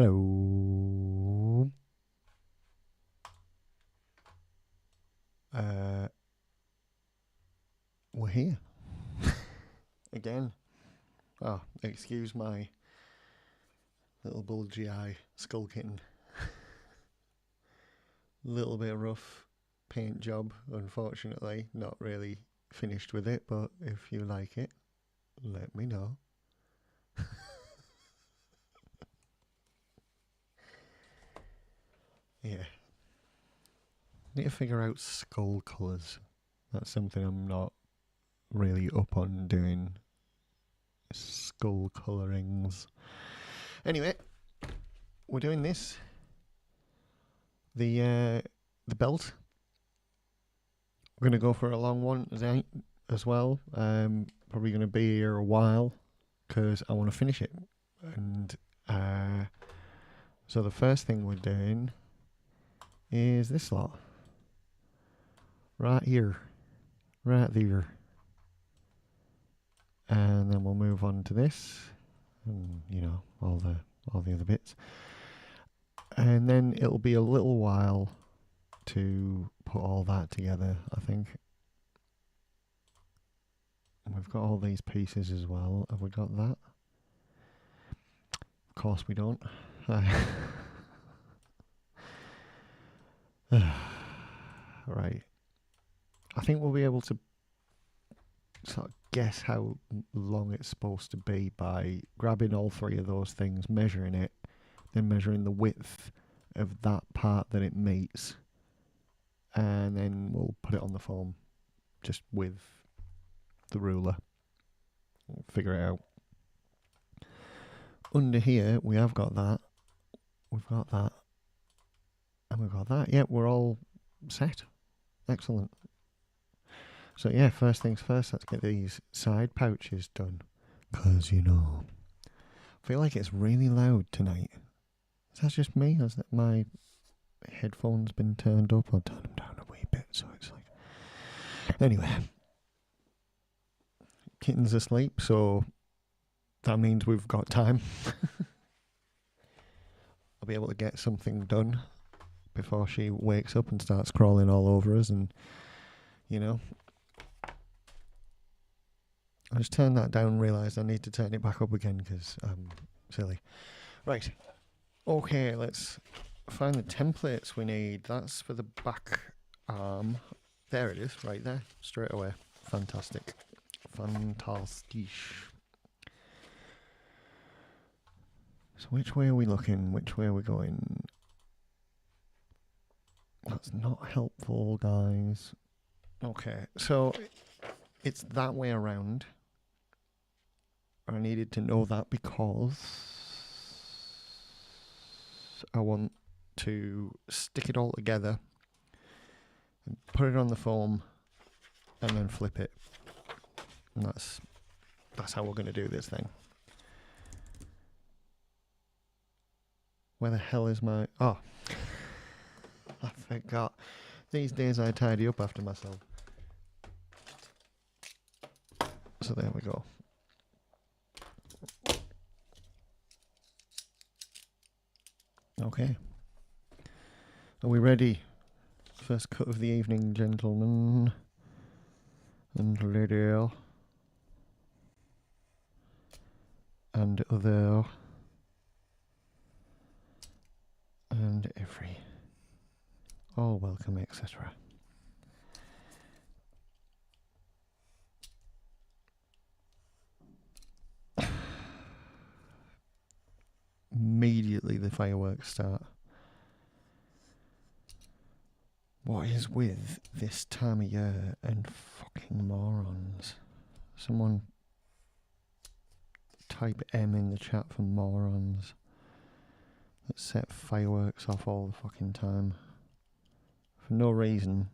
Hello. We're here again. Oh, excuse my little bulgy eye skull kitten. Little bit rough paint job, unfortunately. Not really finished with it, but if you like it, let me know. Yeah. Need to figure out skull colours. That's something I'm not really up on doing. Skull colourings. Anyway, we're doing this. The belt. We're gonna go for a long one as well. Probably gonna be here a while because I want to finish it. And so the first thing we're doing is this lot. Right here. Right there. And then we'll move on to this. And all the other bits. And then it'll be a little while to put all that together, I think. We've got all these pieces as well. Have we got that? Of course we don't. Right. I think we'll be able to sort of guess how long it's supposed to be by grabbing all three of those things, measuring it, then measuring the width of that part that it meets, and then we'll put it on the foam just with the ruler. We'll figure it out. Under here we have got that. We've got that. And we've got that. Yeah, we're all set. Excellent. So yeah, first things first, let's get these side pouches done. Because, I feel like it's really loud tonight. Is that just me? Has that my headphones been turned up? I'll turn them down a wee bit so it's like... Anyway. Kitten's asleep, so that means we've got time. I'll be able to get something done before she wakes up and starts crawling all over us and, I just turned that down and realised I need to turn it back up again because I'm silly. Right. Okay, let's find the templates we need. That's for the back arm. There it is, right there, straight away. Fantastic. Fantastic. So which way are we looking? Which way are we going? That's not helpful, guys. Okay, so it's that way around. I needed to know that because I want to stick it all together and put it on the foam and then flip it. And that's how we're going to do this thing. Where the hell is my... Oh. I forgot. These days I tidy up after myself. So there we go. Okay. Are we ready? First cut of the evening, gentlemen and lady and other and every. All welcome, etc. Immediately the fireworks start. What is with this time of year and fucking morons? Someone type M in the chat for morons that set fireworks off all the fucking time. For no reason.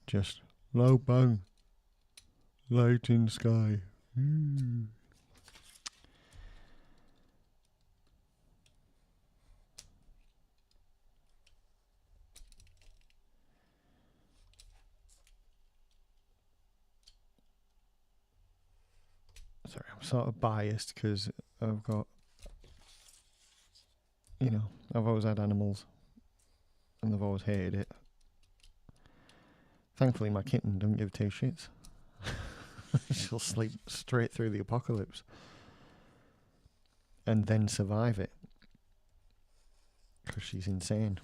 Just low bang. Light in sky. Sorry, I'm sort of biased because I've got You know, I've always had animals, and they've always hated it. Thankfully, my kitten don't give two shits. She'll sleep straight through the apocalypse and then survive it because she's insane.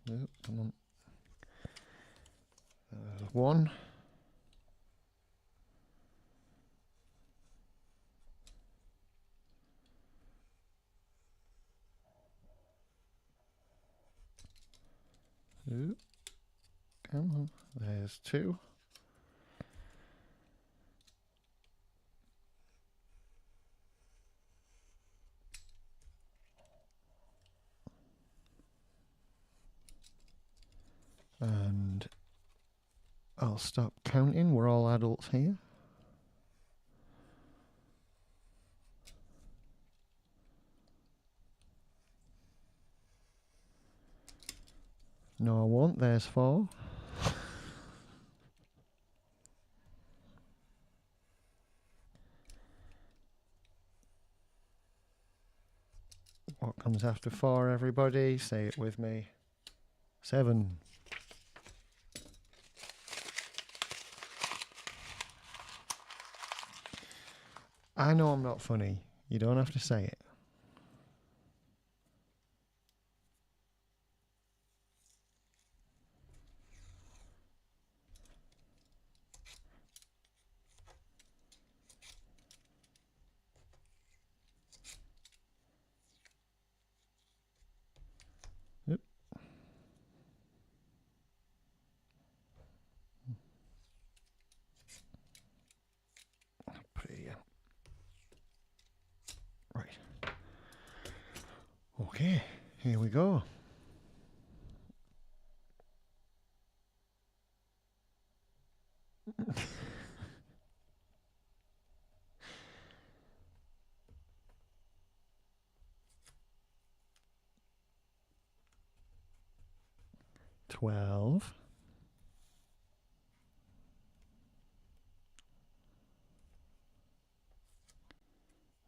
Oh, come on. One. Ooh, come on. There's two. And I'll stop counting. We're all adults here. No, I won't. There's four. What comes after four, everybody? Say it with me. 7. I know I'm not funny. You don't have to say it. Yep. Put it here. Right. Okay, here we go. $12.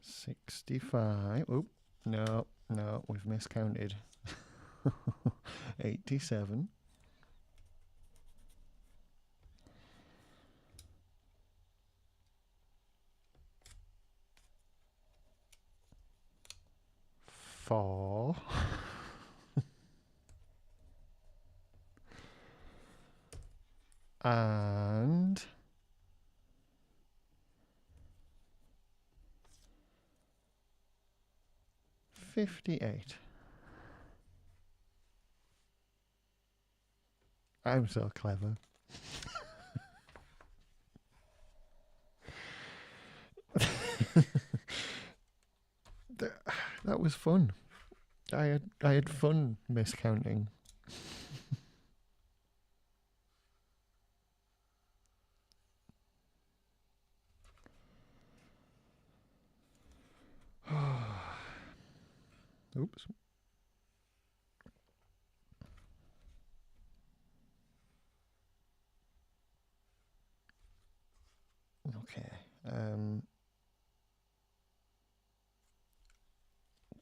65. Oop. No, we've miscounted. 87. 4. And 58. I'm so clever. That was fun. I had fun miscounting. Oops. Okay.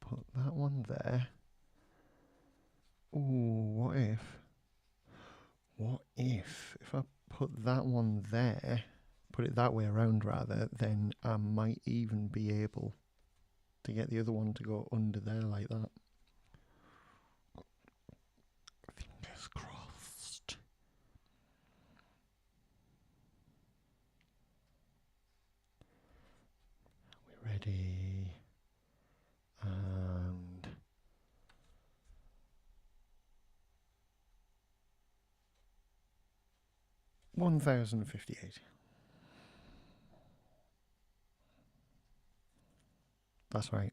Put that one there. Ooh, what if? What if I put that one there, put it that way around rather, then I might even be able to get the other one to go under there like that. Fingers crossed. We're ready. And 1058. That's right.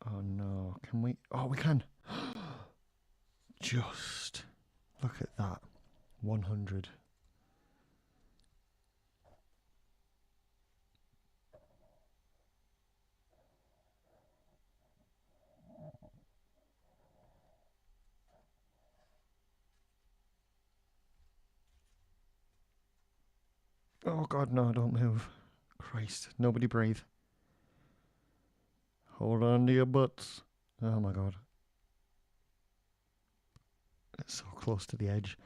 Oh no, can we? Oh, we can. Just look at that. 100. Oh God, no, don't move. Christ, nobody breathe. Hold on to your butts. Oh my God. It's so close to the edge.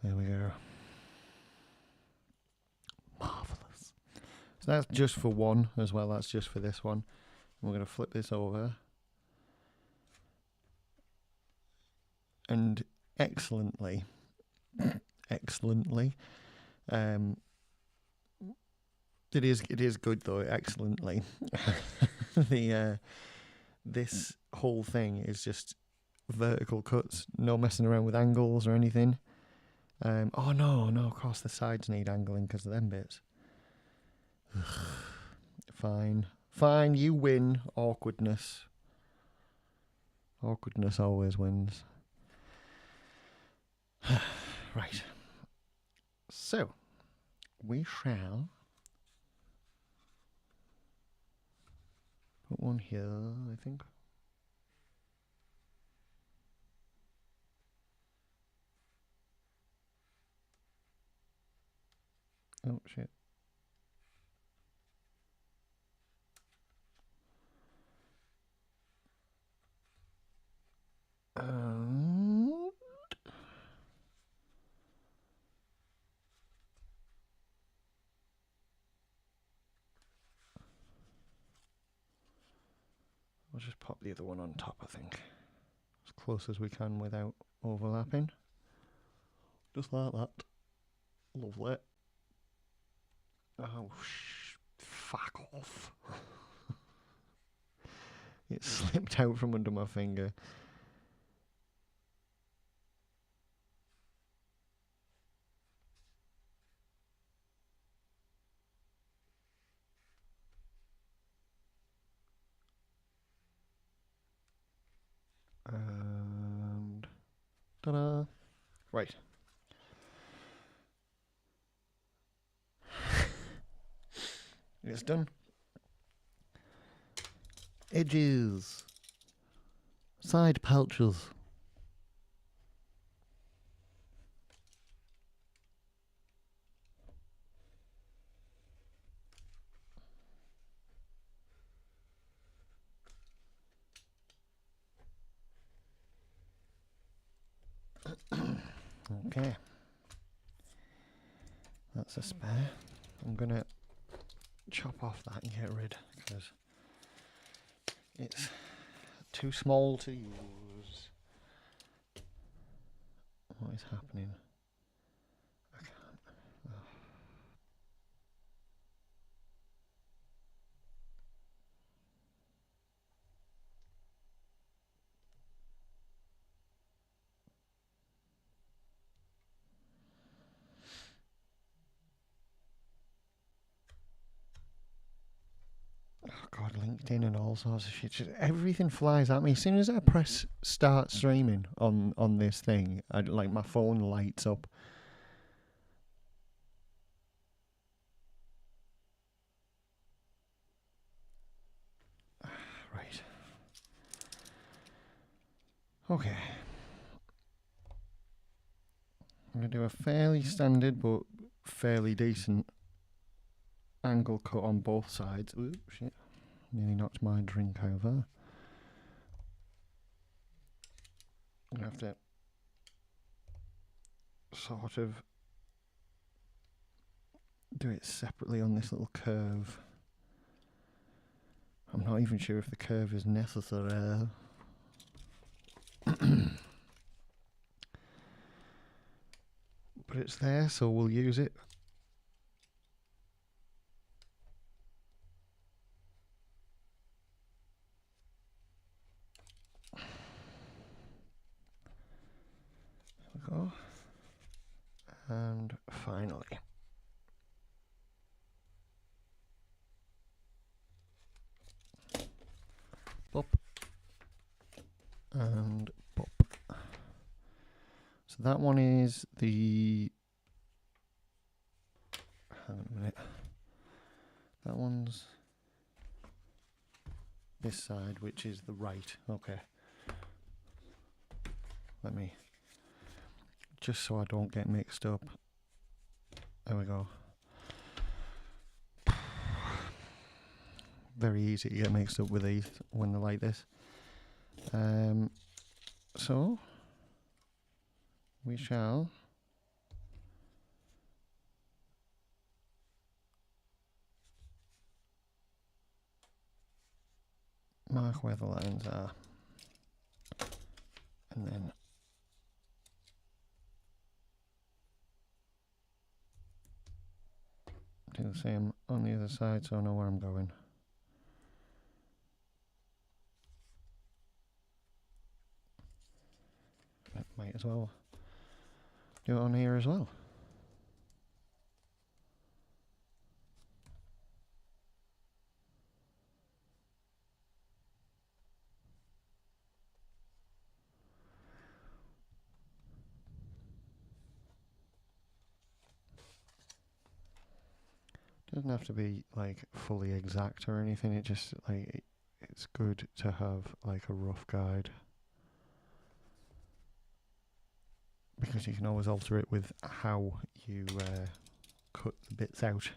There we go. Marvellous. So that's just for one as well. That's just for this one. We're going to flip this over. And excellently, it is good though, excellently. This whole thing is just vertical cuts, no messing around with angles or anything. Oh no, of course the sides need angling because of them bits. Fine, you win. Awkwardness always wins. Right, so we shall put one here, I think. Oh shit. We'll just pop the other one on top, I think. As close as we can without overlapping. Just like that. Lovely. Oh, fuck off. It slipped out from under my finger. And ta-da! Right. It's done. Edges. Side pouches. Okay. That's a spare. I'm going to chop off that and get rid because it's too small to use. What is happening? I can't. Oh. God, LinkedIn and all sorts of shit. Just everything flies at me. As soon as I press start streaming on this thing, like my phone lights up. Right. Okay. I'm going to do a fairly standard but fairly decent angle cut on both sides. Ooh, shit. Nearly knocked my drink over. I'm going to have to sort of do it separately on this little curve. I'm not even sure if the curve is necessary. But it's there, so we'll use it. There we go. And finally. Pop. And pop. So that one is the... Hang on a minute. That one's this side, which is the right. Okay. Let me just so I don't get mixed up. There we go. Very easy to get mixed up with these when they're like this. So we shall mark where the lines are, and then do the same on the other side so I know where I'm going. Might as well do it on here as well. Doesn't have to be like fully exact or anything, it just like it's good to have like a rough guide, because you can always alter it with how you cut the bits out.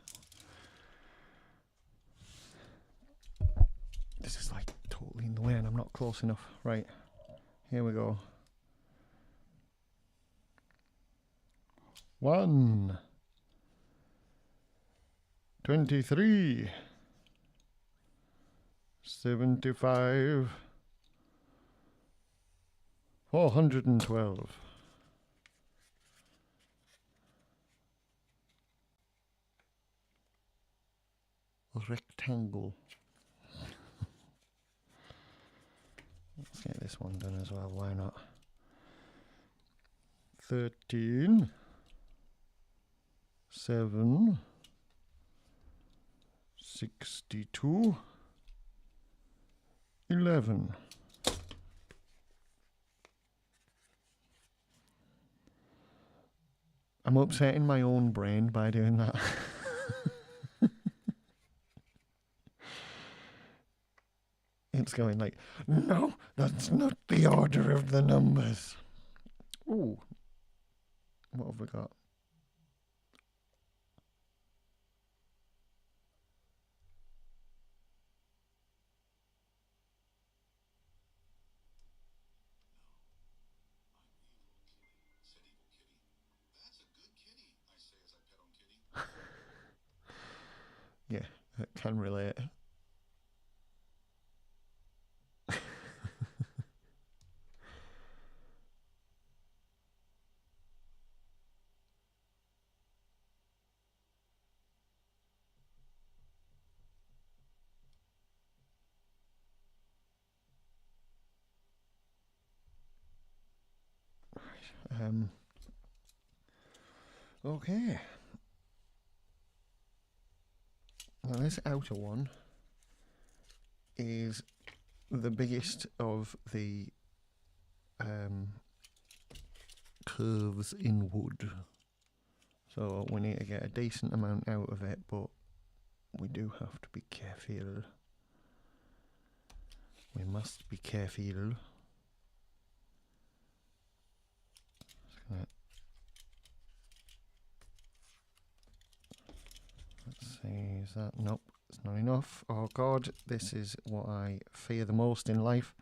This is like totally in the way and I'm not close enough. Right, here we go. 1, 23, 75, 412. A rectangle. Let's get this one done as well, why not? 13, 7, 62, 11. I'm upsetting my own brain by doing that. It's going like, no, that's not the order of the numbers. Ooh, what have we got? Yeah, I can relate. Okay. Now this outer one is the biggest of the curves in wood. So we need to get a decent amount out of it, but we do have to be careful. We must be careful. Let's see, is that? Nope, it's not enough. Oh god, this is what I fear the most in life.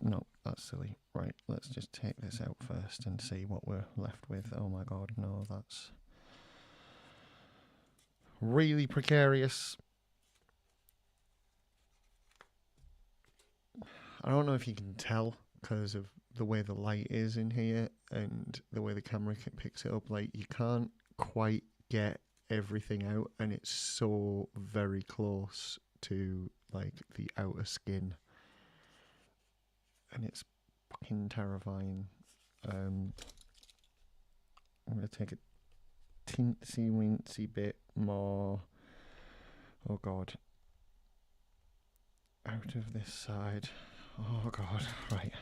No, that's silly. Right, let's just take this out first and see what we're left with. Oh my god, no, that's really precarious. I don't know if you can tell because of the way the light is in here and the way the camera picks it up. Like, you can't quite get everything out, and it's so very close to like the outer skin, and it's fucking terrifying. I'm gonna take a teensy weensy bit more. Oh god, out of this side. Oh god, right.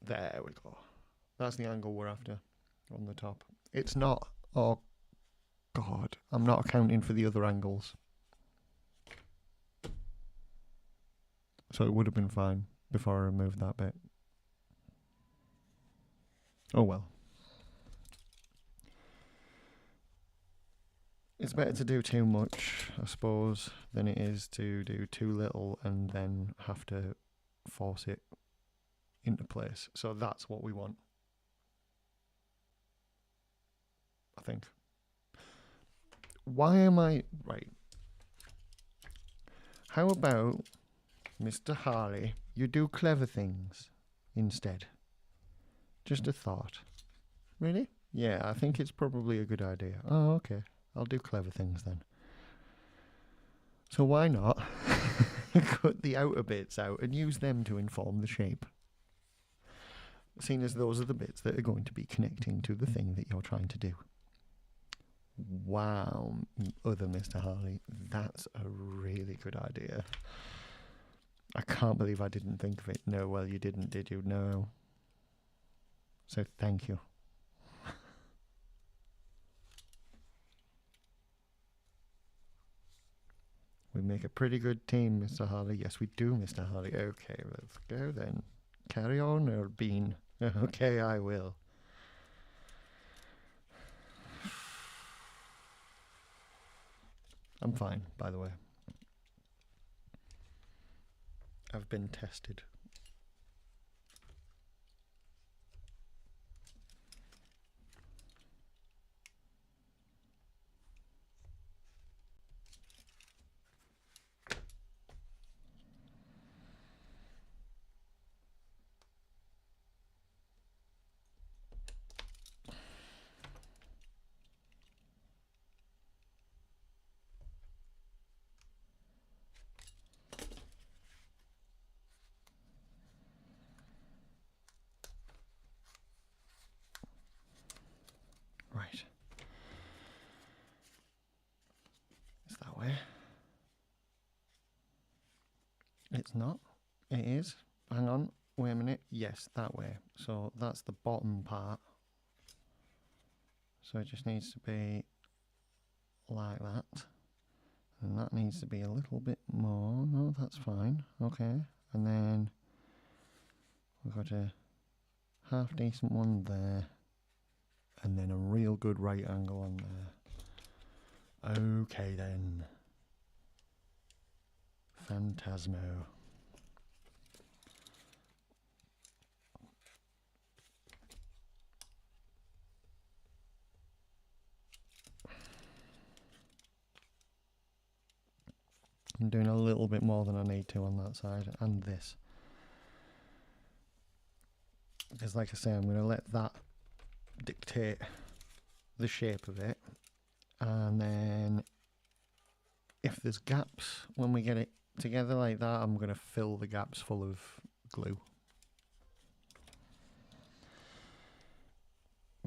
There we go. That's the angle we're after on the top. It's not. Oh, God. I'm not accounting for the other angles. So it would have been fine before I removed that bit. Oh well. It's better to do too much, I suppose, than it is to do too little and then have to force it into place. So that's what we want, I think. Why am I... Right. How about, Mr. Harley, you do clever things instead? Just a thought. Really? Yeah, I think it's probably a good idea. Oh, okay. I'll do clever things then. So why not cut the outer bits out and use them to inform the shape? Seeing as those are the bits that are going to be connecting to the thing that you're trying to do. Wow, other Mr. Harley, that's a really good idea. I can't believe I didn't think of it. No, well, you didn't, did you? No. So thank you. We make a pretty good team, Mr. Harley. Yes, we do, Mr. Harley. Okay, let's go then. Carry on, or Bean. Okay, I will. I'm fine, by the way. I've been tested. Right. It's that way. It's not. It is. Hang on. Wait a minute. Yes, that way. So that's the bottom part. So it just needs to be like that. And that needs to be a little bit more. No, that's fine. Okay. And then we've got a half decent one there. And then a real good right angle on there. Okay then. Phantasmo. I'm doing a little bit more than I need to on that side and this. Because like I say, I'm going to let that dictate the shape of it. And then if there's gaps when we get it together like that, I'm going to fill the gaps full of glue.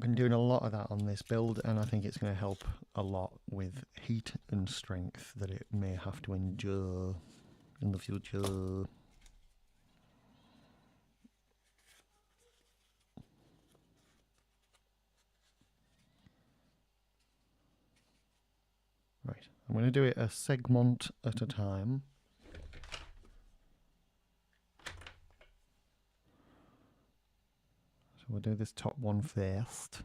Been doing a lot of that on this build, and I think it's going to help a lot with heat and strength that it may have to endure in the future. Right, I'm going to do it a segment at a time. So we'll do this top one first.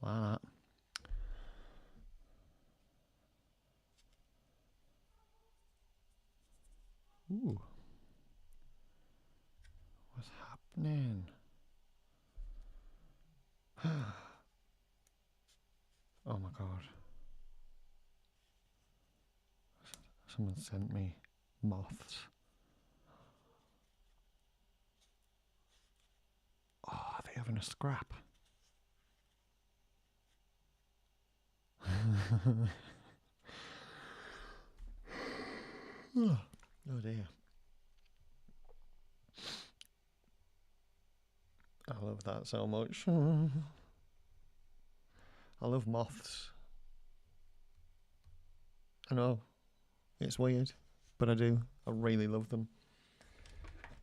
Like that. Ooh. What's happening? Oh my god. Someone sent me moths. Oh, are they having a scrap? Oh dear. I love that so much. I love moths. I know. It's weird. but I do. I really love them.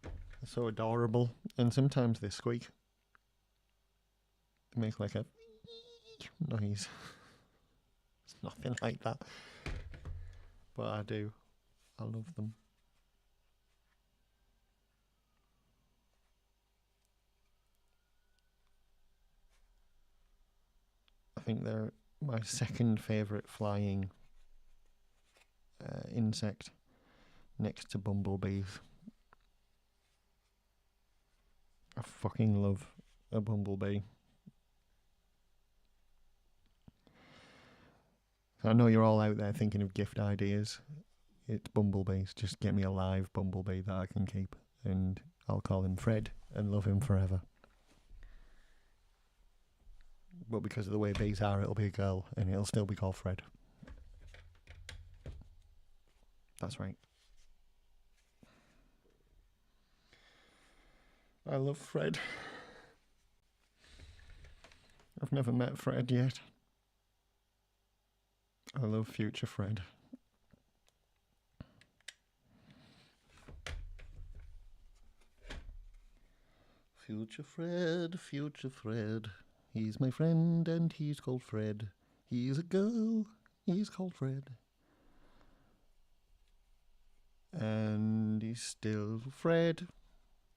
They're so adorable, and sometimes they squeak. They make like a noise. It's nothing like that, but I do. I love them. I think they're my second favourite flying insect, next to bumblebees. I fucking love a bumblebee. I know you're all out there thinking of gift ideas. It's bumblebees. Just get me a live bumblebee that I can keep, and I'll call him Fred and love him forever. But because of the way bees are, it'll be a girl, and it'll still be called Fred. That's right. I love Fred. I've never met Fred yet. I love future Fred. Future Fred, future Fred. He's my friend and he's called Fred. He's a girl, he's called Fred. And he's still Fred.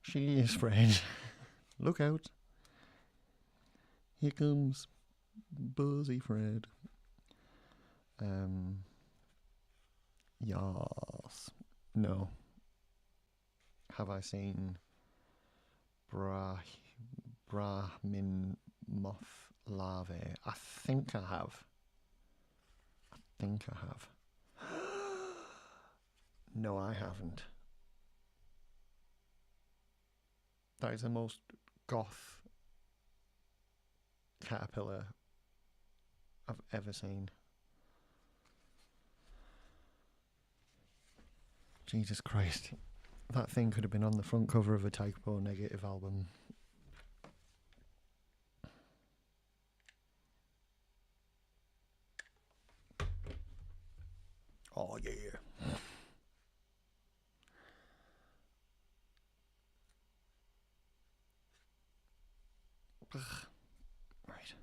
She is Fred. Look out. Here comes Buzzy Fred. Yes. No. Have I seen Brahmin moth larvae? I think I have. No, I haven't. That is the most goth caterpillar I've ever seen. Jesus Christ. That thing could have been on the front cover of a Type O Negative album. Oh, yeah. Right.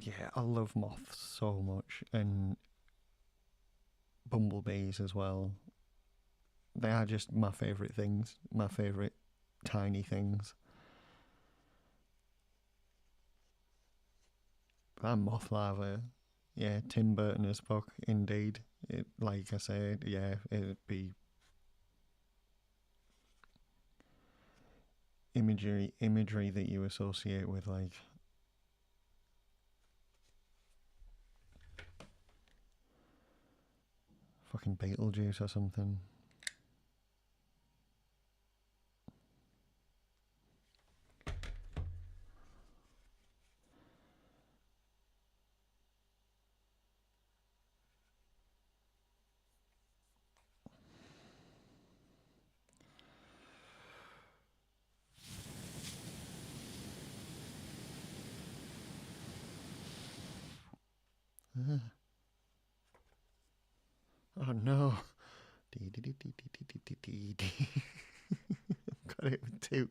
Yeah, I love moths so much, and bumblebees as well. They are just my favourite things, my favourite tiny things. That moth larva, yeah, Tim Burton as fuck, indeed. It, like I said, yeah, it'd be imagery that you associate with, like, fucking Beetlejuice or something. Oh no. Got it with 2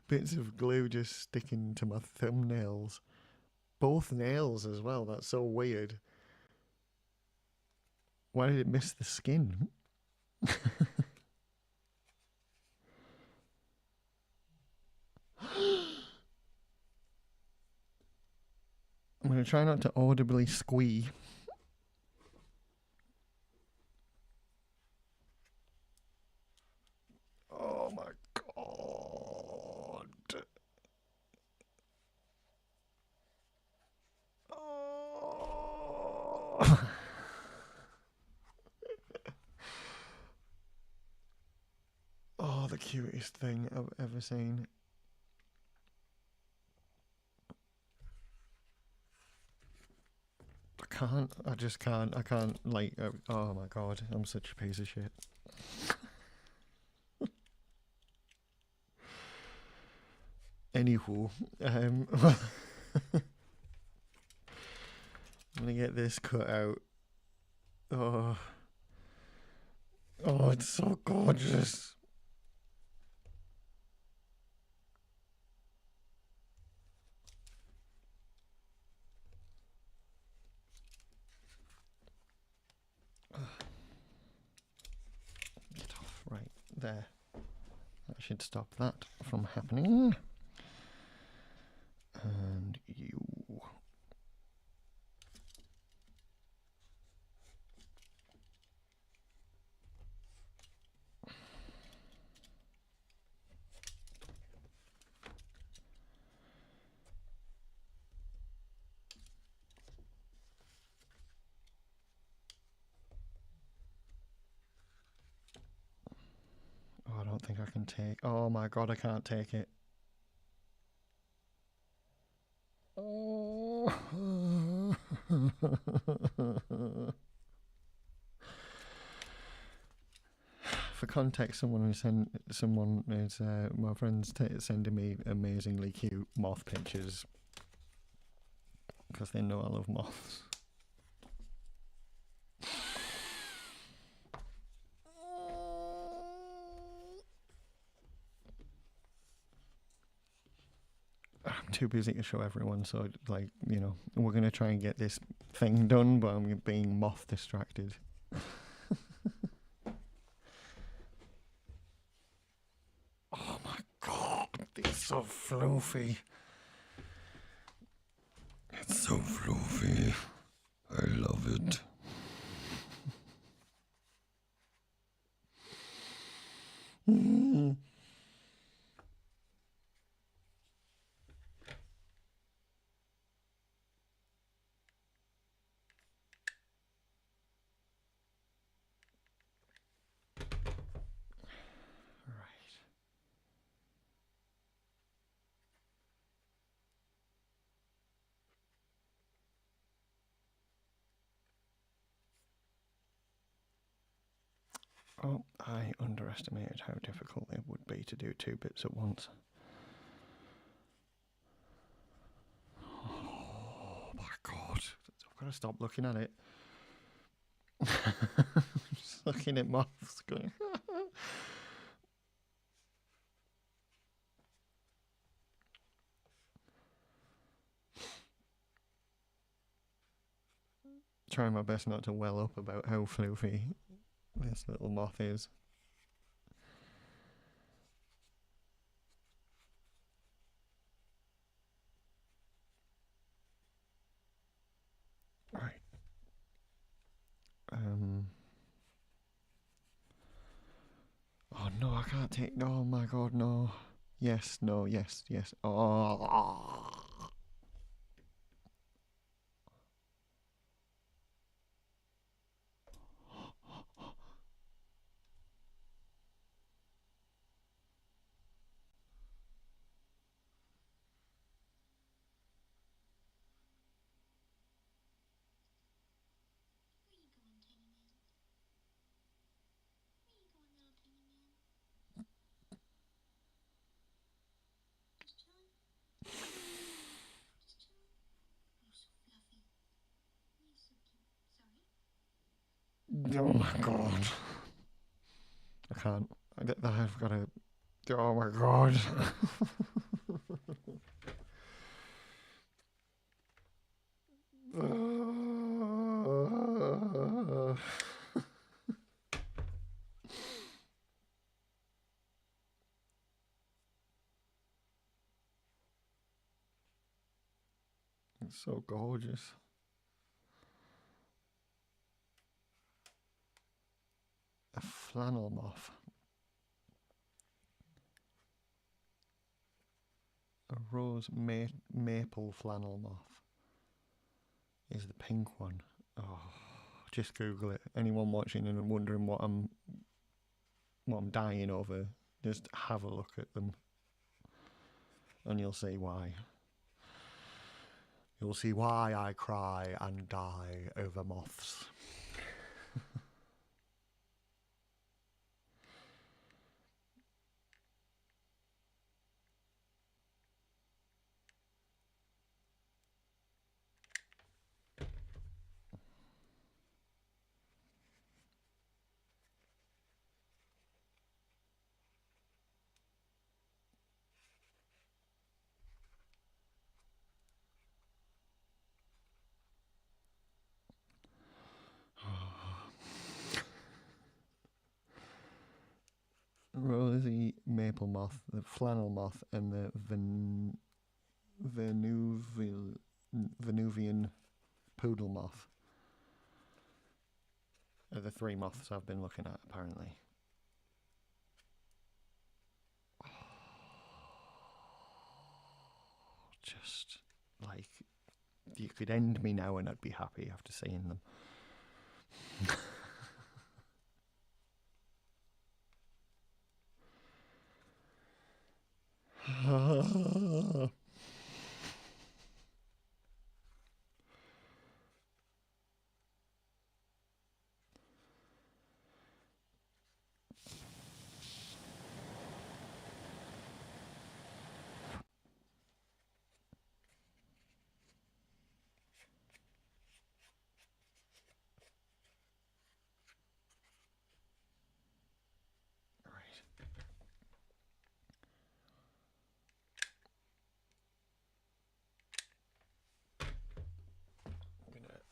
bits of glue just sticking to my thumbnails. Both nails as well, that's so weird. Why did it miss the skin? I'm going to try not to audibly squee. Oh my god. Oh. Oh, the cutest thing I've ever seen. I just can't, like, oh my god, I'm such a piece of shit. Anywho, I'm gonna get this cut out Oh, oh, it's so gorgeous. Get off right there. That should stop that from happening. And you. Oh, I don't think I can take. Oh my god, I can't take it. Oh. For context, someone is my friends sending me amazingly cute moth pictures because they know I love moths. I'm too busy to show everyone, so like, you know, we're gonna try and get this thing done, but I'm being moth distracted. Oh my god, it's so floofy. It's so floofy. I love it. Oh, I underestimated how difficult it would be to do two bits at once. Oh my god. I've got to stop looking at it. Just looking at moths going. Trying my best not to well up about how floofy this little moth is. Right. Oh no, I can't take. Oh my god, no. Yes, no, yes, yes. Oh. Oh my god. I can't. I've got to. Oh my god. It's so gorgeous. A flannel moth. A rose maple flannel moth is the pink one. Oh, just Google it. Anyone watching and wondering what I'm dying over, just have a look at them, and you'll see why. You'll see why I cry and die over moths. maple moth, the flannel moth, and the Venuvian poodle moth are the 3 moths I've been looking at, apparently. Just, like, you could end me now and I'd be happy after seeing them.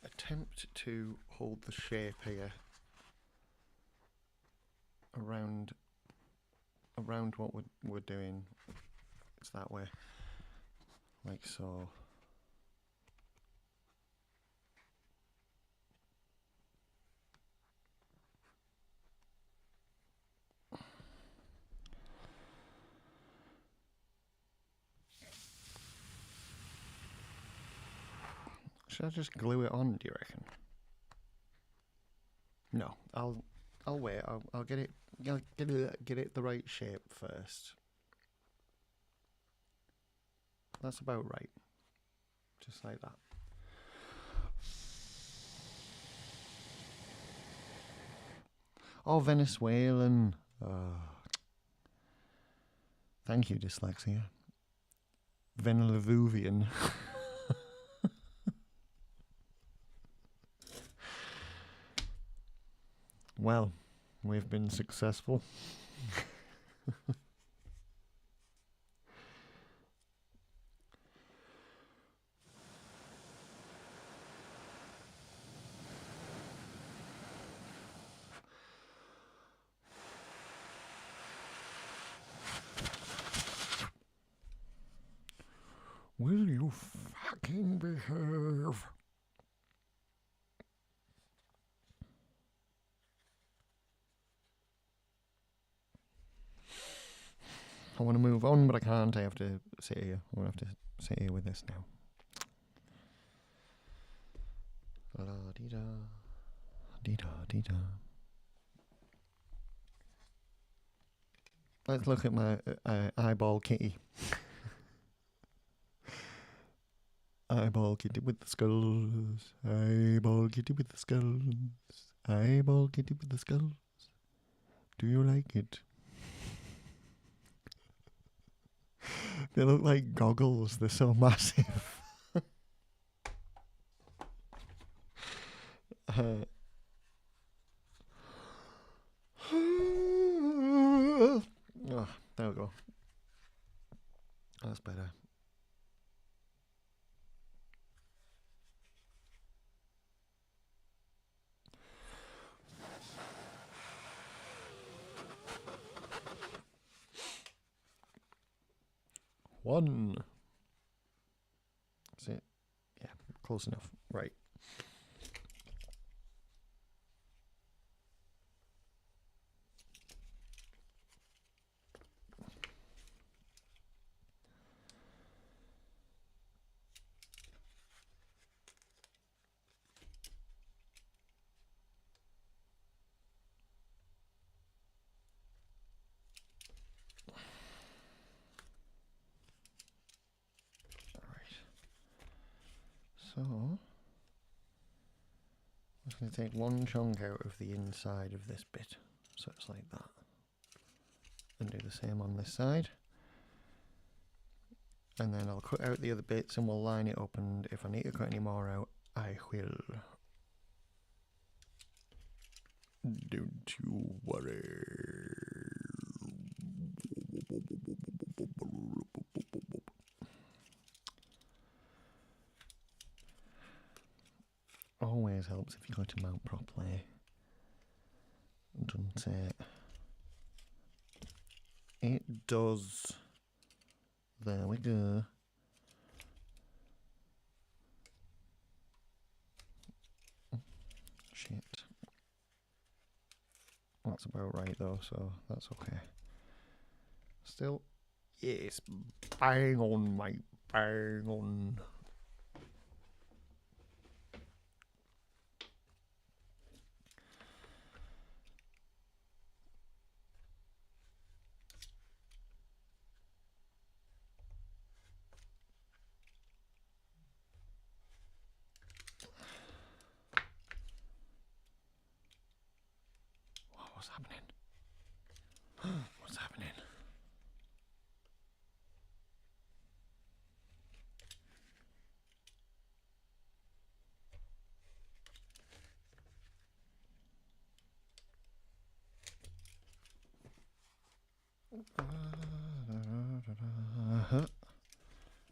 Attempt to hold the shape here around what we're doing. It's that way, like so. Should I just glue it on, do you reckon? No, I'll wait. I'll get it the right shape first. That's about right. Just like that. Oh, Venezuelan. Thank you, dyslexia. Venezuelan. Well, we've been successful. Will you fucking behave? I want to move on, but I can't. I have to sit here. I'm going to have to sit here with this now. La-dee-da. Dee-da, dee-da. Let's look at my eyeball kitty. Eyeball kitty with the skulls. Eyeball kitty with the skulls. Eyeball kitty with the skulls. Do you like it? They look like goggles. They're so massive. Oh, there we go. That's better. One. That's it. Yeah, close enough. Right. So, I'm just going to take one chunk out of the inside of this bit, so it's like that, and do the same on this side, and then I'll cut out the other bits and we'll line it up, and if I need to cut any more out, I will. Don't you worry. Always helps if you got them out properly, doesn't it? It does. There we go. Shit. That's about right though, so that's okay. Still, yes, bang on, mate, bang on. What's happening? What's happening?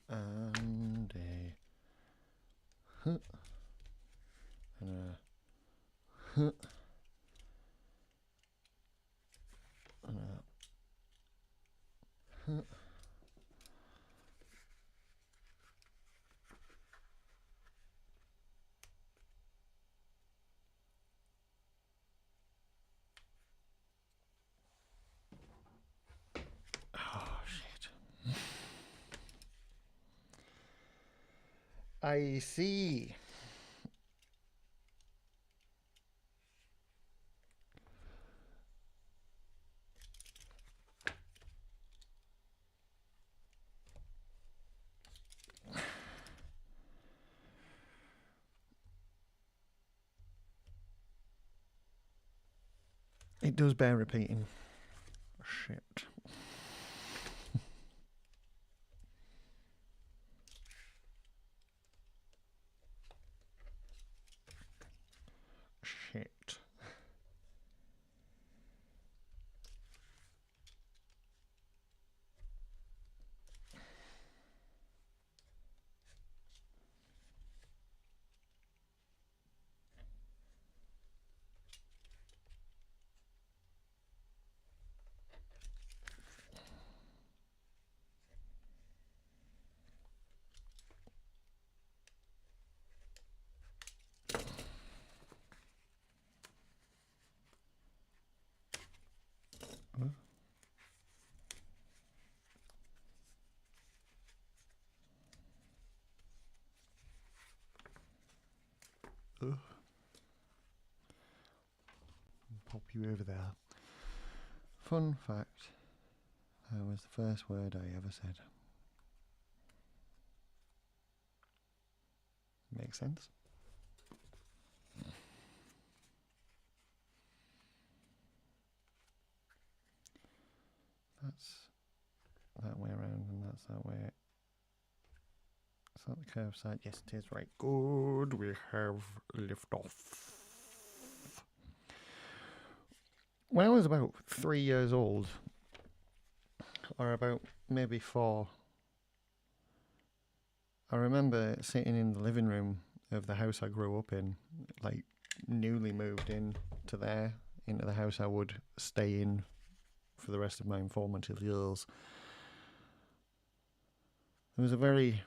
And a and a oh shit. I see. It does bear repeating. Shit. Shit. Pop you over there. Fun fact, that was the first word I ever said. Makes sense? That's that way around and that's that way. Is that the curved side? Yes, it is. Right. Good. We have lift off. When I was about 3 years old, or about maybe 4, I remember sitting in the living room of the house I grew up in, like newly moved in to there, into the house I would stay in for the rest of my formative years. There was a very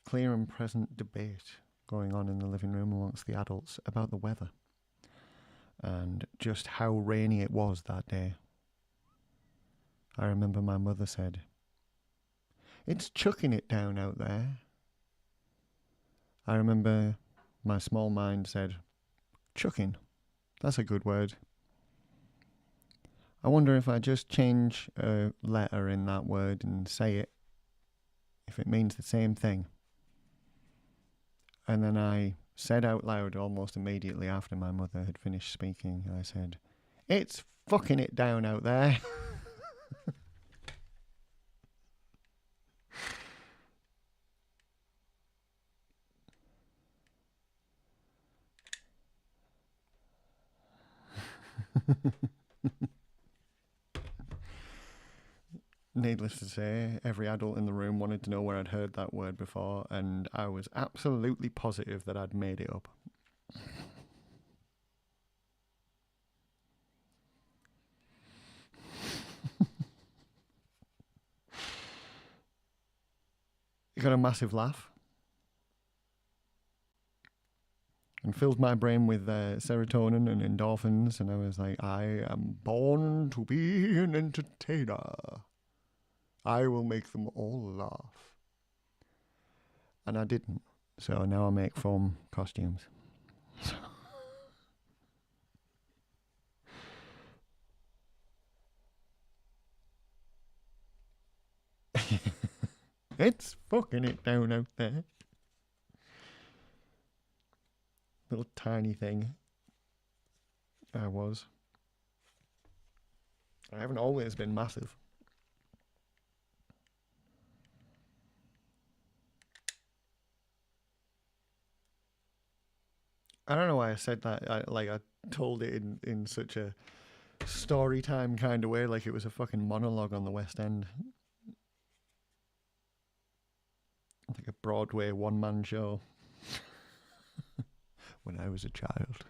clear and present debate going on in the living room amongst the adults about the weather and just how rainy it was that day. I remember my mother said, "It's chucking it down out there." I remember my small mind said, "Chucking, that's a good word. I wonder if I just change a letter in that word and say it, if it means the same thing." And then I said out loud almost immediately after my mother had finished speaking, I said, "It's fucking it down out there." Needless to say, every adult in the room wanted to know where I'd heard that word before, and I was absolutely positive that I'd made it up. got a massive laugh and filled my brain with serotonin and endorphins, and I was like, I am born to be an entertainer. I will make them all laugh. And I didn't. So now I make foam costumes. It's fucking it down out there. Little tiny thing. I was. I haven't always been massive. I don't know why I said that. I told it in such a story time kind of way, like it was a fucking monologue on the West End. Like a Broadway one-man show. When I was a child.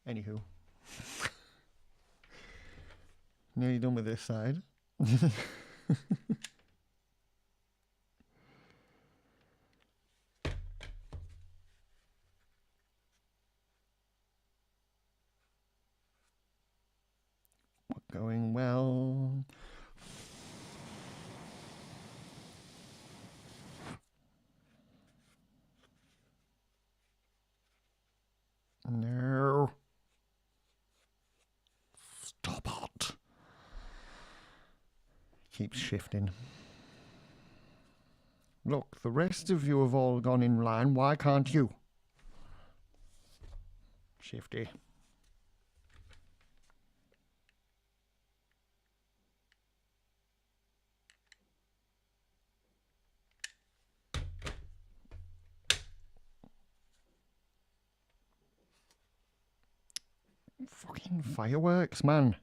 Anywho. Nearly done with this side. Going well. No. Stop it. Keeps shifting. Look, the rest of you have all gone in line. Why can't you? Shifty. Fucking fireworks, man.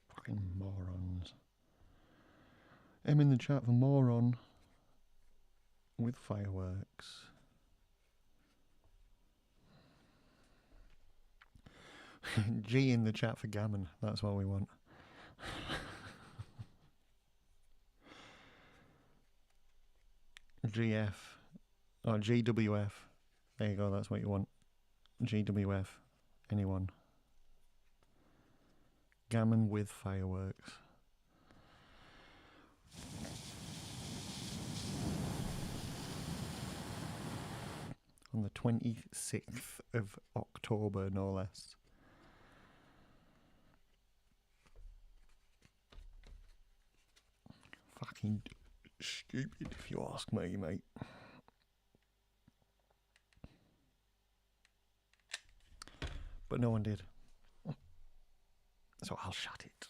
Fucking morons. I'm in the chat for moron with fireworks. G in the chat for gammon. That's what we want. GF. Oh, GWF. There you go, that's what you want. GWF. Anyone. Gammon with fireworks. On the 26th of October, no less. Fucking stupid, if you ask me, mate. But no one did. So I'll shut it.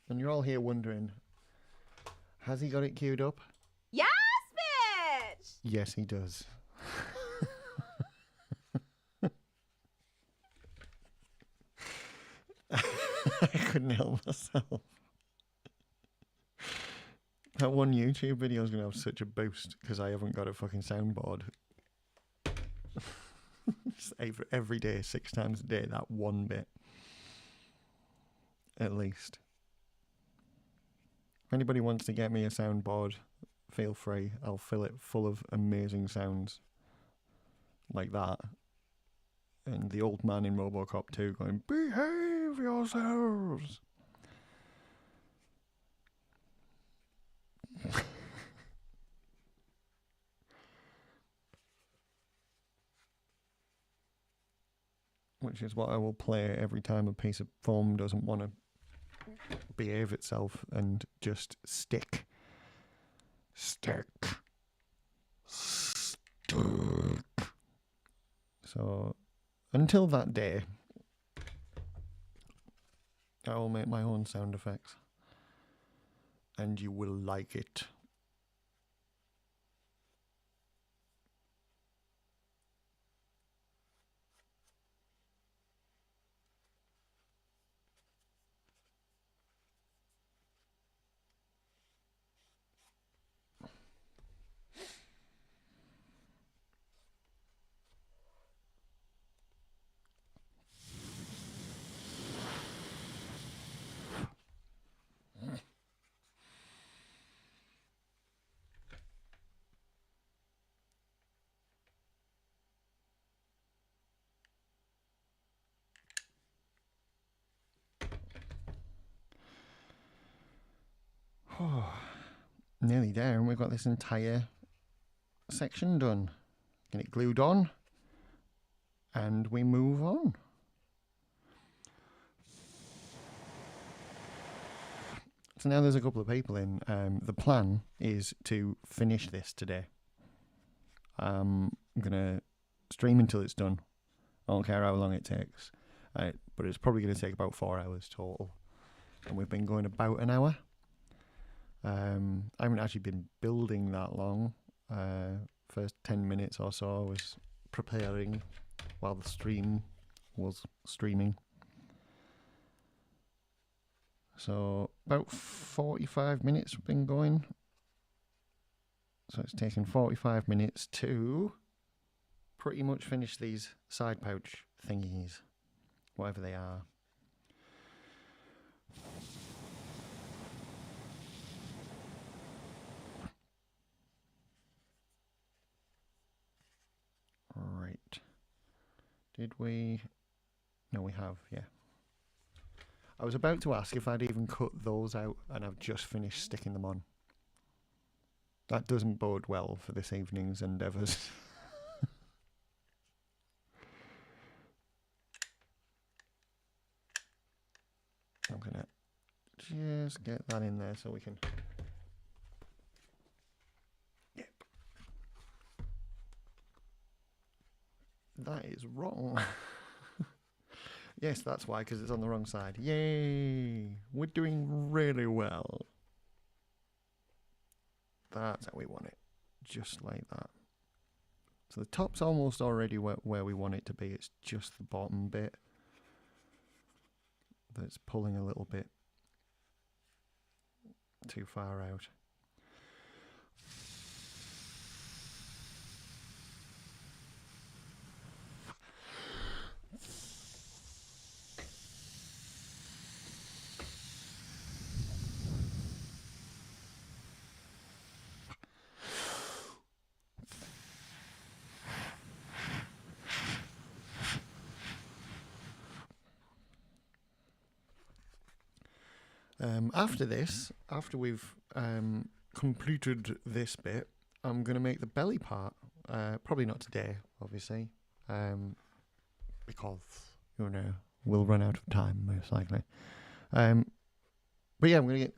And you're all here wondering, has he got it queued up? Yes, bitch! Yes, he does. I couldn't help myself. That one YouTube video is going to have such a boost because I haven't got a fucking soundboard. Just every day, 6 times a day, that one bit. At least. If anybody wants to get me a soundboard, feel free. I'll fill it full of amazing sounds. Like that. And the old man in Robocop 2 going, behave yourselves! Which is what I will play every time a piece of foam doesn't want to behave itself and just stick. Stick. So, until that day, I will make my own sound effects. And you will like it. Nearly there, and we've got this entire section done. Get it glued on, and we move on. So now there's a couple of people in. The plan is to finish this today. I'm going to stream until it's done. I don't care how long it takes. But it's probably going to take about 4 hours total. And we've been going about an hour. I haven't actually been building that long. First 10 minutes or so I was preparing while the stream was streaming. So about 45 minutes we've been going. So it's taken 45 minutes to pretty much finish these side pouch thingies, whatever they are. Right. Did we? No, we have, yeah. I was about to ask if I'd even cut those out, and I've just finished sticking them on. That doesn't bode well for this evening's endeavours. I'm going to just get that in there so we can... Yep. That is wrong. Yes, that's why, because it's on the wrong side. Yay! We're doing really well. That's how we want it. Just like that. So the top's almost already where we want it to be. It's just the bottom bit that's pulling a little bit too far out. After this, after we've completed this bit, I'm going to make the belly part. Probably not today, obviously, because, you know, we'll run out of time, most likely. But yeah, I'm going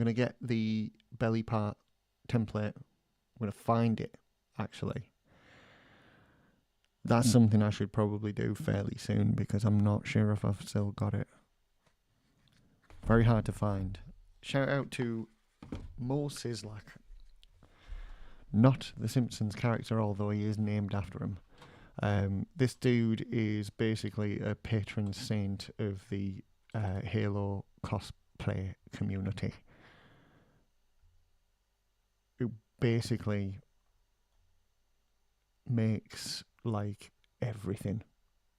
to get the belly part template. I'm going to find it, actually. That's something I should probably do fairly soon because I'm not sure if I've still got it. Very hard to find. Shout out to Mo Sislak. Not the Simpsons character, although he is named after him. This dude is basically a patron saint of the Halo cosplay community. Who basically makes like everything.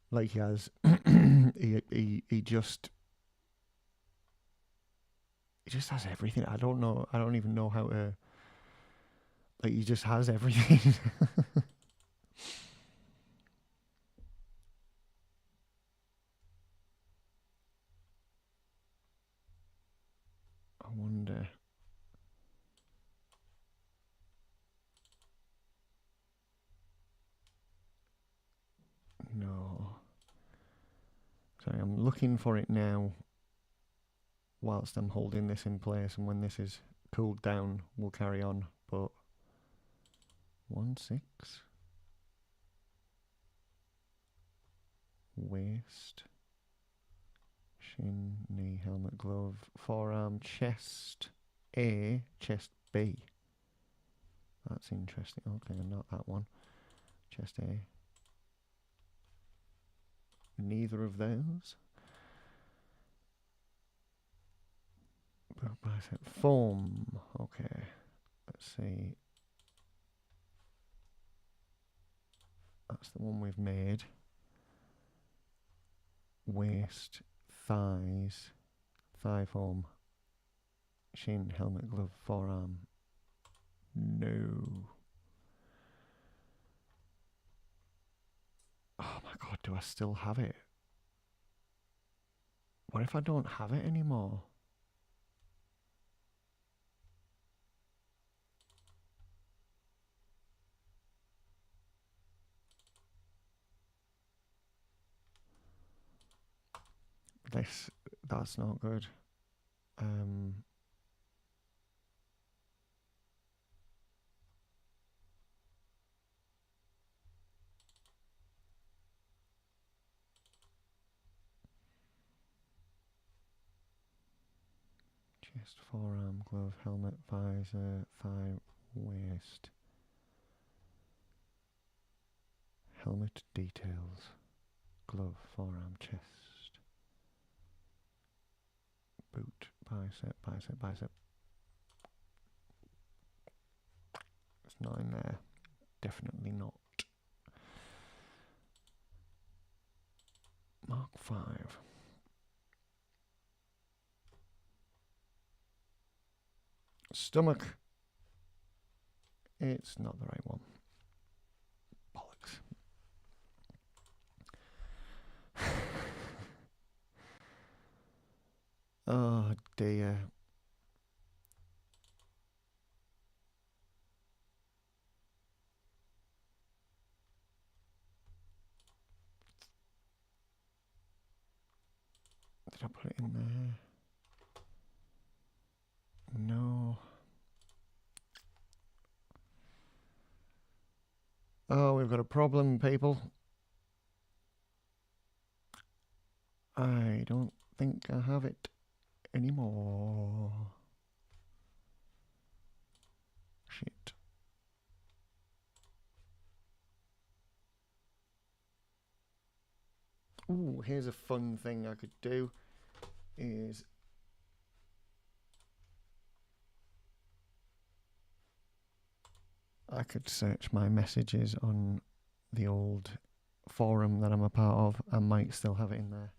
Like he has he just has everything. I don't even know how to, like, he just has everything. I wonder. No. Sorry, I'm looking for it now whilst I'm holding this in place, and when this is cooled down, we'll carry on. But 1-6 waist, shin, knee, helmet, glove, forearm, chest A, chest B. That's interesting. Okay, not that one. Chest A. Neither of those. Bicep form. Okay. Let's see. That's the one we've made. Waist, thighs, thigh form, shin, helmet, glove, forearm. No. Oh my god, do I still have it? What if I don't have it anymore? That's not good. Chest, forearm, glove, helmet, visor, thigh, waist. Helmet details. Glove, forearm, chest. Boot, bicep, bicep, bicep. It's not in there. Definitely not. Mark 5. Stomach. It's not the right one. Bollocks. Oh dear. Did I put it in there? No. Oh, we've got a problem, people. I don't think I have it anymore. Shit. Ooh, here's a fun thing I could do. Is I could search my messages on the old forum that I'm a part of. I might still have it in there.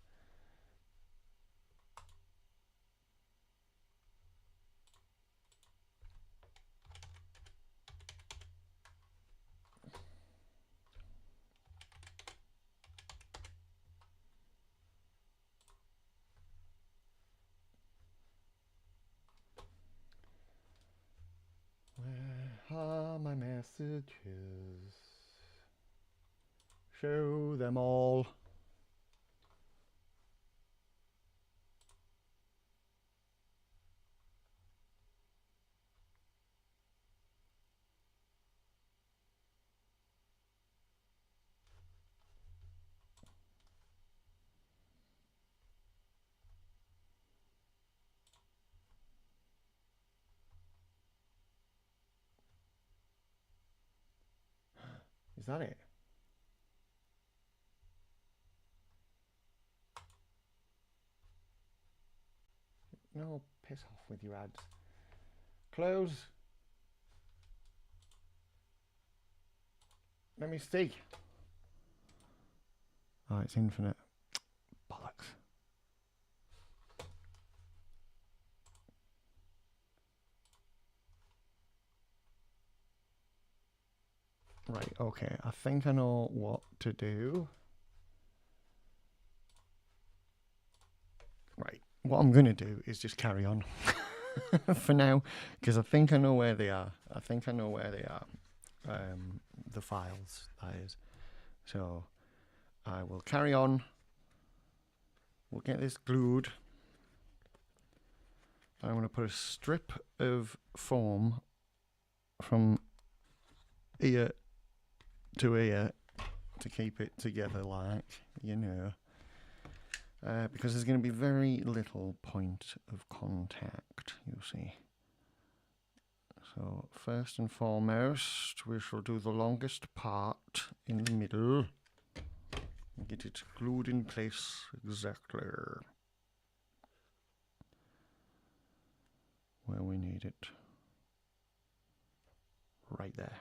Where are my messages? Show them all. Is that it? No, piss off with your ads. Close. Let me see. Oh, it's infinite. Bollocks. Right, okay. I think I know what to do. Right. What I'm going to do is just carry on for now, because I think I know where they are. I think I know where they are. The files, that is. So I will carry on we'll get this glued. I'm going to put a strip of foam from ear to ear to keep it together, like, you know, because there's going to be very little point of contact, you see. So first and foremost, we shall do the longest part in the middle and get it glued in place exactly where we need it. Right there.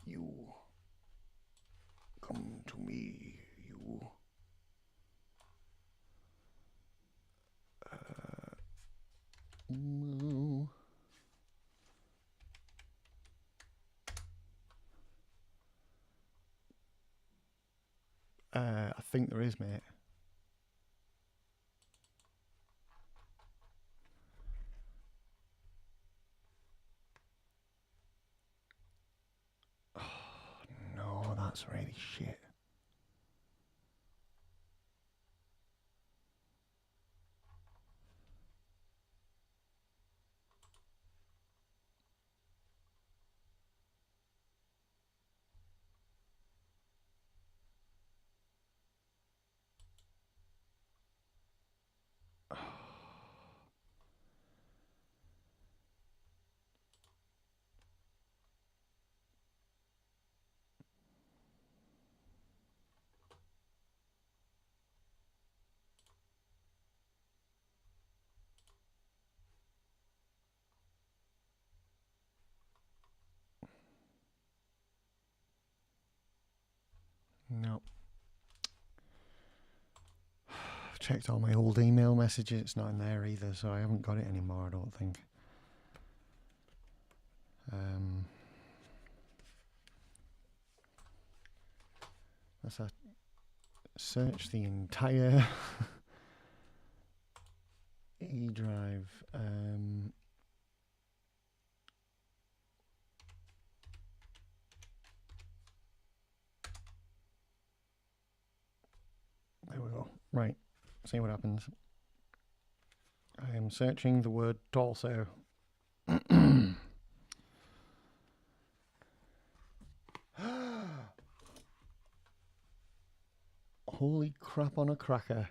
You come to me, you. No. I think there is, mate. Oh, no, that's really shit. No. I've checked all my old email messages. It's not in there either, so I haven't got it anymore, I don't think. Let's search the entire E drive. There we go. Right. See what happens. I am searching the word torso. Holy crap on a cracker.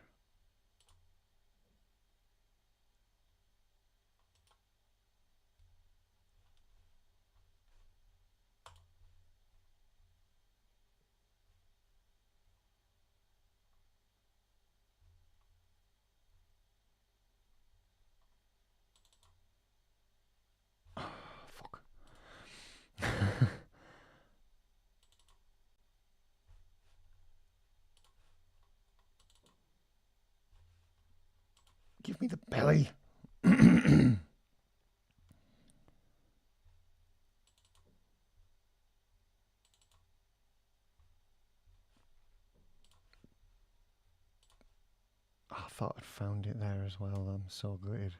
Fuck. Give me the belly. I thought I'd found it there as well. I'm so gutted.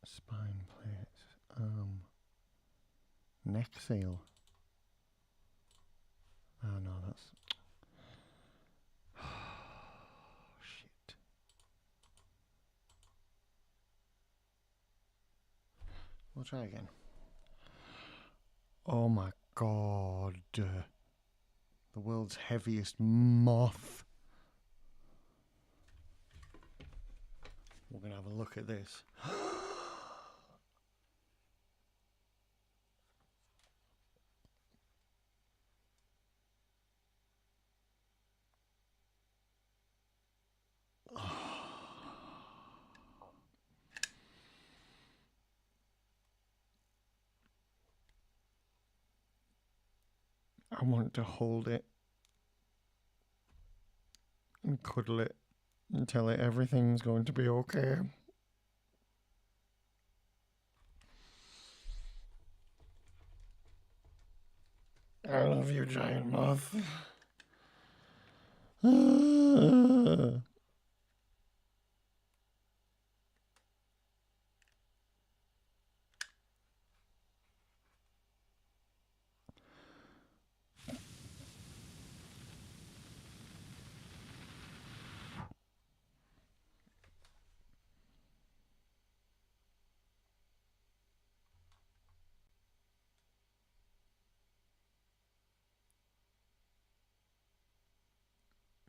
Spine plates. Neck seal. Oh no, that's... Shit. We'll try again. Oh my god. The world's heaviest moth. We're going to have a look at this. want to hold it and cuddle it and tell it everything's going to be okay. I love you, giant moth.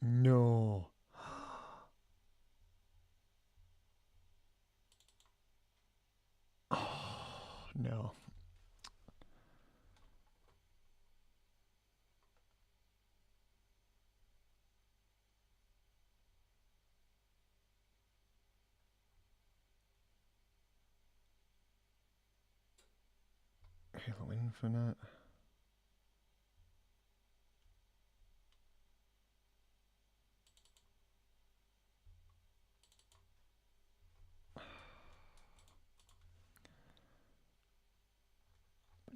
No. Oh, no. Halo Infinite.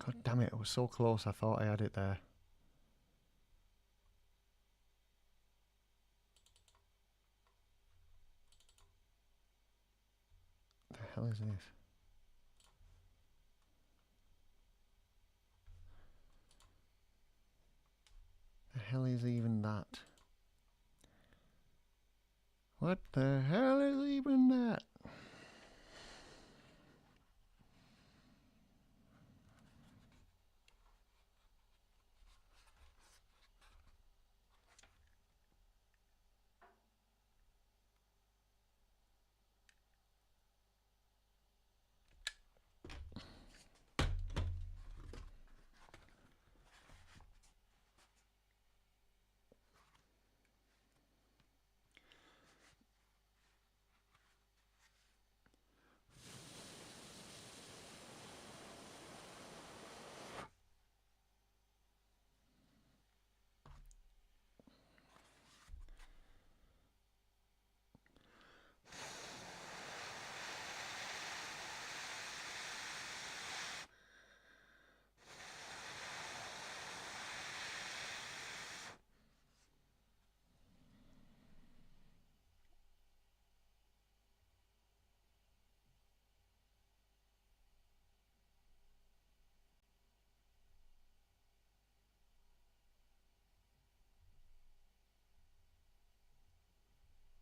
God damn it, I was so close, I thought I had it there. The hell is this? The hell is even that? What the hell is even that?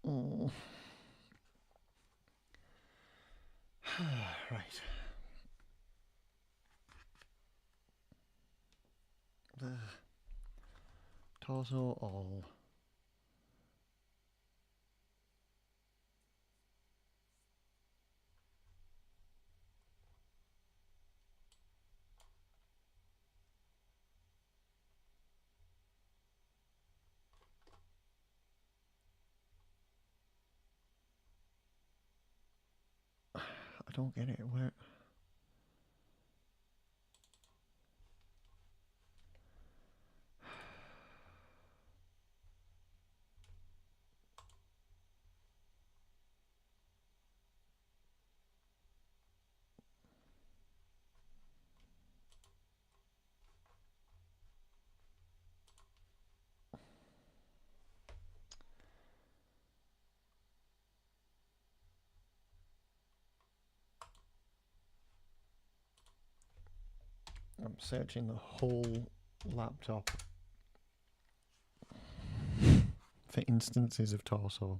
Oh. Right. The torso all. I don't get it. Where? I'm searching the whole laptop for instances of torso.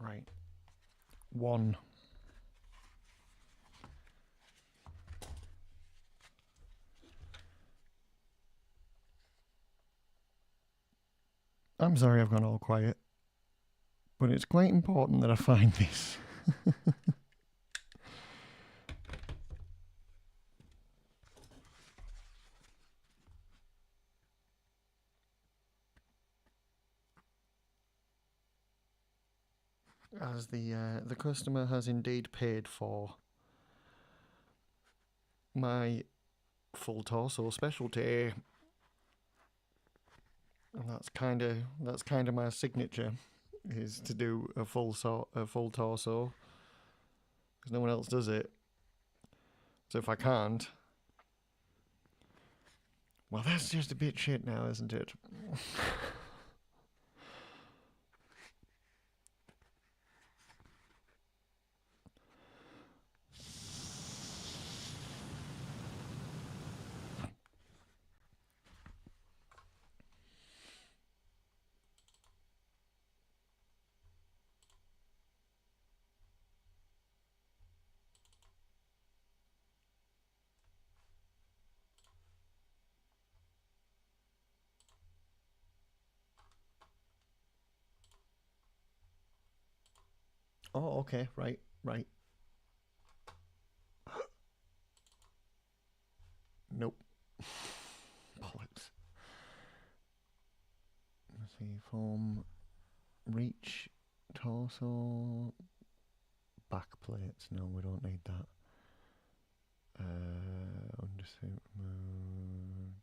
Right. One. I'm sorry I've gone all quiet, but it's quite important that I find this. as the customer has indeed paid for my full torso specialty, and that's kind of my signature, is to do a full torso, because no one else does it. So if I can't, well, that's just a bit shit now, isn't it? Oh, okay, right. Nope. Bollocks. Let's see, form, reach, torso, back plates. No, we don't need that. Undersuit,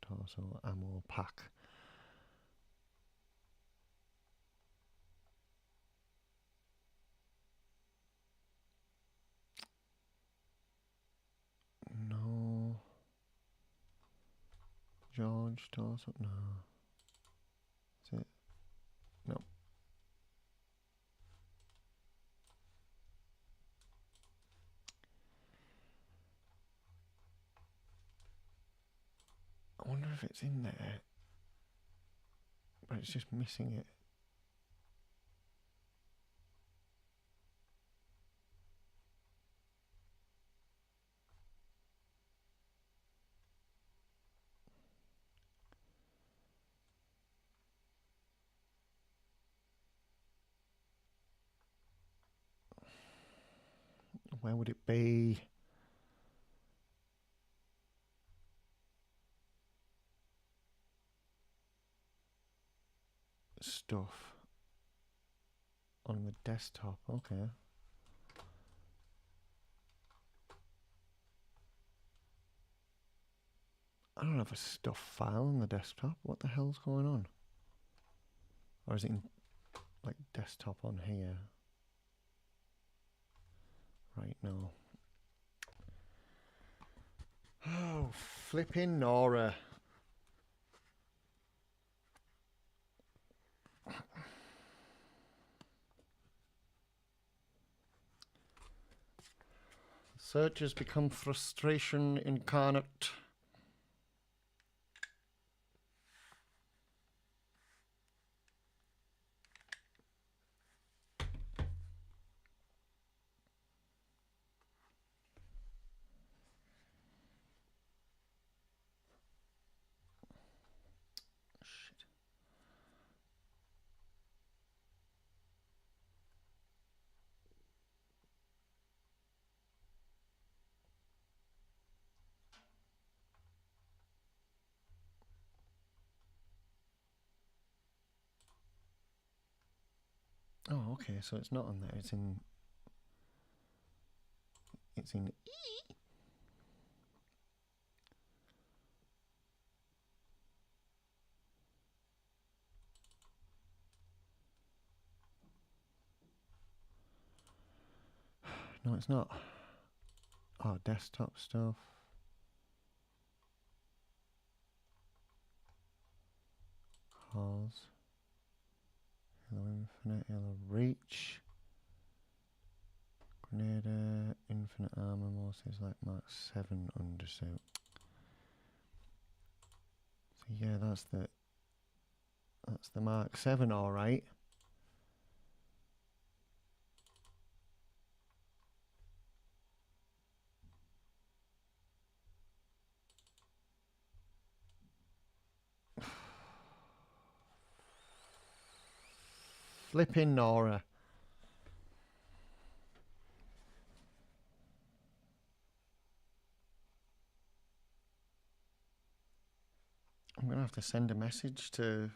torso, ammo, pack. No. George, torso, no. Is it? No. I wonder if it's in there, but it's just missing it. Where would it be? Stuff on the desktop. Okay. I don't have a stuff file on the desktop. What the hell's going on? Or is it in, like, desktop on here? Right, no. Oh, flipping Nora. Search has become frustration incarnate. Shit. Oh, okay, so it's not on there. It's in E. No, it's not. Oh, desktop stuff. Calls. Halo Infinite, Halo Reach. Grenadier, Infinite Armor, Morses like Mark 7 undersuit. So yeah, that's the Mark 7, alright. Flipping Nora. I'm going to have to send a message to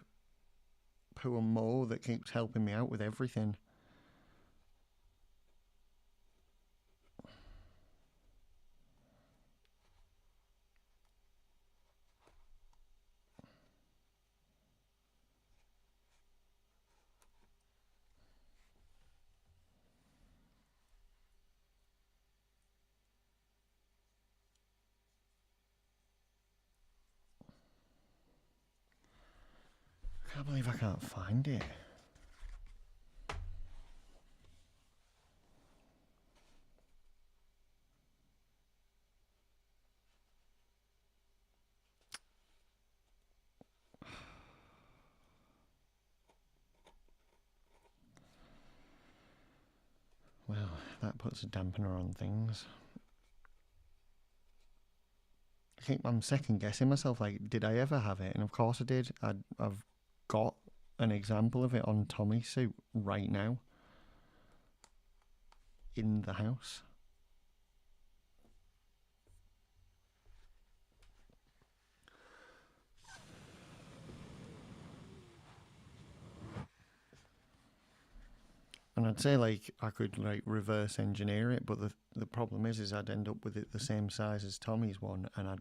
poor Mo that keeps helping me out with everything. can't believe I can't find it. Well, that puts a dampener on things. I'm second guessing myself. Like, did I ever have it? And of course I did. I've got an example of it on Tommy's suit right now in the house. And I'd say like I could like reverse engineer it, but the problem is I'd end up with it the same size as Tommy's one, and I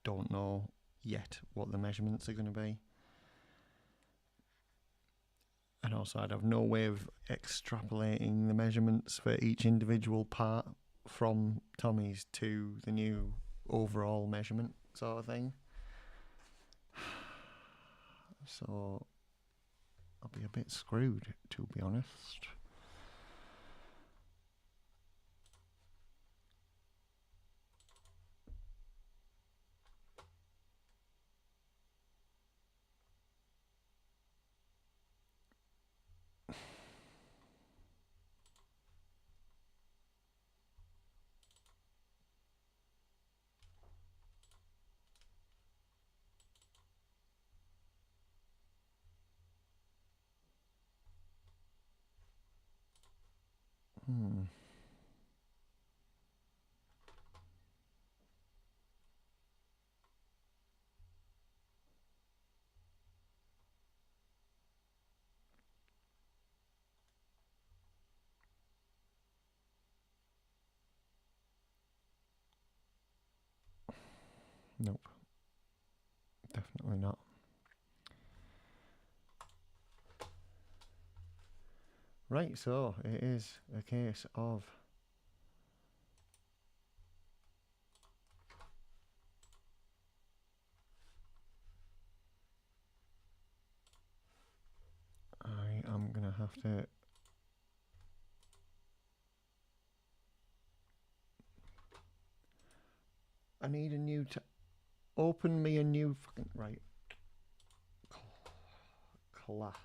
don't know yet what the measurements are going to be. And also I'd have no way of extrapolating the measurements for each individual part from Tommy's to the new overall measurement sort of thing. So I'll be a bit screwed, to be honest. Nope. Definitely not. Right, so it is a case of I am going to have to I need a new open me a new fucking right class.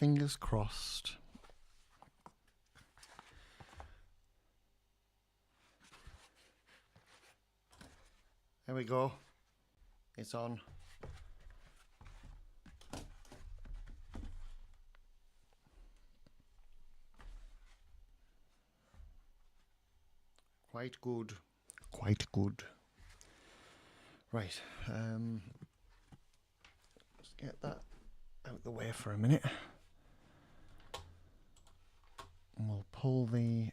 fingers crossed. There we go. It's on. Quite good. Quite good. Right. Let's get that out the way for a minute. And we'll pull the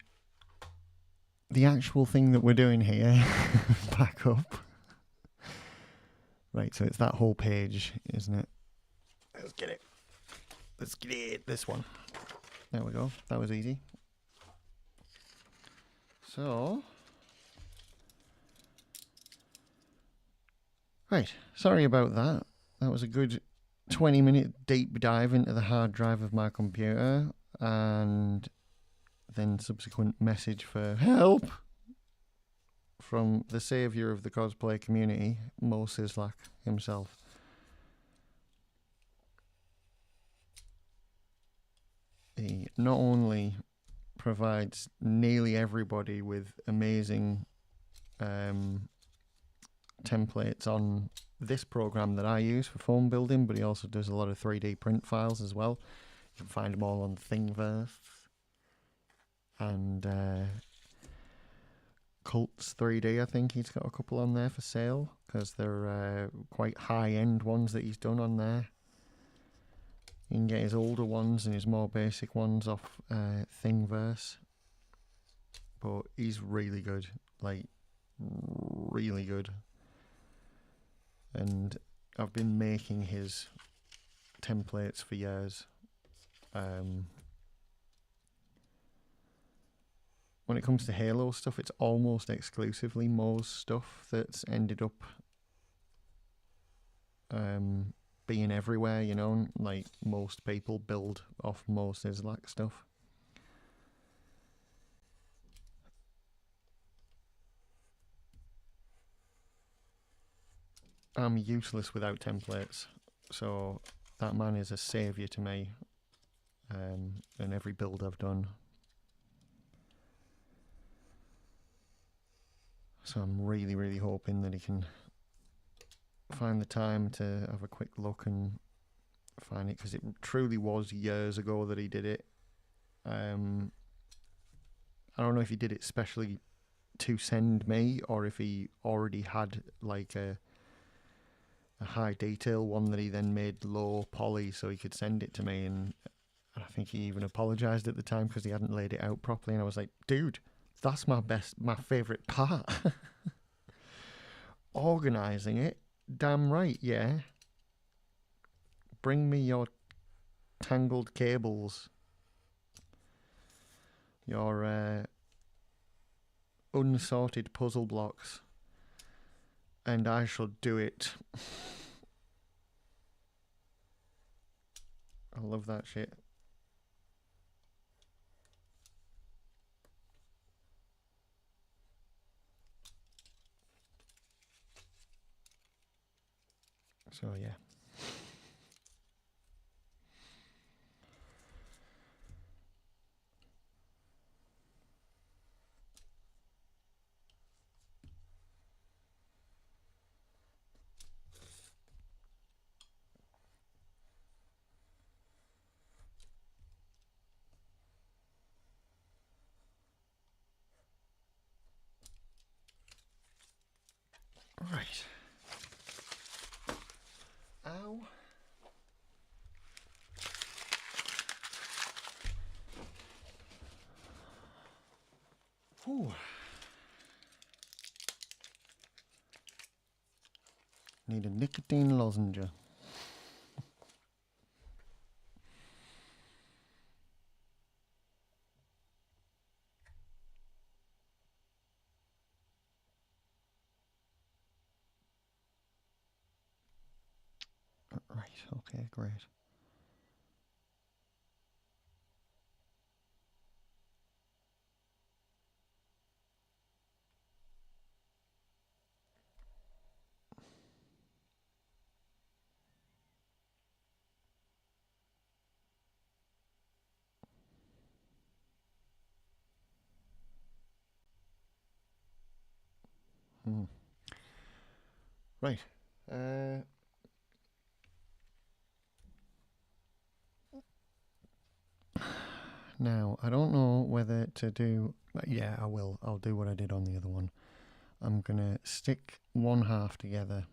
actual thing that we're doing here back up. Right, so it's that whole page, isn't it? Let's get it. Let's get it. This one. There we go. That was easy. So, right, sorry about that. That was a good 20-minute deep dive into the hard drive of my computer and then subsequent message for help from the saviour of the cosplay community, Mo Sislak himself. He not only provides nearly everybody with amazing templates on this program that I use for phone building, but he also does a lot of 3D print files as well. You can find them all on Thingiverse and Cults 3D. I think he's got a couple on there for sale because they're quite high-end ones that he's done on there. You can get his older ones and his more basic ones off Thingiverse. But he's really good. Like, really good. And I've been making his templates for years. When it comes to Halo stuff, it's almost exclusively Mo's stuff that's ended up being everywhere, you know, like most people build off Mo Sislak stuff. I'm useless without templates, so that man is a saviour to me in every build I've done. So I'm really, really hoping that he can find the time to have a quick look and find it, because it truly was years ago that he did it. I don't know if he did it specially to send me or if he already had like a high detail one that he then made low poly so he could send it to me, and I think he even apologised at the time because he hadn't laid it out properly, and I was like, dude, that's my favourite part. Organising it, damn right, yeah. Bring me your tangled cables, your unsorted puzzle blocks, and I shall do it. I love that shit. So yeah. Right. Ow. Ooh. Need a nicotine lozenge. Right, okay, great. Right. Now, I don't know whether to do... Yeah, I will. I'll do what I did on the other one. I'm going to stick one half together.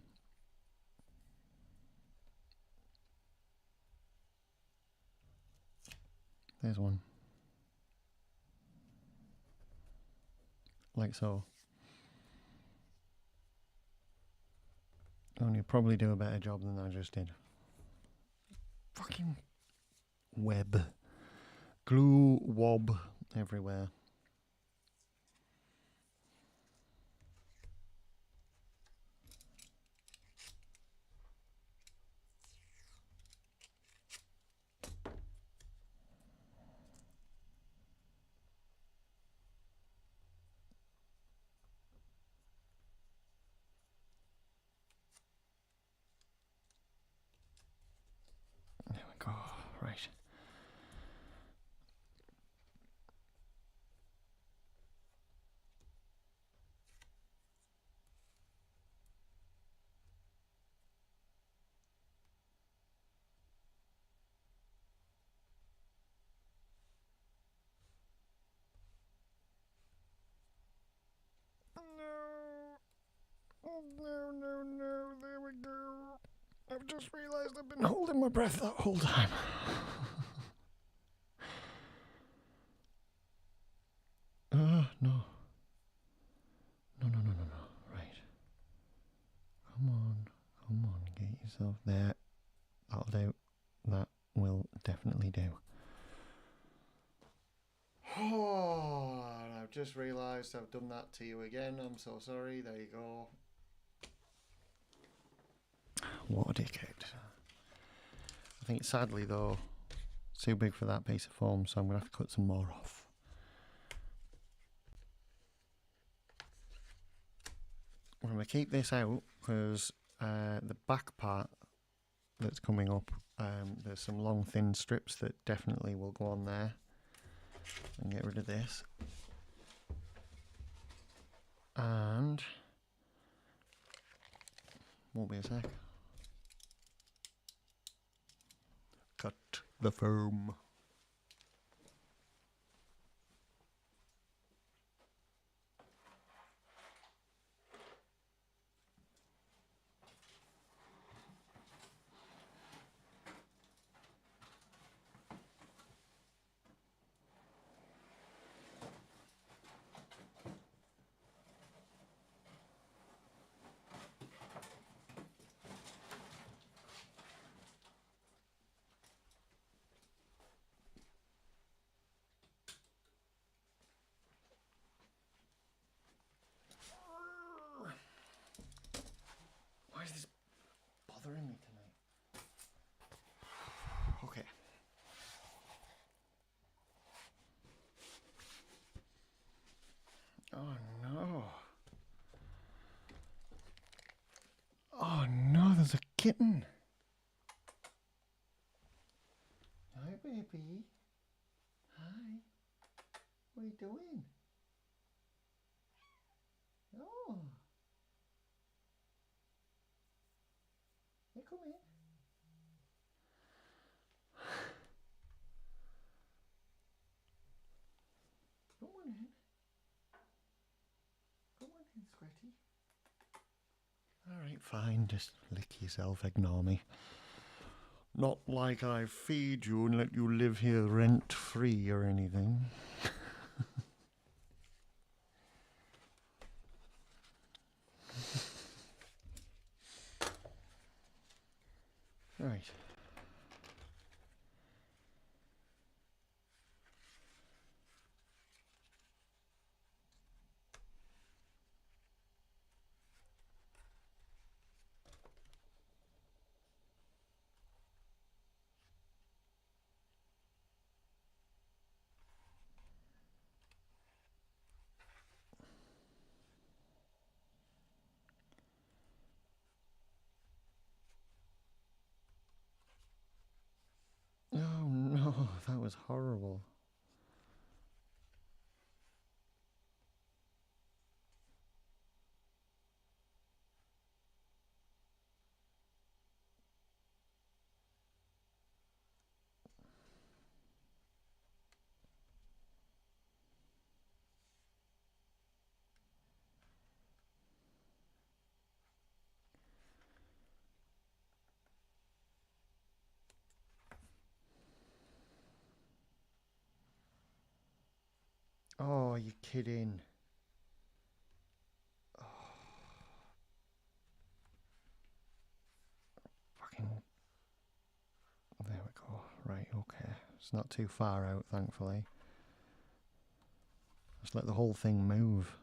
There's one. Like so. Only probably do a better job than I just did. Fucking web. Glue wob everywhere. There we go. Right. No, there we go. I've just realised I've been holding my breath that whole time. No. No. Right. Come on, get yourself there. That'll do. That will definitely do. Oh, I've just realised I've done that to you again. I'm so sorry. There you go. What a dickhead. I think sadly though, it's too big for that piece of foam, so I'm going to have to cut some more off. I'm going to keep this out because the back part that's coming up, there's some long thin strips that definitely will go on there. And get rid of this. And won't be a sec. Cut the foam. Why is this bothering me tonight? Okay. Oh no. Oh no, there's a kitten. Hi, baby. Hi. What are you doing? Oh. Hey, come in. Come on in. Come on in, Squirty. Alright, fine. Just lick yourself. Ignore me. Not like I feed you and let you live here rent-free or anything. Right. Oh no, that was horrible. Oh, you're kidding. Oh, fucking. There we go. Right, okay. It's not too far out, thankfully. Just let the whole thing move.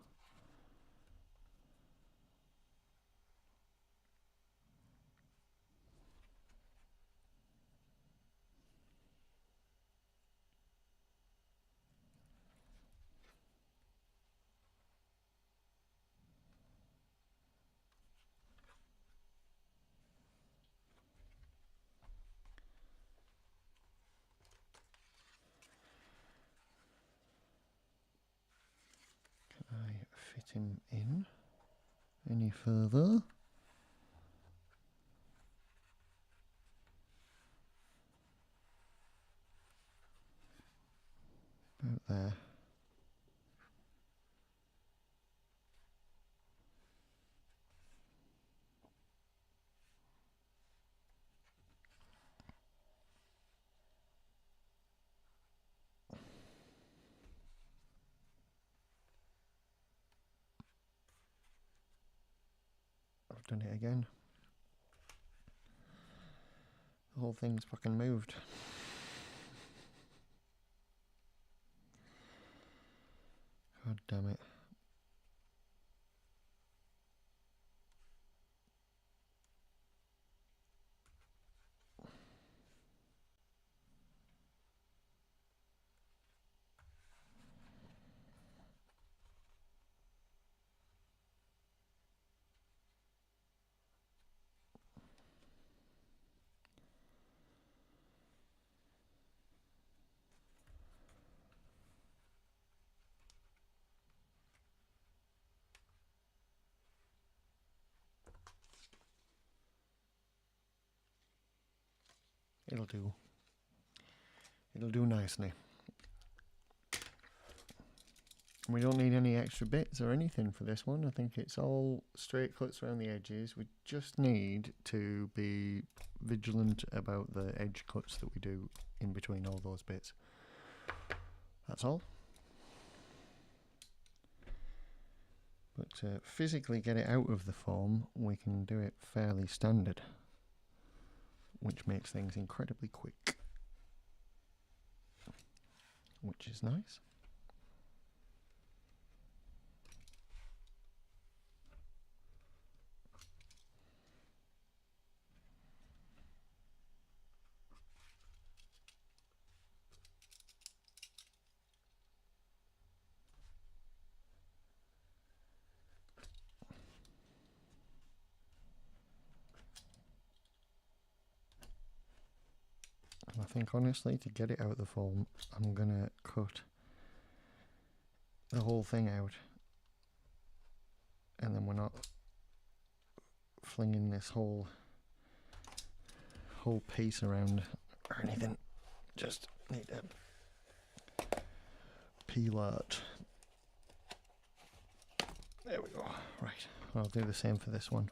Can I fit him in any further? About there. I've done it again. The whole thing's fucking moved. God damn it. It'll do. It'll do nicely. We don't need any extra bits or anything for this one. I think it's all straight cuts around the edges. We just need to be vigilant about the edge cuts that we do in between all those bits. That's all. But to physically get it out of the foam, we can do it fairly standard, which makes things incredibly quick, which is nice. And I think honestly, to get it out of the foam, I'm gonna cut the whole thing out, and then we're not flinging this whole piece around or anything. Just need to peel out. There we go. Right, I'll do the same for this one.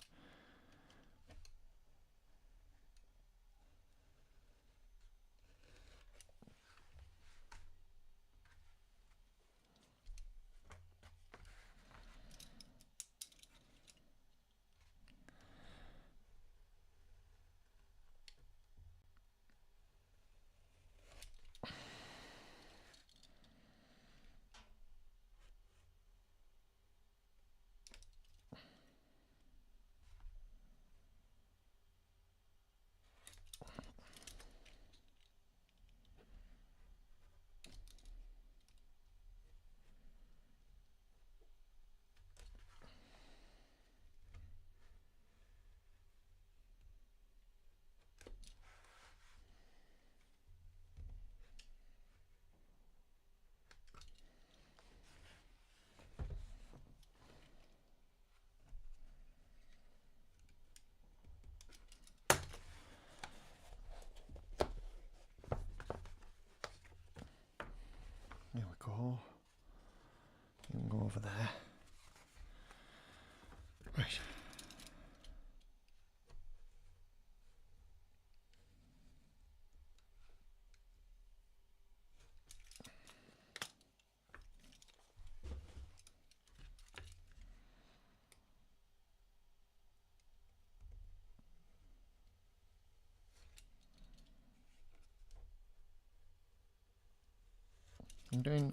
I'm doing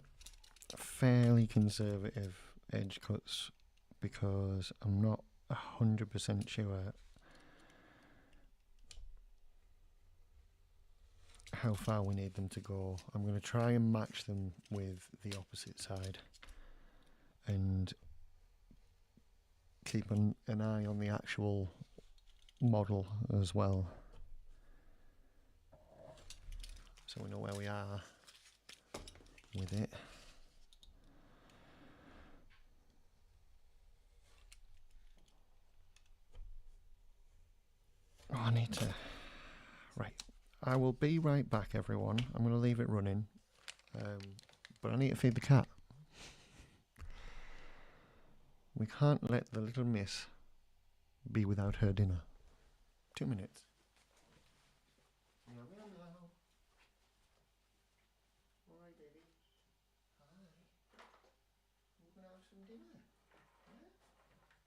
fairly conservative edge cuts because I'm not 100% sure how far we need them to go. I'm going to try and match them with the opposite side and keep an eye on the actual model as well, so we know where we are with it. Oh, I need to... Right. I will be right back, everyone. I'm going to leave it running. But I need to feed the cat. We can't let the little miss be without her dinner. 2 minutes. Meow, meow, meow. All right, baby. Hi. We're going to have some dinner. Yeah? Okay.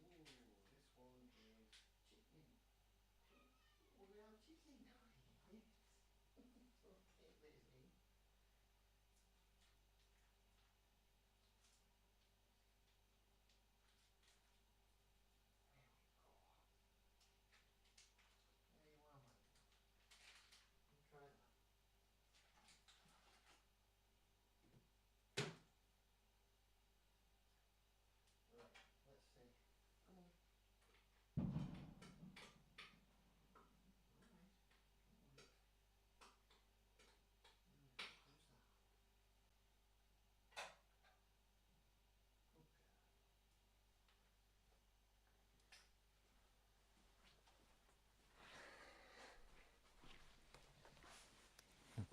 Ooh, this one is chicken. We're going to have chicken. Yes. Okay, Lizzie. There you are, my love. You try that. Right, let's see. Come on. All right. Don't worry. Who's that? Good girl.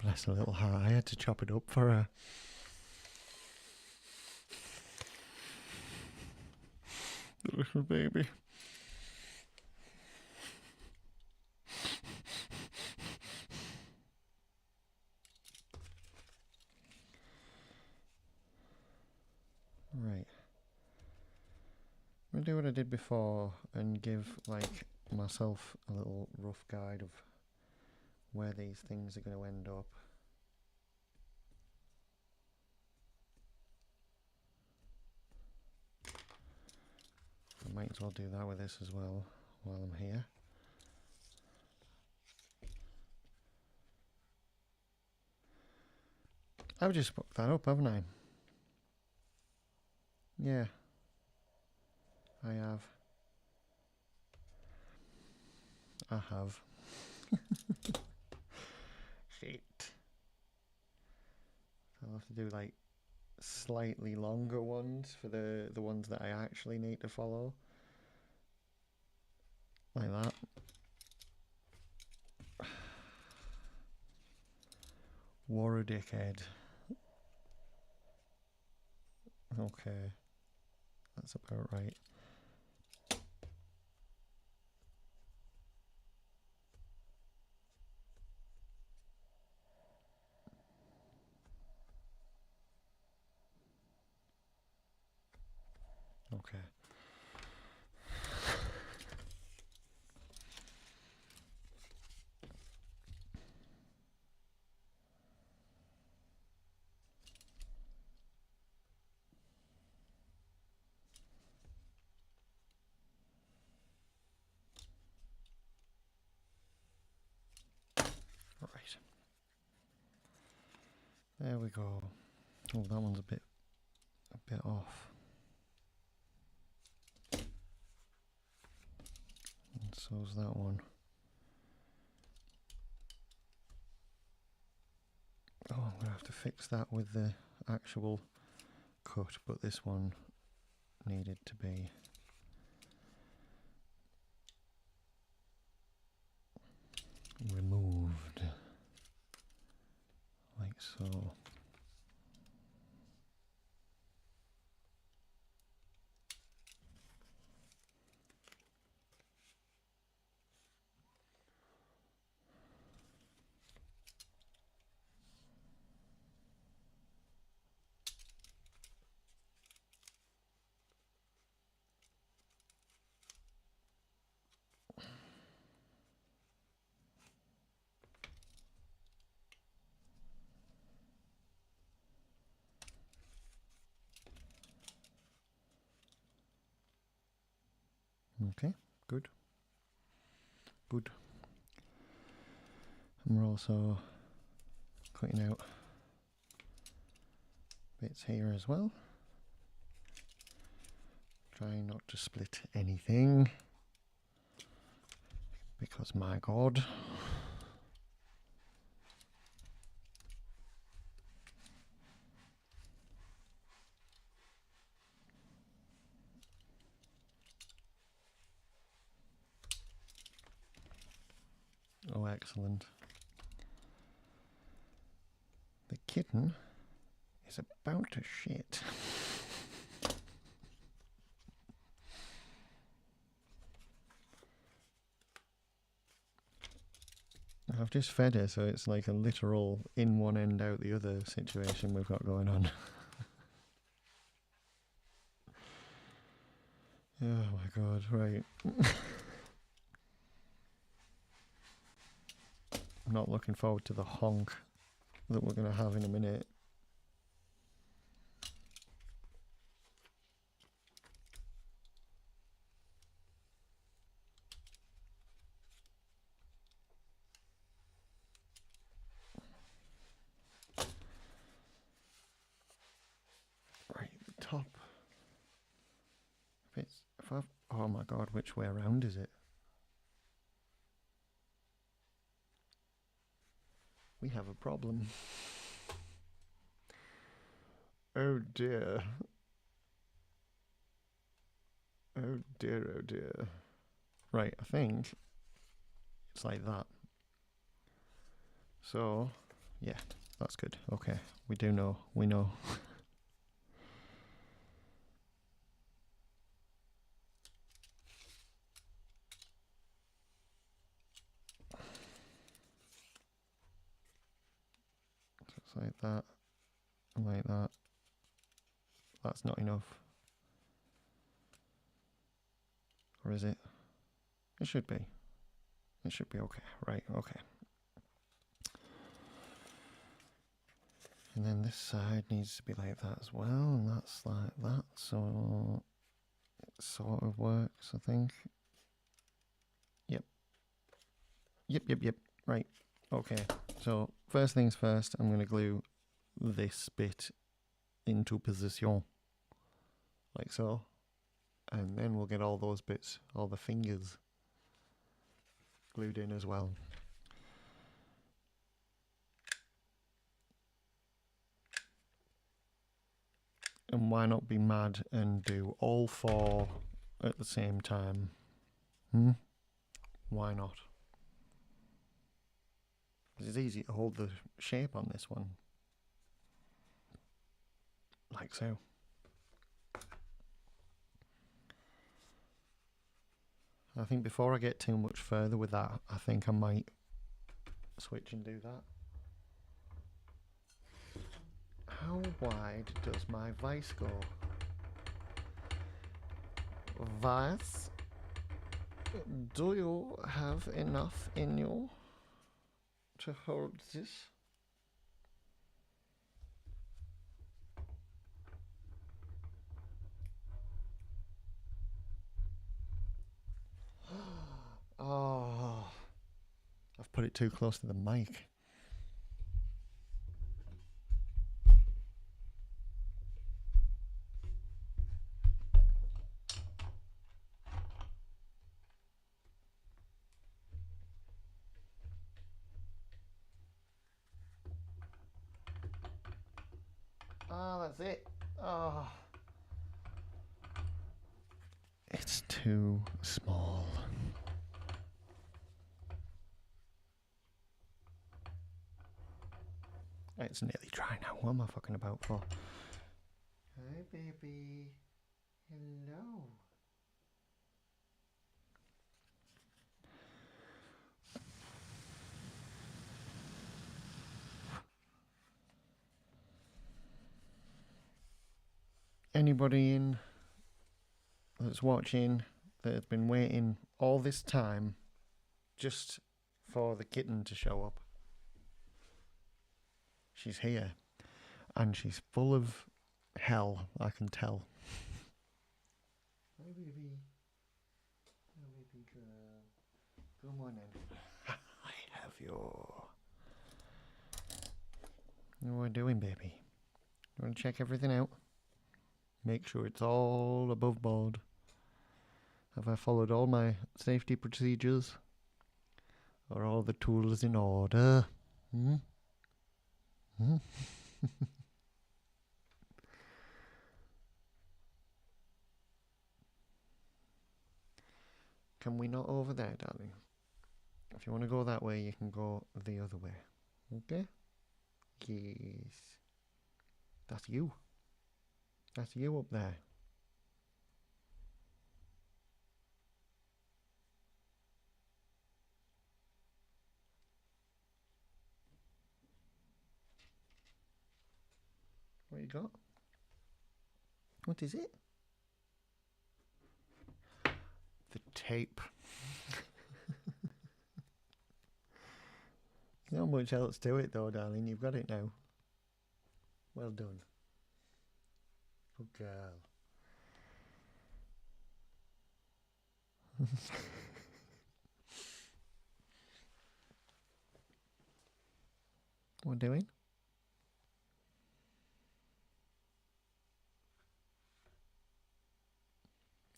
Bless her little heart. I had to chop it up for her. The little baby. Right. I'm going to do what I did before and give like myself a little rough guide of where these things are going to end up. I might as well do that with this as well while I'm here. I've just fucked that up, haven't I? Yeah. I have. I have. Shit. I'll have to do like slightly longer ones for the ones that I actually need to follow. Like that. War a dickhead. Okay. That's about right. Okay. Right. There we go. Oh, that one's a bit off. And so's that one. Oh, I'm going to have to fix that with the actual cut, but this one needed to be removed, like so. Okay, good. Good. And we're also cutting out bits here as well. Trying not to split anything, because my God. Oh, excellent. The kitten is about to shit. I've just fed her, so it's like a literal in one end out the other situation we've got going on. Oh my God, right. I'm not looking forward to the honk that we're going to have in a minute. Right, the top. If I've, oh my God, which way around is it? We have a problem. Oh dear. Oh dear, oh dear. Right, I think it's like that. So, yeah, that's good. Okay, we do know. We know. So it's like that, and like that. That's not enough. Or is it? It should be. It should be okay. Right, okay. And then this side needs to be like that as well, and that's like that, so it sort of works, I think. Yep. Yep. Right. Okay. So first things first, I'm going to glue this bit into position. Like so. And then we'll get all those bits, all the fingers, glued in as well. And why not be mad and do all four at the same time? Why not? It's easy to hold the shape on this one. Like so. I think before I get too much further with that, I think I might switch and do that. How wide does my vise go? Vise? Do you have enough in you to hold this? Oh, I've put it too close to the mic. Oh, that's it. Oh. It's too small. It's nearly dry now. What am I fucking about for? Hi, baby. Hello. Anybody in that's watching that has been waiting all this time just for the kitten to show up? She's here. And she's full of hell, I can tell. Hi, baby. girl. Come on in. I have you. What are we doing, baby? You want to check everything out? Make sure it's all above board. Have I followed all my safety procedures? Are all the tools in order? Hmm? Hmm? Can we not over there, darling? If you want to go that way, you can go the other way. Okay? Yes. That's you. That's you up there. What you got? What is it? The tape. There's not much else to it though, darling. You've got it now. Well done. Good girl. What are we doing?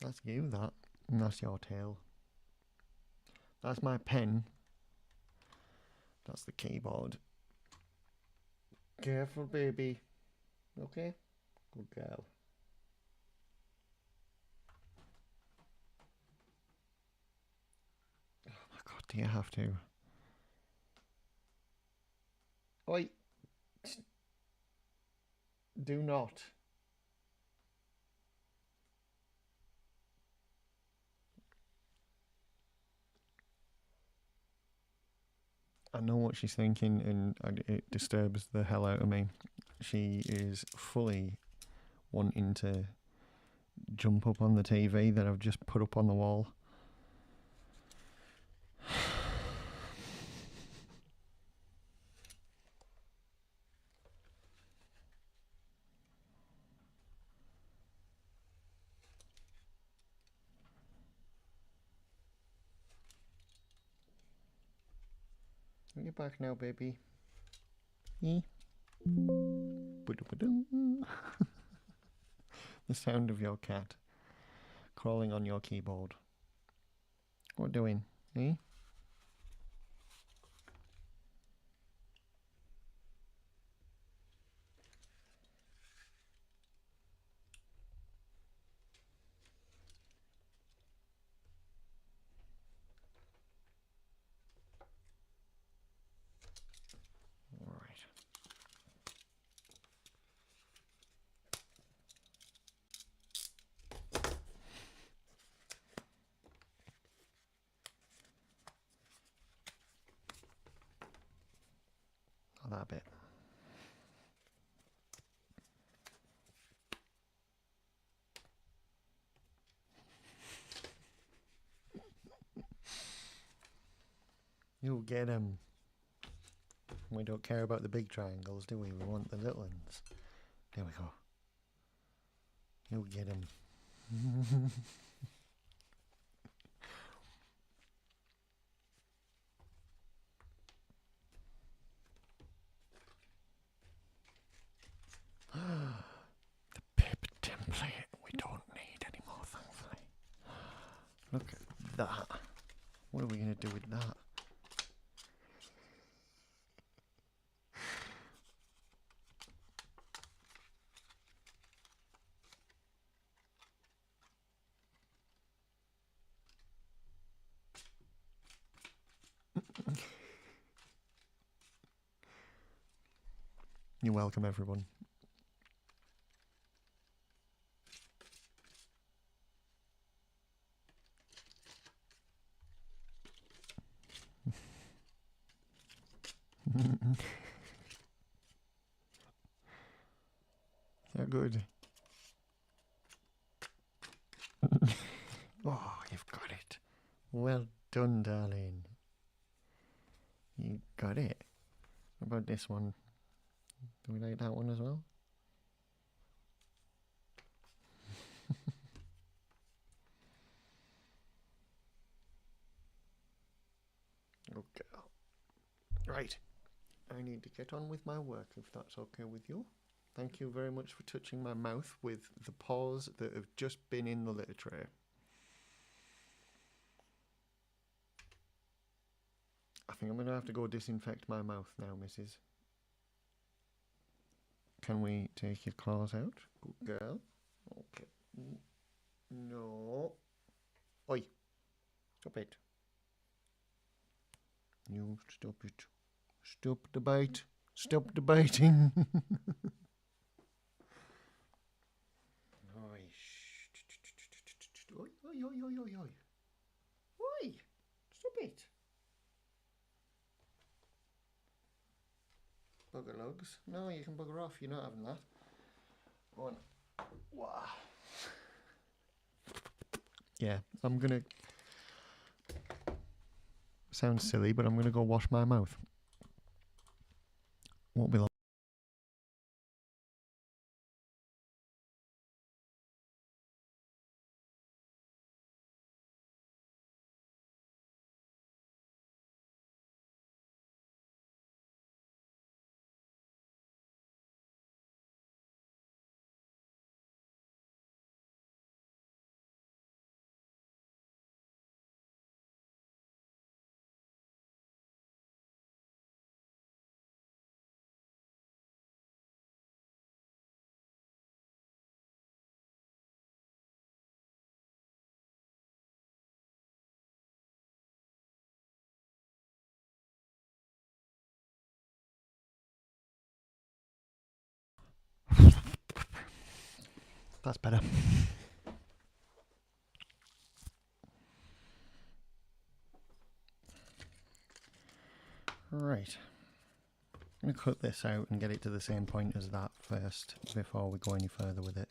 That's you, that. And that's your tail. That's my pen. That's the keyboard. Careful, baby. Okay? Good girl. Oh my god, do you have to? Oi! Do not. I know what she's thinking, and it disturbs the hell out of me. She is fully wanting to jump up on the TV that I've just put up on the wall. You're back now, baby. The sound of your cat crawling on your keyboard. What doing? Eh? Alright. Not that bit. You get him. We don't care about the big triangles, do we? We want the little ones. There we go. You get him. The paper template. We don't need any more, thankfully. Look at that. What are we going to do with that? You're welcome, everyone. So good. Oh, you've got it. Well done, darling. You got it. What about this one? Do we like that one as well? I need to get on with my work, if that's okay with you. Thank you very much for touching my mouth with the paws that have just been in the litter tray. I think I'm going to have to go disinfect my mouth now, missus. Can we take your claws out? Good girl. Okay. No. Oi. Stop it. You stop it. Stop the bite. Stop the biting. Oi. Oi, oi, oi, oi, oi, oi. Oi. Stop it. Bugger lugs. No, you can bugger off. You're not having that. Go on. Wow. Yeah, I'm gonna. Sounds silly, but I'm gonna go wash my mouth. Won't be long. That's better. Right. I'm going to cut this out and get it to the same point as that first before we go any further with it.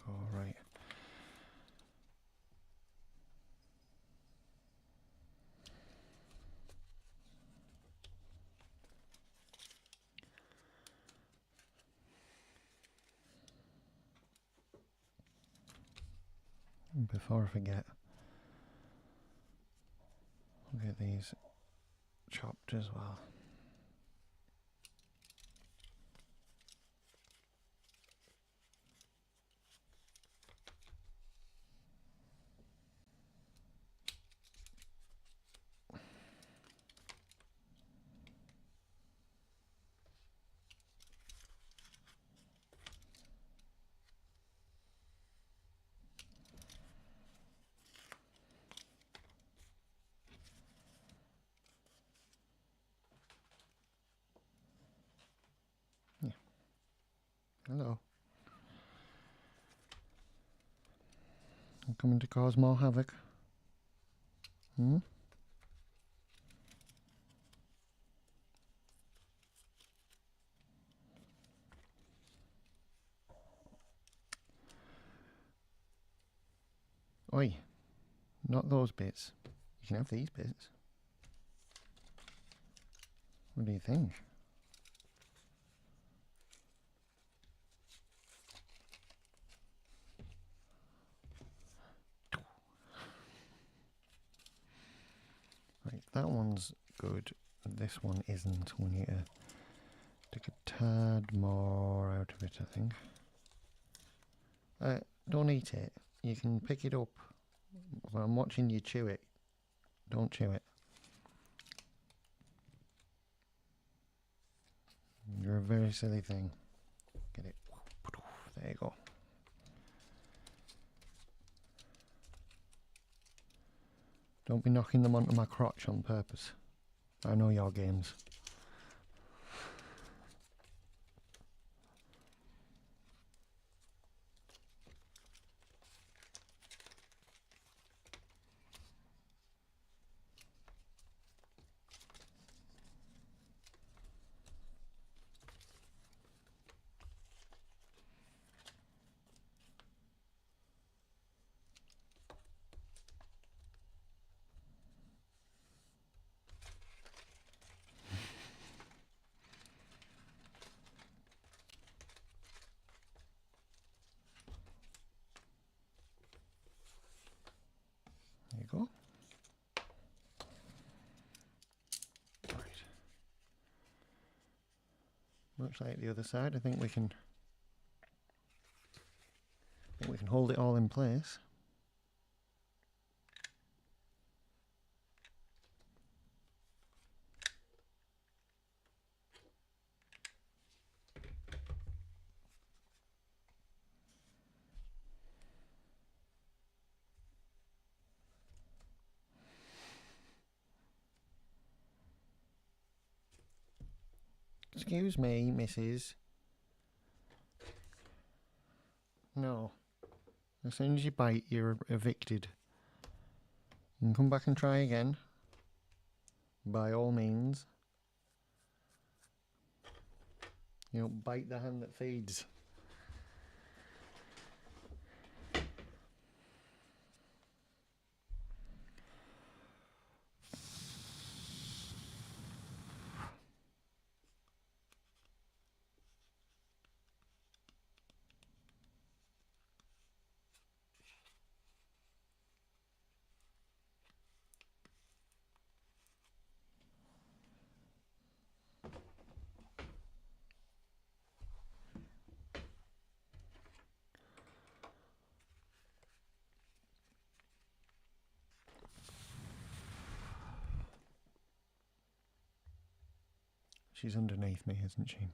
All right. Before I forget, I'll get these chopped as well. Yeah. Hello. I'm coming to cause more havoc. Hmm? Oi. Not those bits. You can have these bits. What do you think? Right, that one's good. This one isn't. We need to take a tad more out of it, I think. Don't eat it. You can pick it up. But I'm watching you chew it. Don't chew it. You're a very silly thing. Get it. There you go. Don't be knocking them onto my crotch on purpose. I know your games. go. Right. Much like the other side, I think we can hold it all in place. Excuse me, Mrs. No. As soon as you bite, you're evicted. You can come back and try again. By all means. You know, bite the hand that feeds. She's underneath me, isn't she?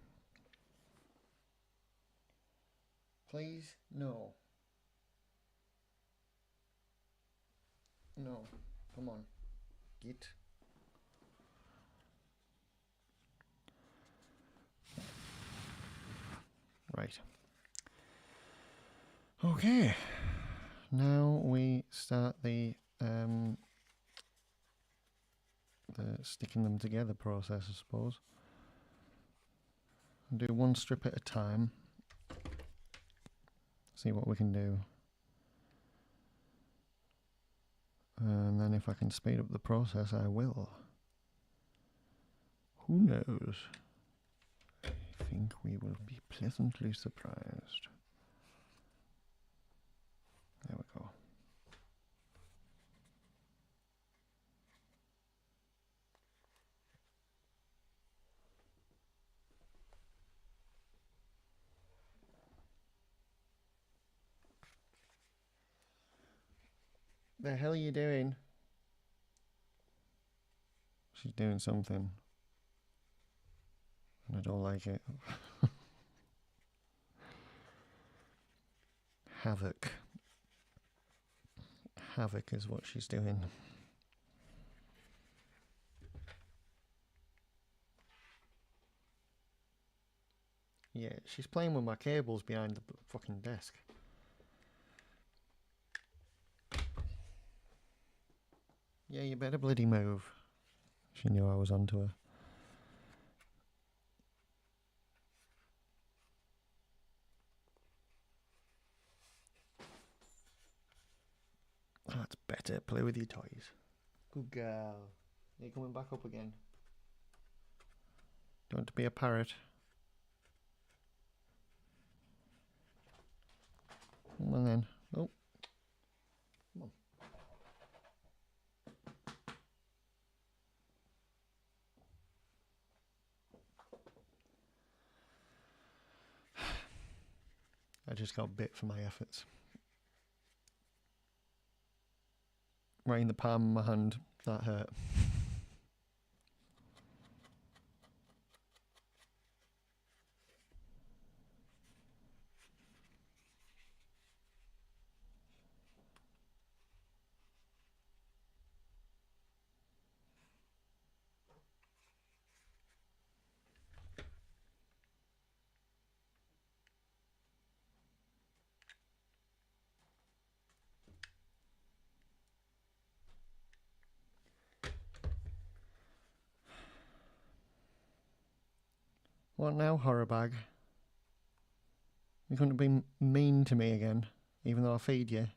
Please? No. No. Come on. Get. Right. Okay. Now we start the sticking them together process, I suppose. Do one strip at a time. See what we can do. And then if I can speed up the process, I will. Who knows? I think we will be pleasantly surprised. There we go. The hell are you doing? She's doing something. And I don't like it. Havoc. Havoc is what she's doing. Yeah, she's playing with my cables behind the fucking desk. Yeah, you better bloody move. She knew I was onto her. That's better. Play with your toys. Good girl. Are you coming back up again? Do you want to be a parrot? Come on then. Oh. Come on. I just got bit for my efforts. Right in the palm of my hand. That hurt. What now, horror bag? You're going to be mean to me again, even though I feed you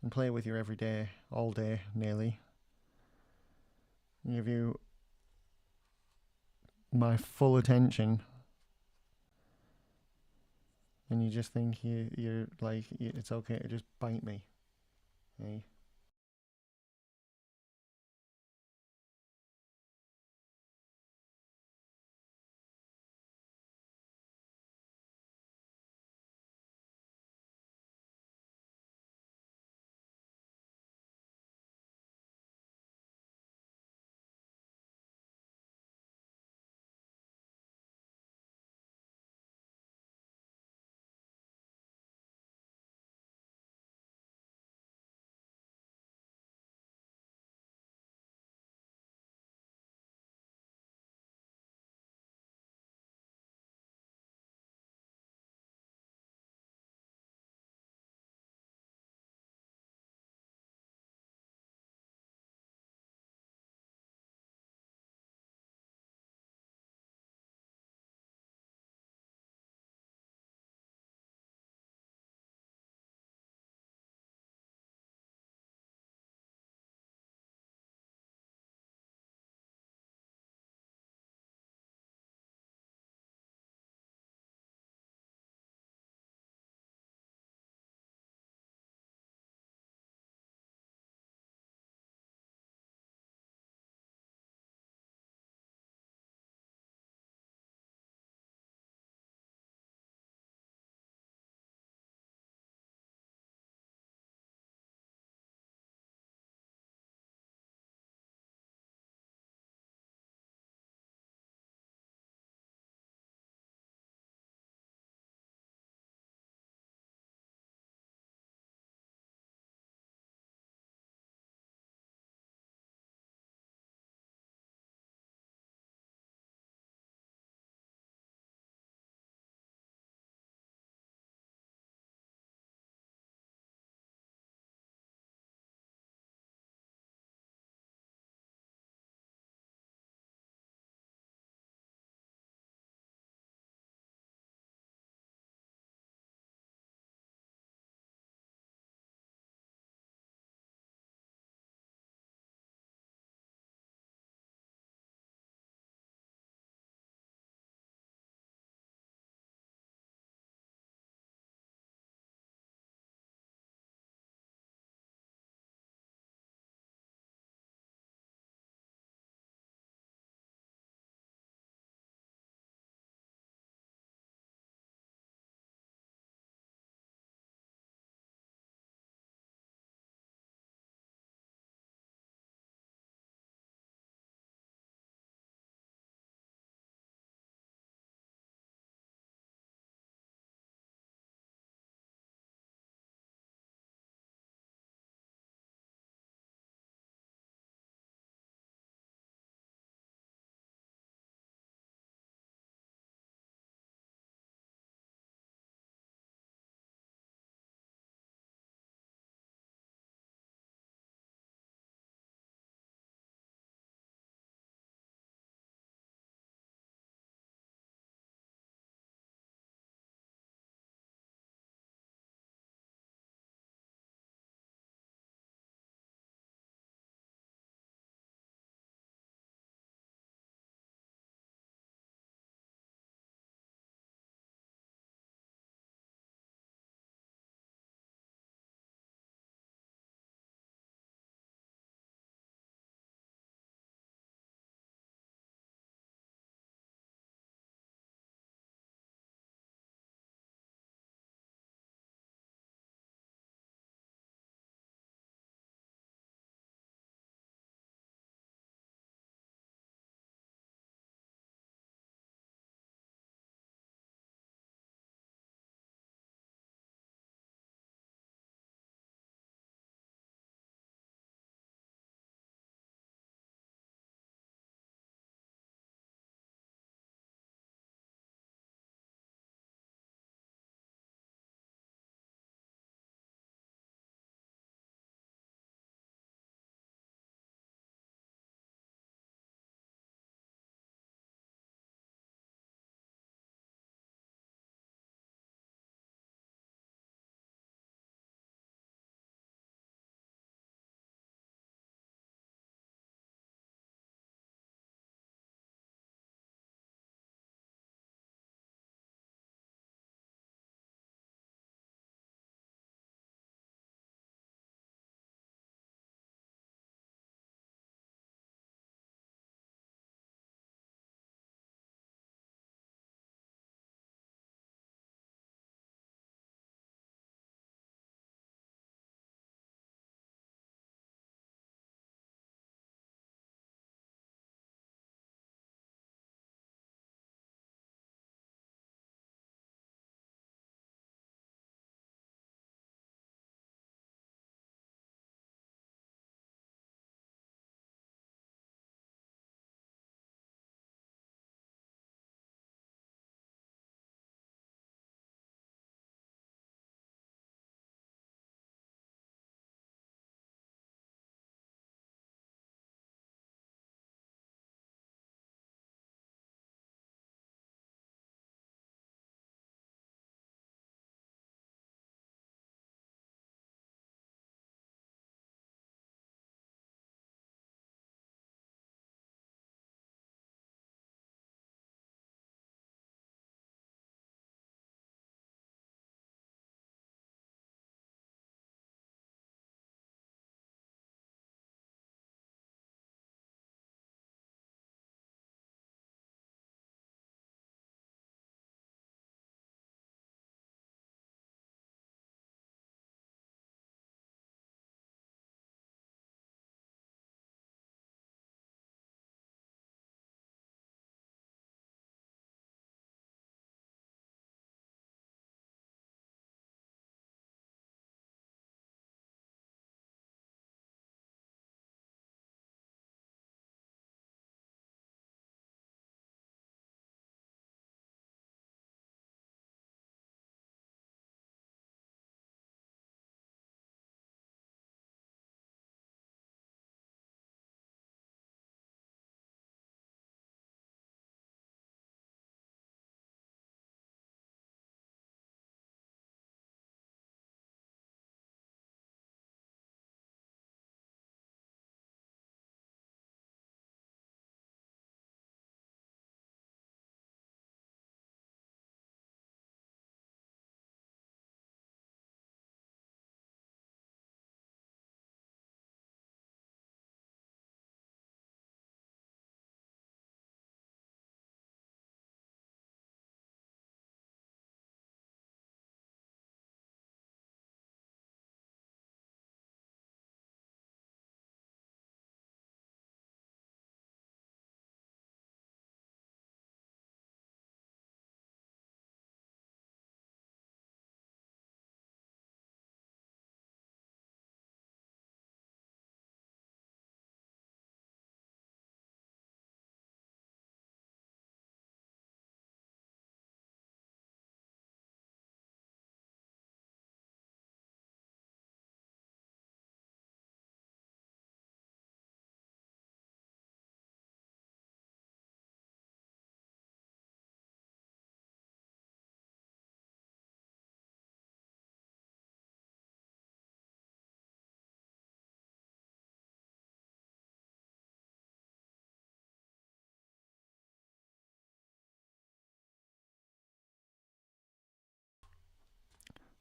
and play with you every day, all day, nearly. Give you my full attention, and you just think you're like, it's okay to just bite me, eh?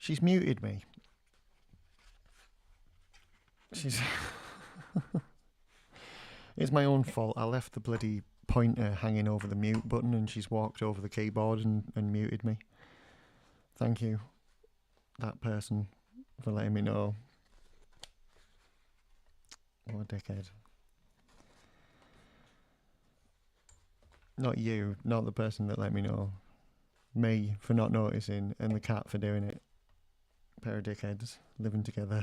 She's muted me. She's... It's my own fault. I left the bloody pointer hanging over the mute button and she's walked over the keyboard and muted me. Thank you, that person, for letting me know. What a dickhead. Not you, not the person that let me know. Me for not noticing and the cat for doing it. Pair of dickheads living together.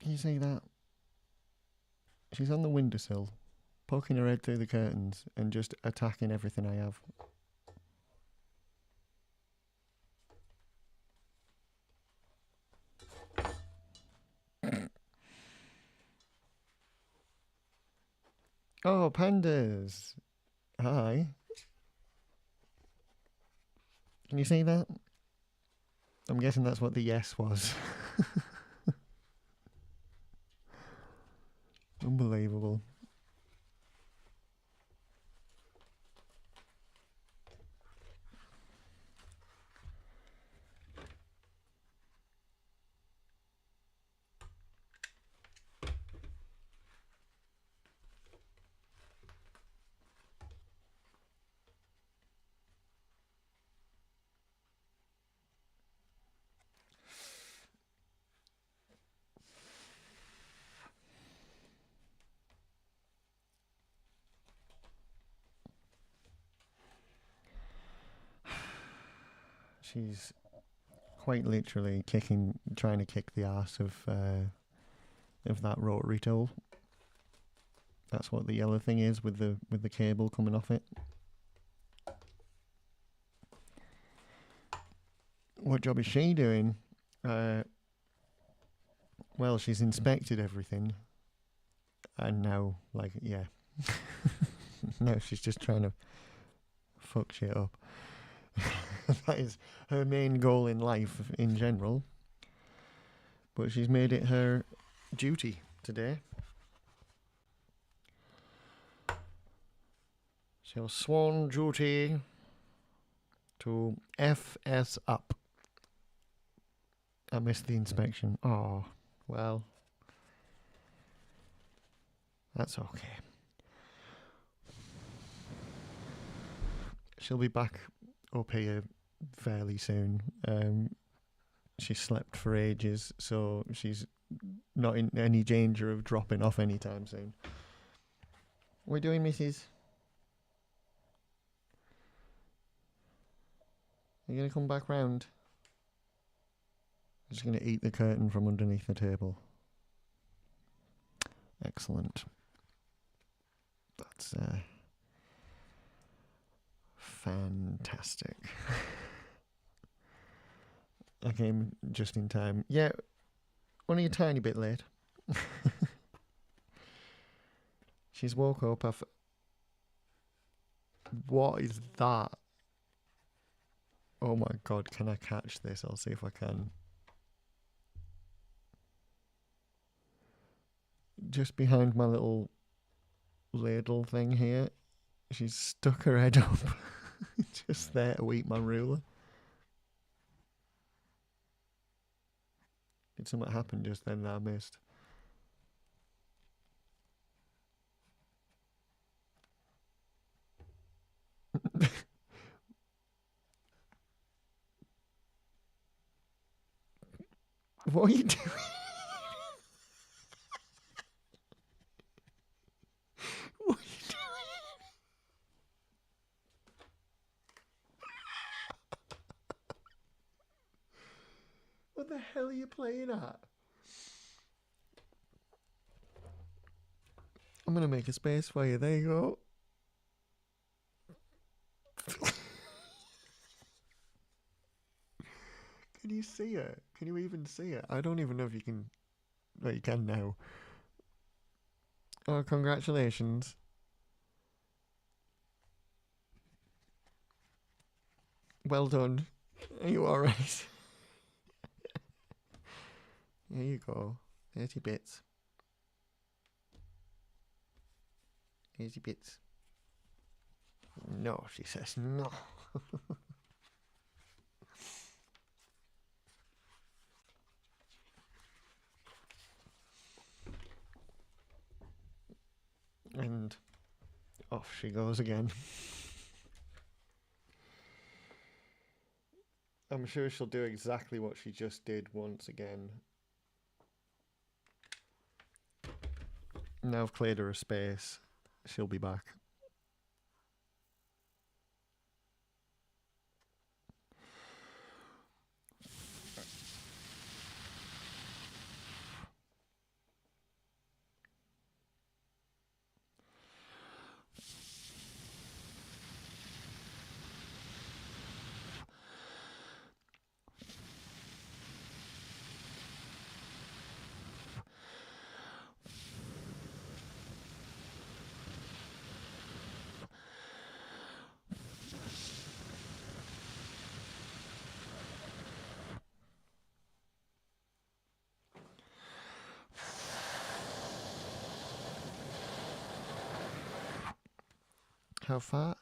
Can you see that? She's on the windowsill, poking her head through the curtains and just attacking everything I have. Oh, pandas! Hi. Can you see that? I'm guessing that's what the yes was. Unbelievable. She's quite literally trying to kick the arse of that rotary tool. That's what the yellow thing is with the cable coming off it. What job is she doing? Well, she's inspected everything, and now, like, yeah, now she's just trying to fuck shit up. That is her main goal in life in general. But she's made it her duty today. So sworn duty to FS up. I missed the inspection. Oh, well. That's okay. She'll be back up here fairly soon. She slept for ages, so she's not in any danger of dropping off anytime soon. What are we doing, missus? Are you going to come back round? I'm just going to eat the curtain from underneath the table. Excellent. That's fantastic. I came just in time. Yeah, only a tiny bit late. She's woke up. What is that? Oh my god, can I catch this? I'll see if I can. Just behind my little ladle thing here, she's stuck her head up. Just there to eat my ruler. Did something happen just then that I missed? What are you doing? What are you doing? What the hell are you playing at? I'm gonna make a space for you. There you go. Can you see it? Can you even see it? I don't even know if you can. Well, you can now. Oh, congratulations. Well done. Are you alright? Here you go. 30 bits. 80 bits. No, she says no. And off she goes again. I'm sure she'll do exactly what she just did once again. Now I've cleared her a space, she'll be back. How far?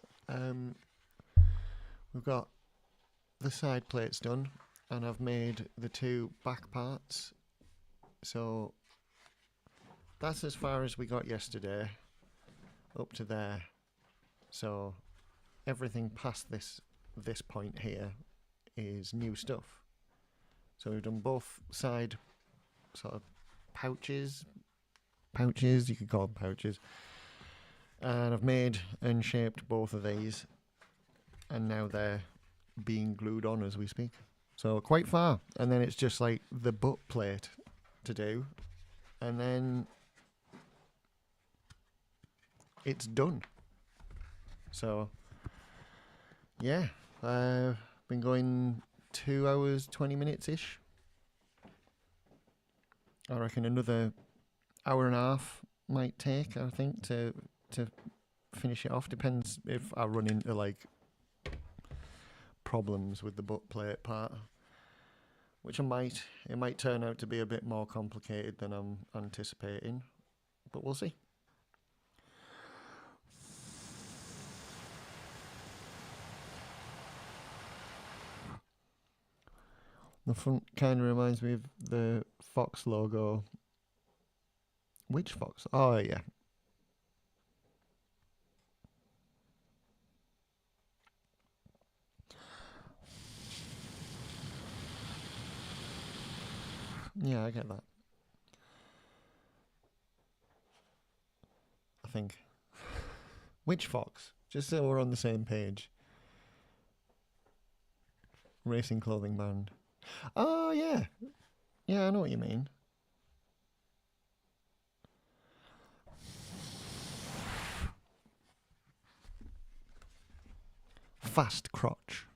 We've got the side plates done, and I've made the two back parts. So that's as far as we got yesterday, up to there. So everything past this point here is new stuff. So we've done both side sort of pouches, you could call them pouches. And I've made and shaped both of these, and now they're being glued on as we speak. So quite far, and then it's just like the butt plate to do, and then it's done. So yeah, been going 2 hours 20 minutes ish. I reckon another hour and a half might take, I think, to finish it off. Depends if I run into like problems with the butt plate part, which I might. It might turn out to be a bit more complicated than I'm anticipating, but we'll see. The front kind of reminds me of the Fox logo. Which Fox? Oh yeah. Yeah, I get that. I think. Which Fox? Just so we're on the same page. Racing clothing brand. Oh yeah. Yeah, I know what you mean. Fast crotch.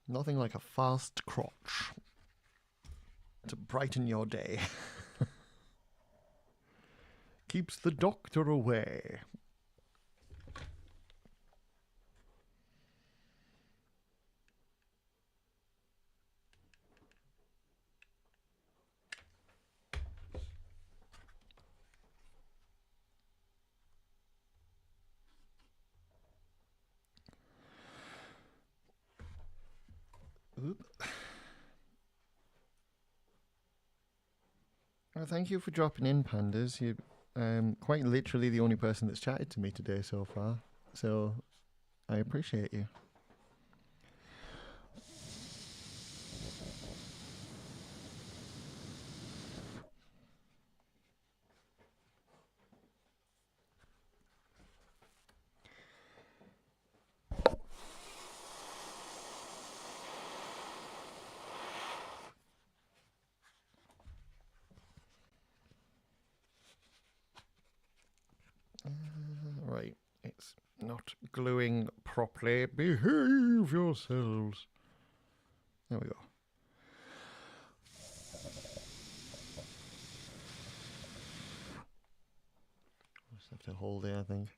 Nothing like a fast crotch to brighten your day. Keeps the doctor away. Oop. Well, thank you for dropping in, pandas. You're quite literally the only person that's chatted to me today so far. So I appreciate you. Right, it's not gluing properly. Behave yourselves. There we go. Have to hold it, I think.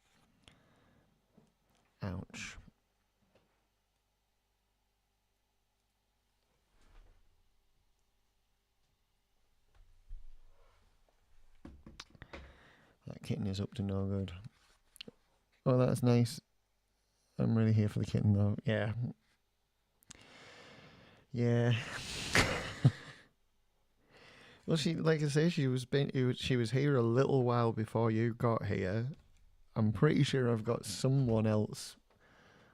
Ouch. That kitten is up to no good. Oh, that's nice. I'm really here for the kitten, though. Yeah. Yeah. Well, she, like I say, she was here a little while before you got here. I'm pretty sure I've got someone else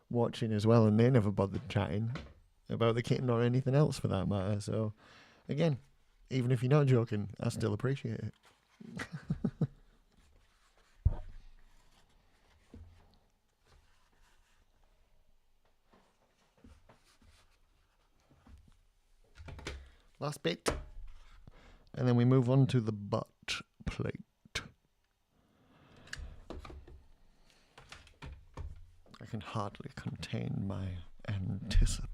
watching as well, and they never bothered chatting about the kitten or anything else for that matter. So, again, even if you're not joking, I still appreciate it. Last bit. And then we move on to the butt plate. I can hardly contain my anticipation.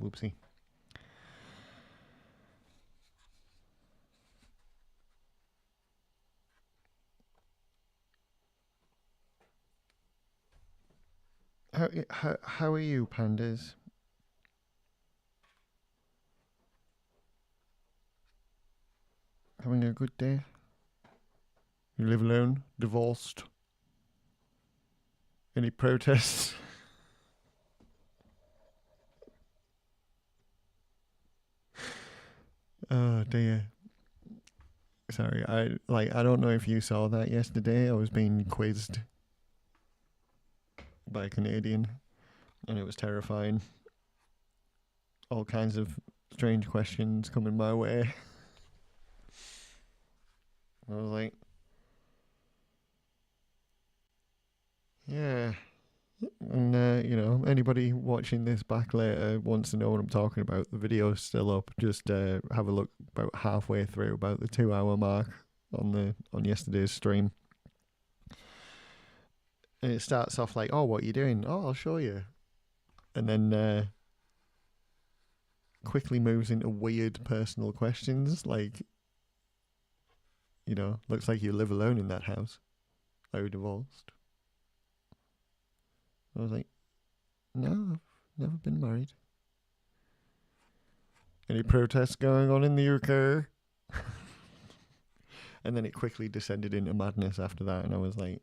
Whoopsie. How are you, pandas? Having a good day? You live alone? Divorced? Any protests? Oh dear. Sorry, I don't know if you saw that yesterday. I was being quizzed by a Canadian, and it was terrifying. All kinds of strange questions coming my way. I was like, yeah. And, anybody watching this back later wants to know what I'm talking about, the video's still up. Just have a look about halfway through, about the 2-hour mark on yesterday's stream. And it starts off like, oh, what are you doing? Oh, I'll show you. And then quickly moves into weird personal questions, like, looks like you live alone in that house. Are you divorced? I was like, no, I've never been married. Any protests going on in the UK? And then it quickly descended into madness after that, and I was like,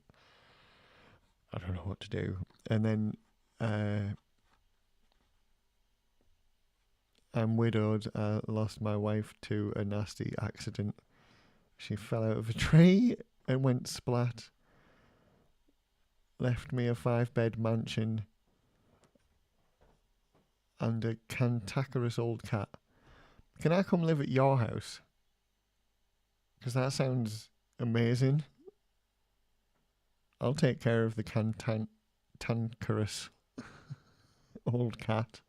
I don't know what to do. And then I'm widowed. I lost my wife to a nasty accident. She fell out of a tree and went splat. Left me a 5-bed mansion and a cantankerous old cat. Can I come live at your house? Because that sounds amazing. I'll take care of the cantankerous old cat.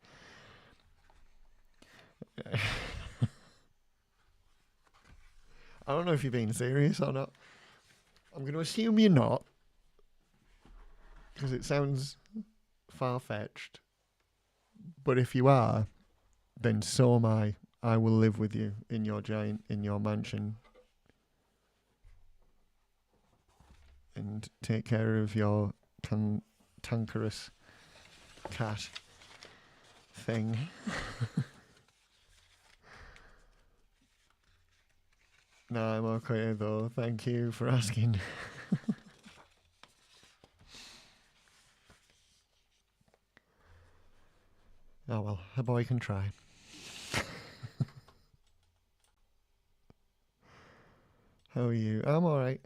I don't know if you're being serious or not. I'm going to assume you're not, because it sounds far-fetched. But if you are, then so am I. I will live with you in your mansion, and take care of your cantankerous cat thing. No, I'm okay though. Thank you for asking. Oh well, a boy can try. How are you? I'm alright.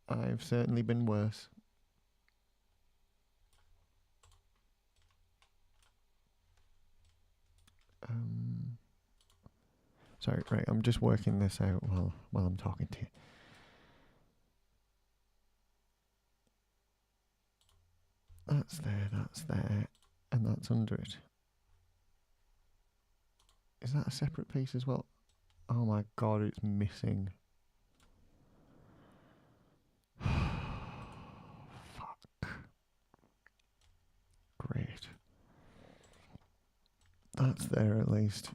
I've certainly been worse. Sorry, right, I'm just working this out while I'm talking to you. That's there, and that's under it. Is that a separate piece as well? Oh my god, it's missing. Fuck. Great. That's there at least.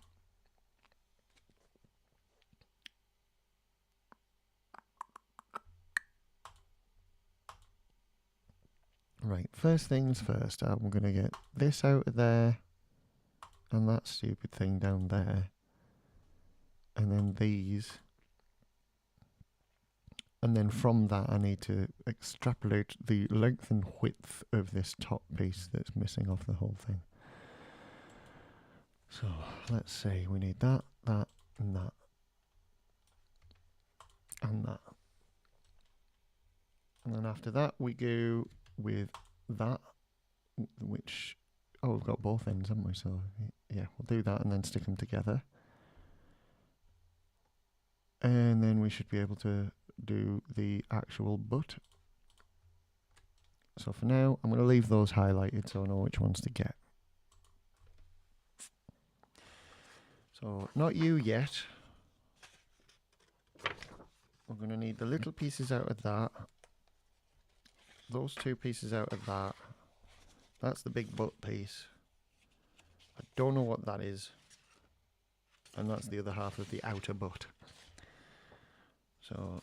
Right, first things first, I'm going to get this out of there and that stupid thing down there. And then these. And then from that I need to extrapolate the length and width of this top piece that's missing off the whole thing. So let's see, we need that, that, and that. And that. And then after that we go with that, which, oh, we've got both ends, haven't we? So yeah, we'll do that and then stick them together. And then we should be able to do the actual butt. So for now, I'm going to leave those highlighted so I know which ones to get. So not you yet. We're going to need the little pieces out of that. Those two pieces out of that. That's the big butt piece. I don't know what that is. And that's the other half of the outer butt. So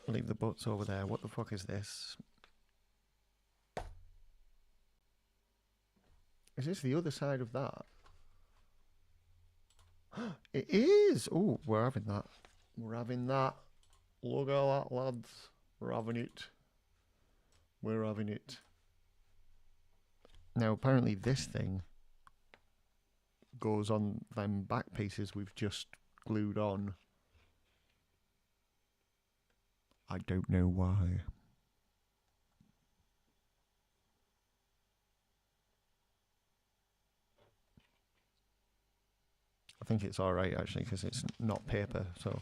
leave the butts over there. What the fuck is this? Is this the other side of that? It is! Oh, we're having that. We're having that. Look at that, lads. We're having it. We're having it. Now, apparently this thing goes on them back pieces we've just glued on. I don't know why. I think it's alright actually because it's not paper, so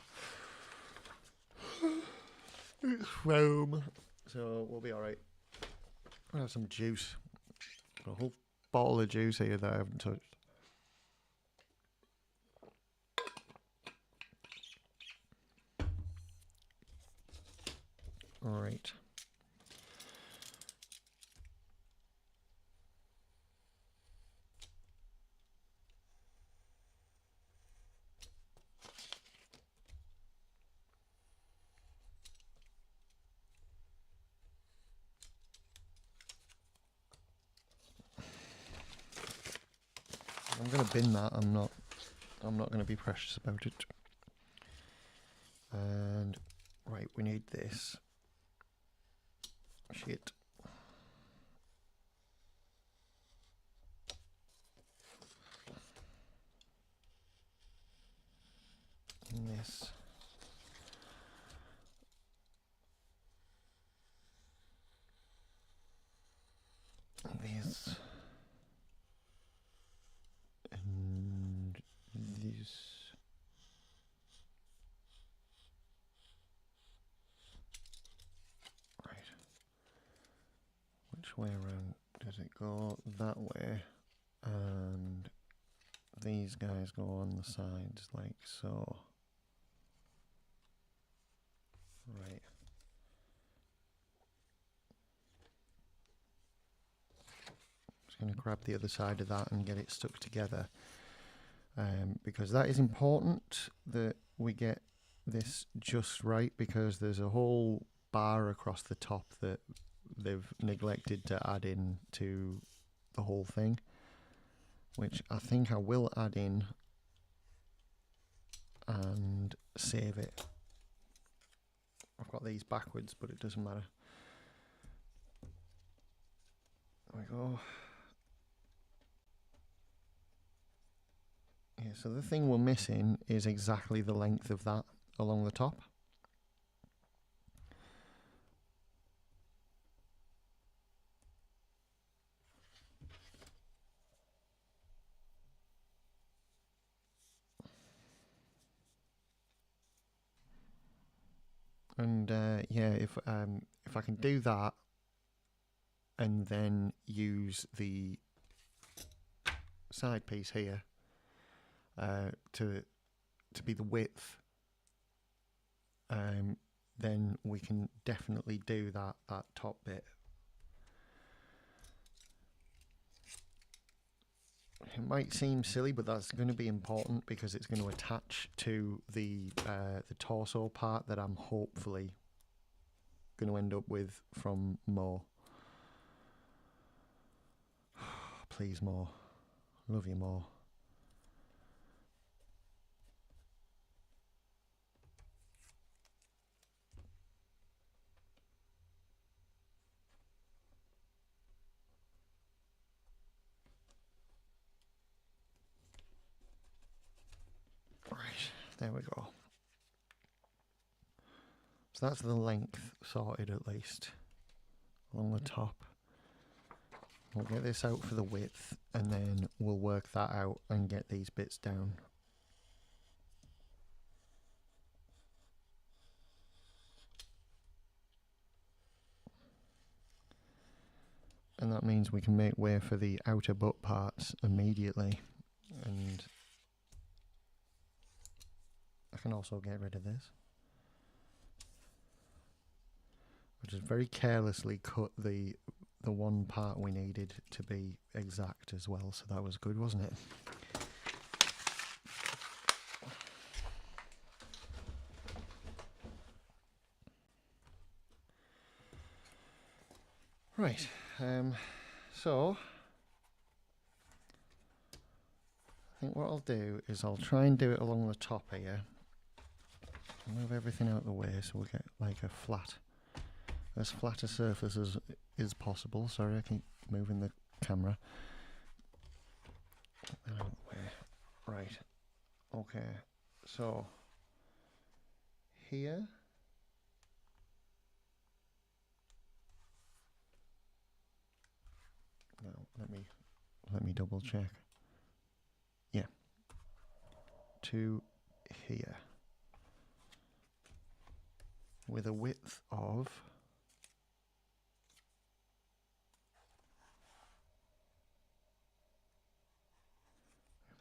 it's foam, so we'll be alright. I'll have some juice. Got a whole bottle of juice here that I haven't touched. Alright. I'm gonna bin that. I'm not gonna be precious about it. And right, we need this. Shit. And this. And this. And this. Right. Which way around does it go? That way. And these guys go on the sides like so. Right. Just going to grab the other side of that and get it stuck together. Because that is important that we get this just right, because there's a whole bar across the top that they've neglected to add in to the whole thing, which I think I will add in and save it. I've got these backwards, but it doesn't matter. There we go. Yeah, so the thing we're missing is exactly the length of that along the top. And yeah, if I can do that, and then use the side piece here to be the width, then we can definitely do that top bit. It might seem silly, but that's going to be important because it's going to attach to the torso part that I'm hopefully going to end up with from Mo. Please, Mo. Love you, Mo. Right, there we go. So that's the length sorted, at least, along the top. We'll get this out for the width, and then we'll work that out and get these bits down. And that means we can make way for the outer butt parts immediately. And I can also get rid of this. I just very carelessly cut the one part we needed to be exact as well, so that was good, wasn't it? Right, so I think what I'll do is I'll try and do it along the top here. Move everything out of the way so we'll get like a as flat a surface as is possible. Sorry, I keep moving the camera. Get that out of the way. Right, okay, so here. Now, let me double check. Yeah. To here. With a width of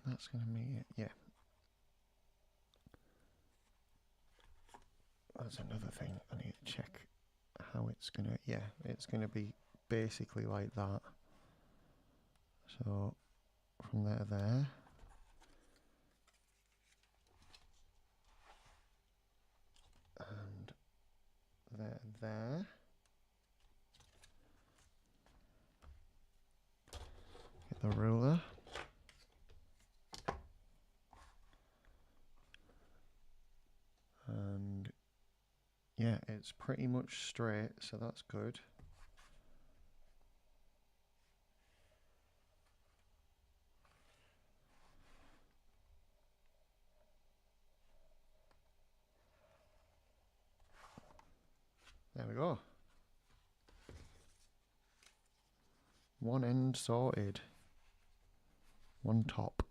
that's going to mean it. Yeah. That's another thing I need to check how it's going to, yeah, it's going to be basically like that. So from there to there. And there to there. Get the ruler. And yeah, it's pretty much straight, so that's good. There we go. One end sorted. One top.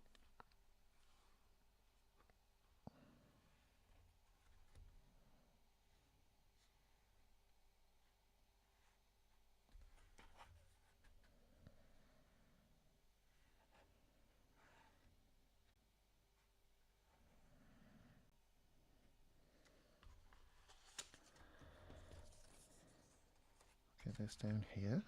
Get this down here.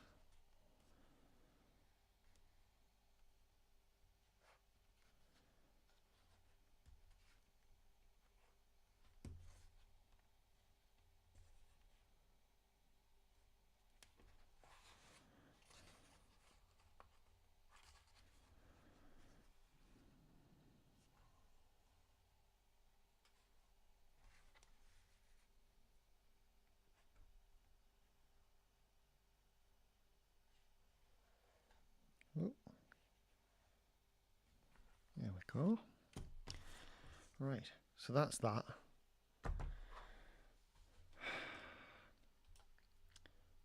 Oh. There we go. Right, so that's that.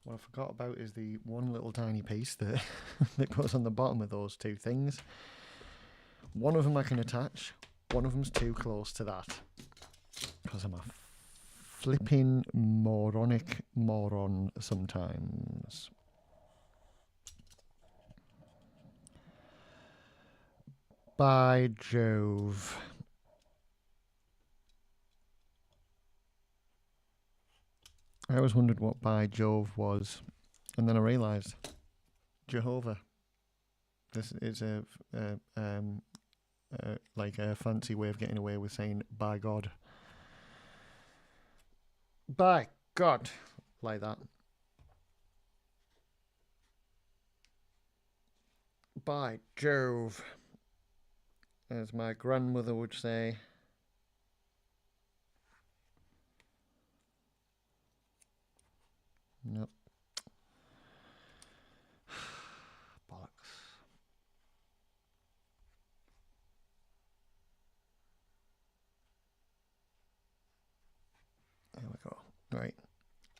What I forgot about is the one little tiny piece that that goes on the bottom of those two things. One of them I can attach. One of them's too close to that because I'm a flipping moronic moron sometimes. By Jove. I always wondered what by Jove was, and then I realised Jehovah. This is like a fancy way of getting away with saying by God. By God, like that. By Jove, as my grandmother would say. Nope. Bollocks. There we go. Right.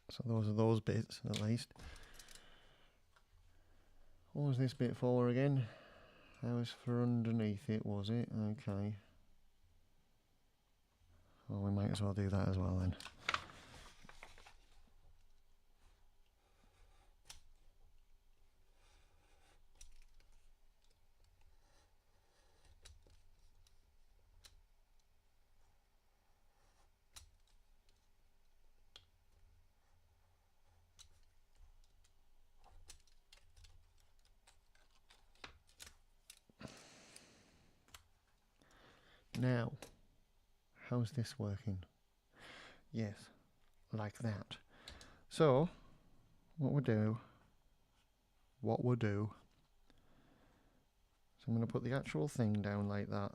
So those are those bits, at least. What was this bit for again? That was for underneath it, was it? Okay. Well, we might as well do that as well then. Now, how's this working? Yes, like that. So, what we'll do, so I'm going to put the actual thing down like that,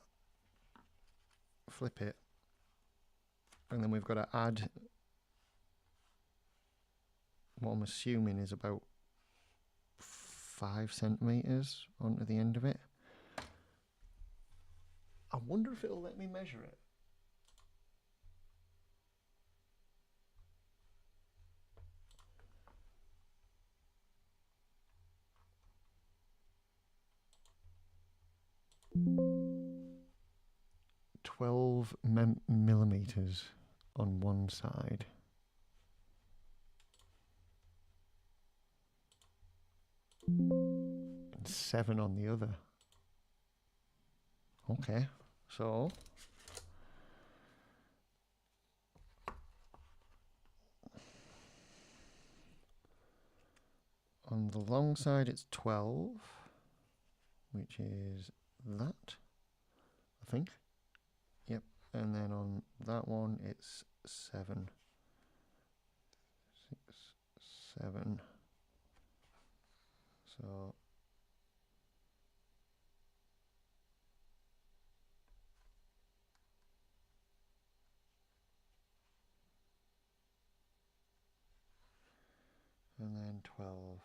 flip it, and then we've got to add what I'm assuming is about 5 centimeters onto the end of it. I wonder if it'll let me measure it. $12 millimeters on one side. And 7 on the other. Okay, so on the long side it's 12, which is that, I think. Yep, and then on that one it's 7. 6, 7. So and then 12.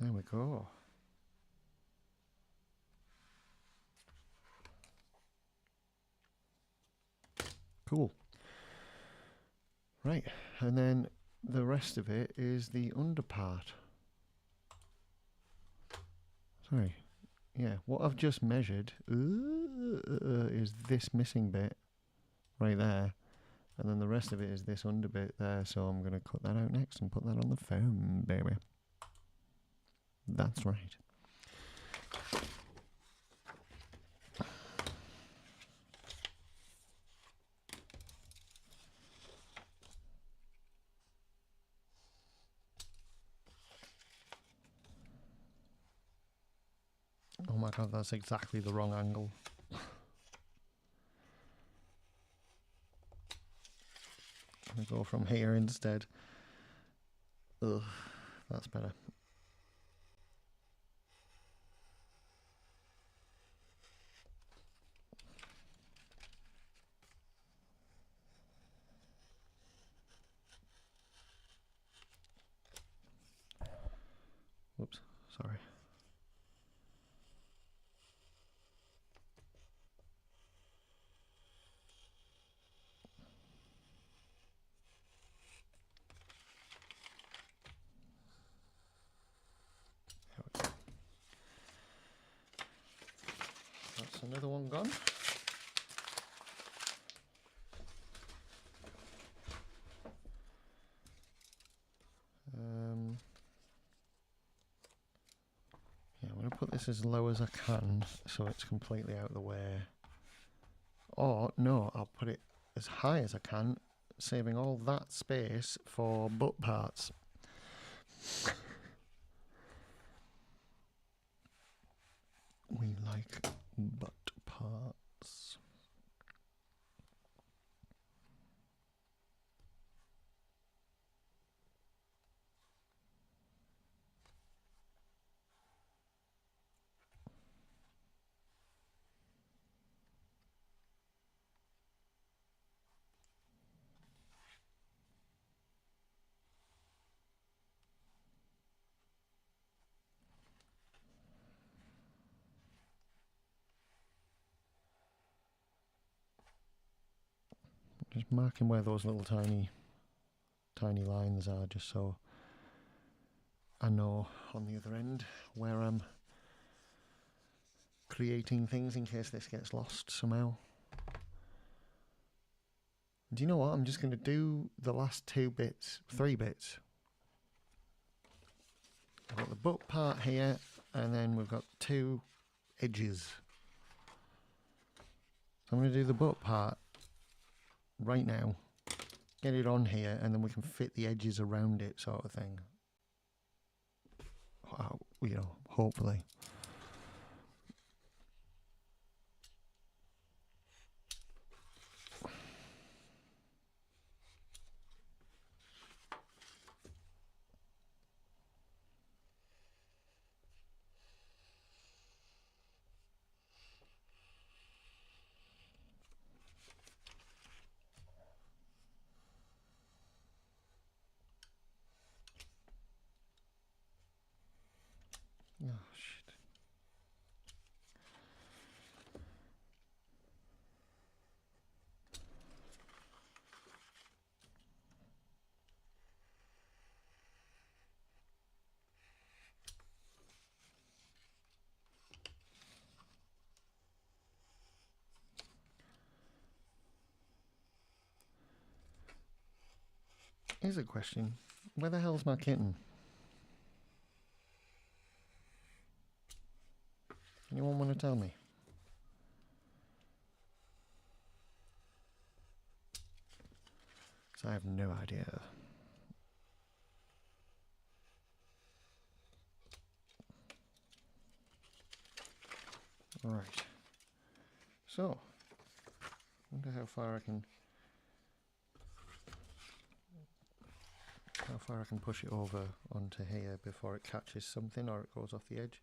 There we go. Cool. Right, and then the rest of it is the under part. Sorry. Yeah, what I've just measured is this missing bit right there. And then the rest of it is this under bit there. So I'm going to cut that out next and put that on the foam, baby. That's right. Oh my god, that's exactly the wrong angle. I'm going to go from here instead. Ugh, that's better. Whoops, sorry. That's another one gone. Yeah, I'm going to put this as low as I can so it's completely out of the way. Or, no, I'll put it as high as I can, saving all that space for butt parts. We like butt parts. Just marking where those little tiny lines are, just so I know on the other end where I'm creating things in case this gets lost somehow. Do you know what? I'm just going to do the last 3 bits. I've got the butt part here, and then we've got 2 edges. So I'm going to do the butt part right now, get it on here, and then we can fit the edges around it, sort of thing. You know, hopefully. Oh, shit. Here's a question. Where the hell's my kitten? Anyone want to tell me? So I have no idea. Right. So, wonder how far I can push it over onto here before it catches something or it goes off the edge.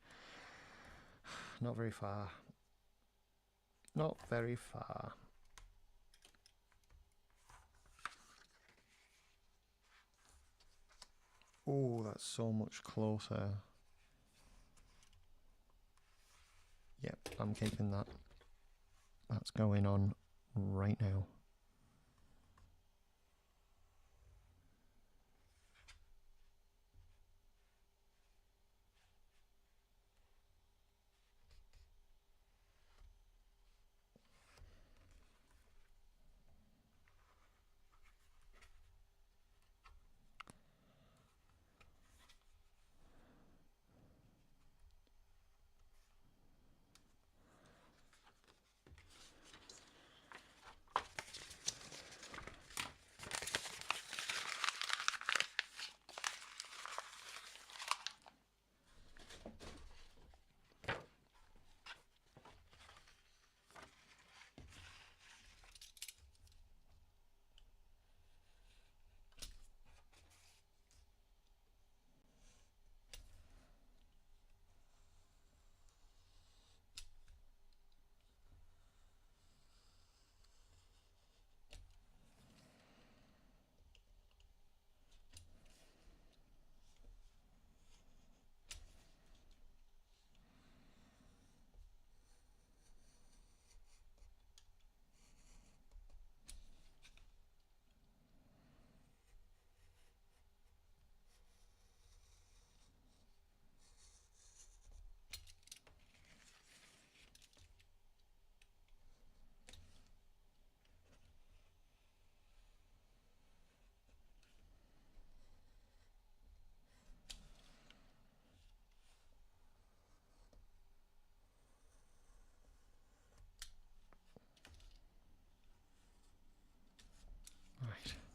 Not very far. Not very far. Oh, that's so much closer. Yep, I'm keeping that. That's going on right now.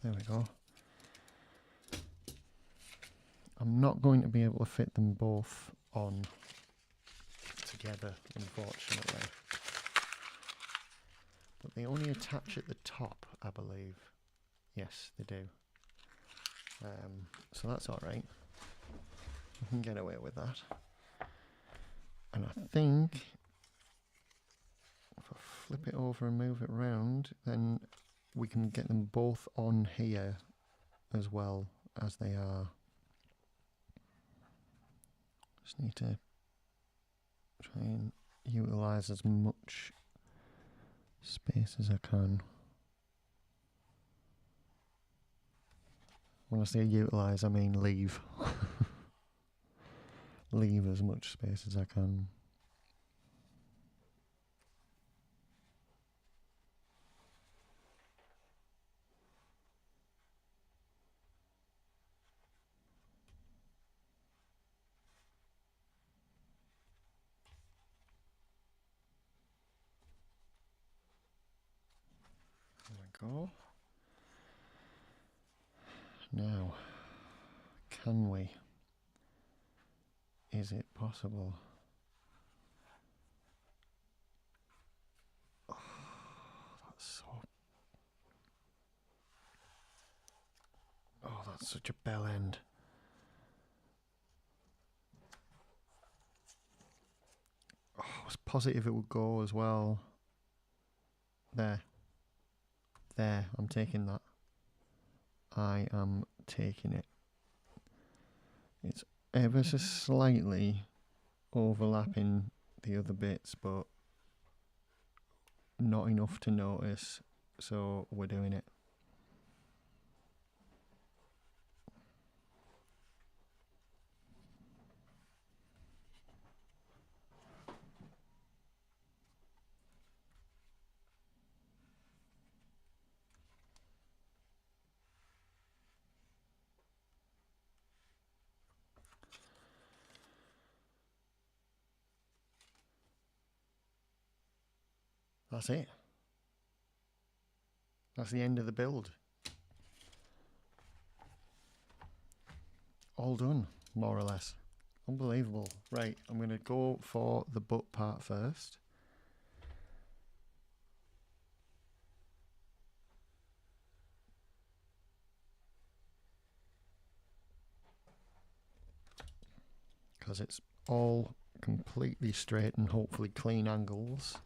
There we go. I'm not going to be able to fit them both on together, unfortunately. But they only attach at the top, I believe. Yes, they do. So that's alright. We can get away with that. And I think if I flip it over and move it around, then we can get them both on here as well as they are. Just need to try and utilise as much space as I can. When I say utilise, I mean leave. Leave as much space as I can. There we go. Now, can we? Is it possible? Oh, that's so... Oh, that's such a bell end. Oh, I was positive it would go as well. There. There, I'm taking that. I am taking it. It's ever so slightly overlapping the other bits, but not enough to notice, so we're doing it. That's it. That's the end of the build. All done, more or less. Unbelievable. Right, I'm going to go for the butt part first. Because it's all completely straight and hopefully clean angles.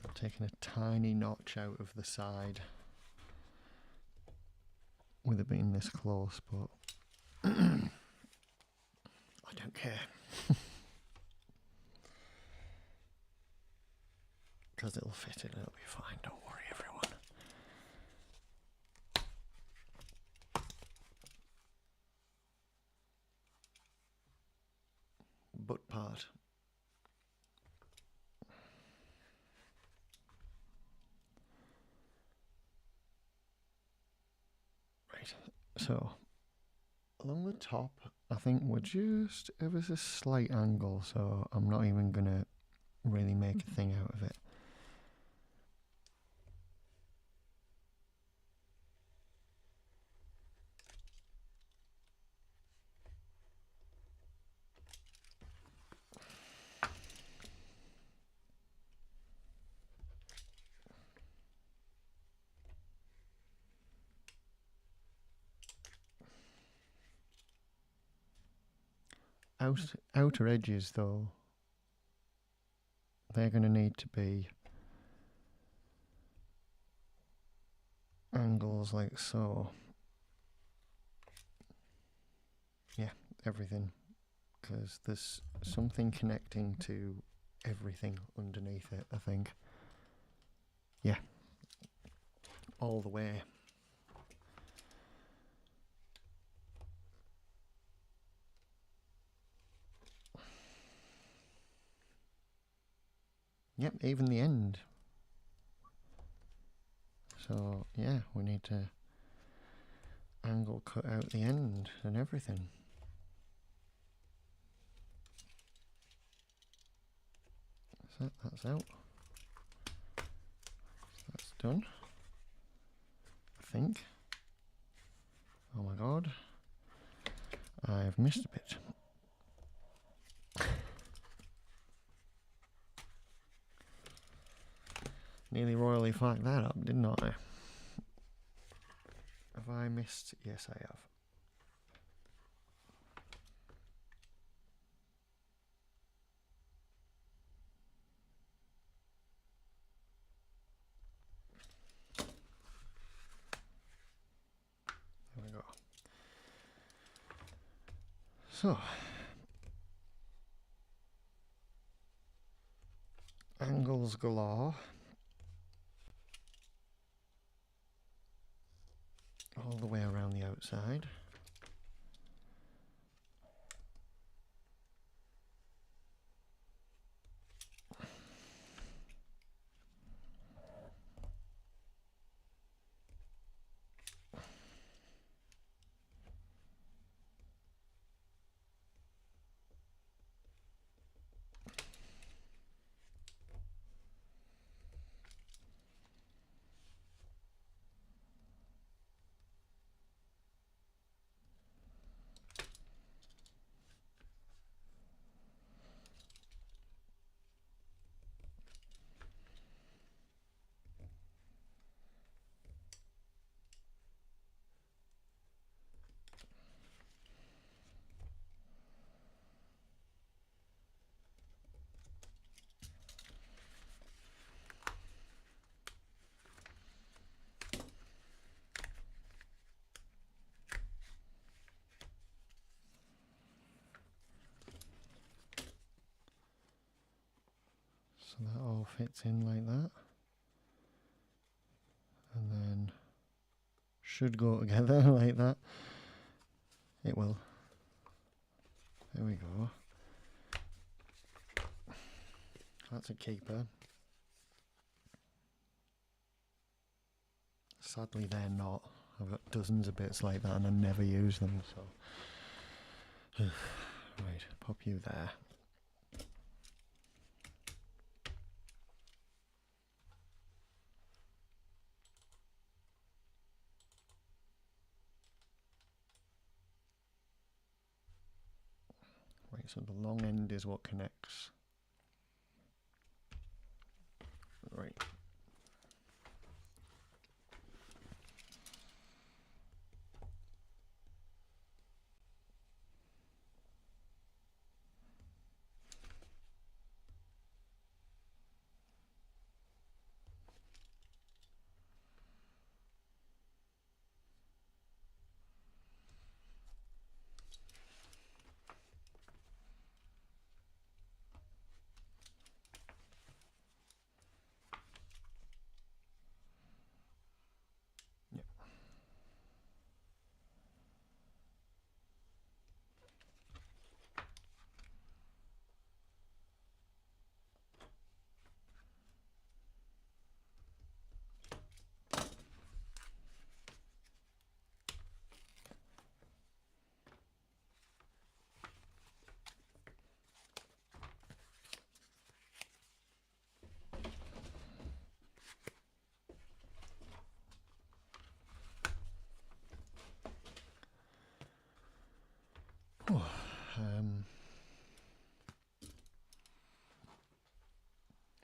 I'm taking a tiny notch out of the side with it being this close, but I don't care. Because it'll fit in, it'll be fine, don't worry everyone. Butt part. Right, so along the top, I think we're just ever so slight angle, so I'm not even gonna really make a thing out of it. Outer edges though, they're going to need to be angles like so. Yeah, everything, because there's something connecting to everything underneath it, I think. yeah, all the way. Yep, even the end. So yeah, we need to angle cut out the end and everything. So that's out. That's done. I think. Oh my god. I've missed a bit. Nearly royally fucked that up, didn't I? Have I missed? Yes, I have. There we go. So, angles galore. All the way around the outside. So that all fits in like that. And then should go together like that. It will. There we go. That's a keeper. Sadly they're not. I've got dozens of bits like that and I never use them, so right, pop you there. Right, so the long end is what connects. Right. Yep. Oh,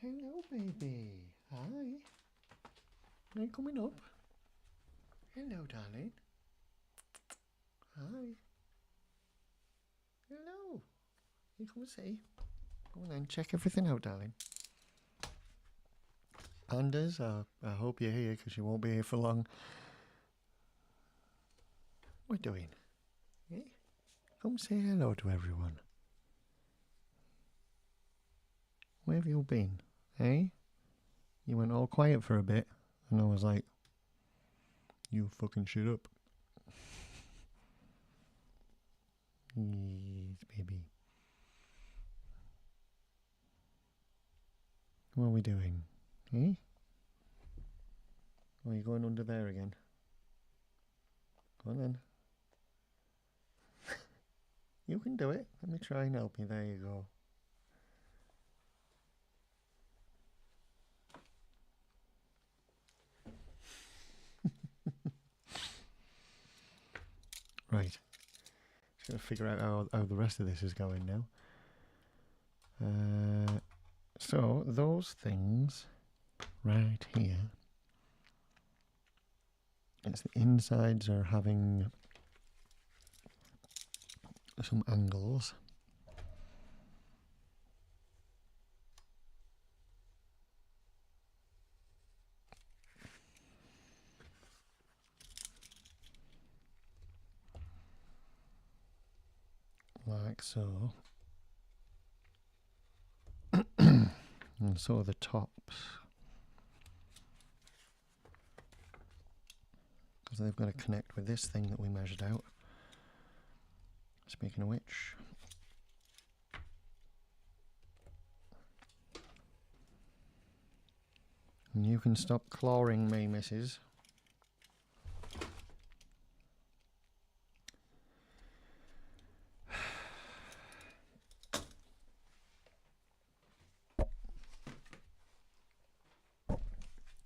hello, baby. Hi. Are you coming up? Hello, darling. Hi. Hello. You come and see. Go on then, check everything out, darling. Pandas, I hope you're here because you won't be here for long. What are you doing? Eh? Come say hello to everyone. Where have you been? Eh? You went all quiet for a bit, and I was like, you fucking shut up. Yes, baby. What are we doing? Eh? Oh, are you going under there again? Go on then. You can do it. Let me try and help you. There you go. Right. Just gotta figure out how the rest of this is going now. So those things right here. It's the insides are having some angles. Like so. And so the tops. Because they've got to connect with this thing that we measured out. Speaking of which. And you can stop clawing me, missus.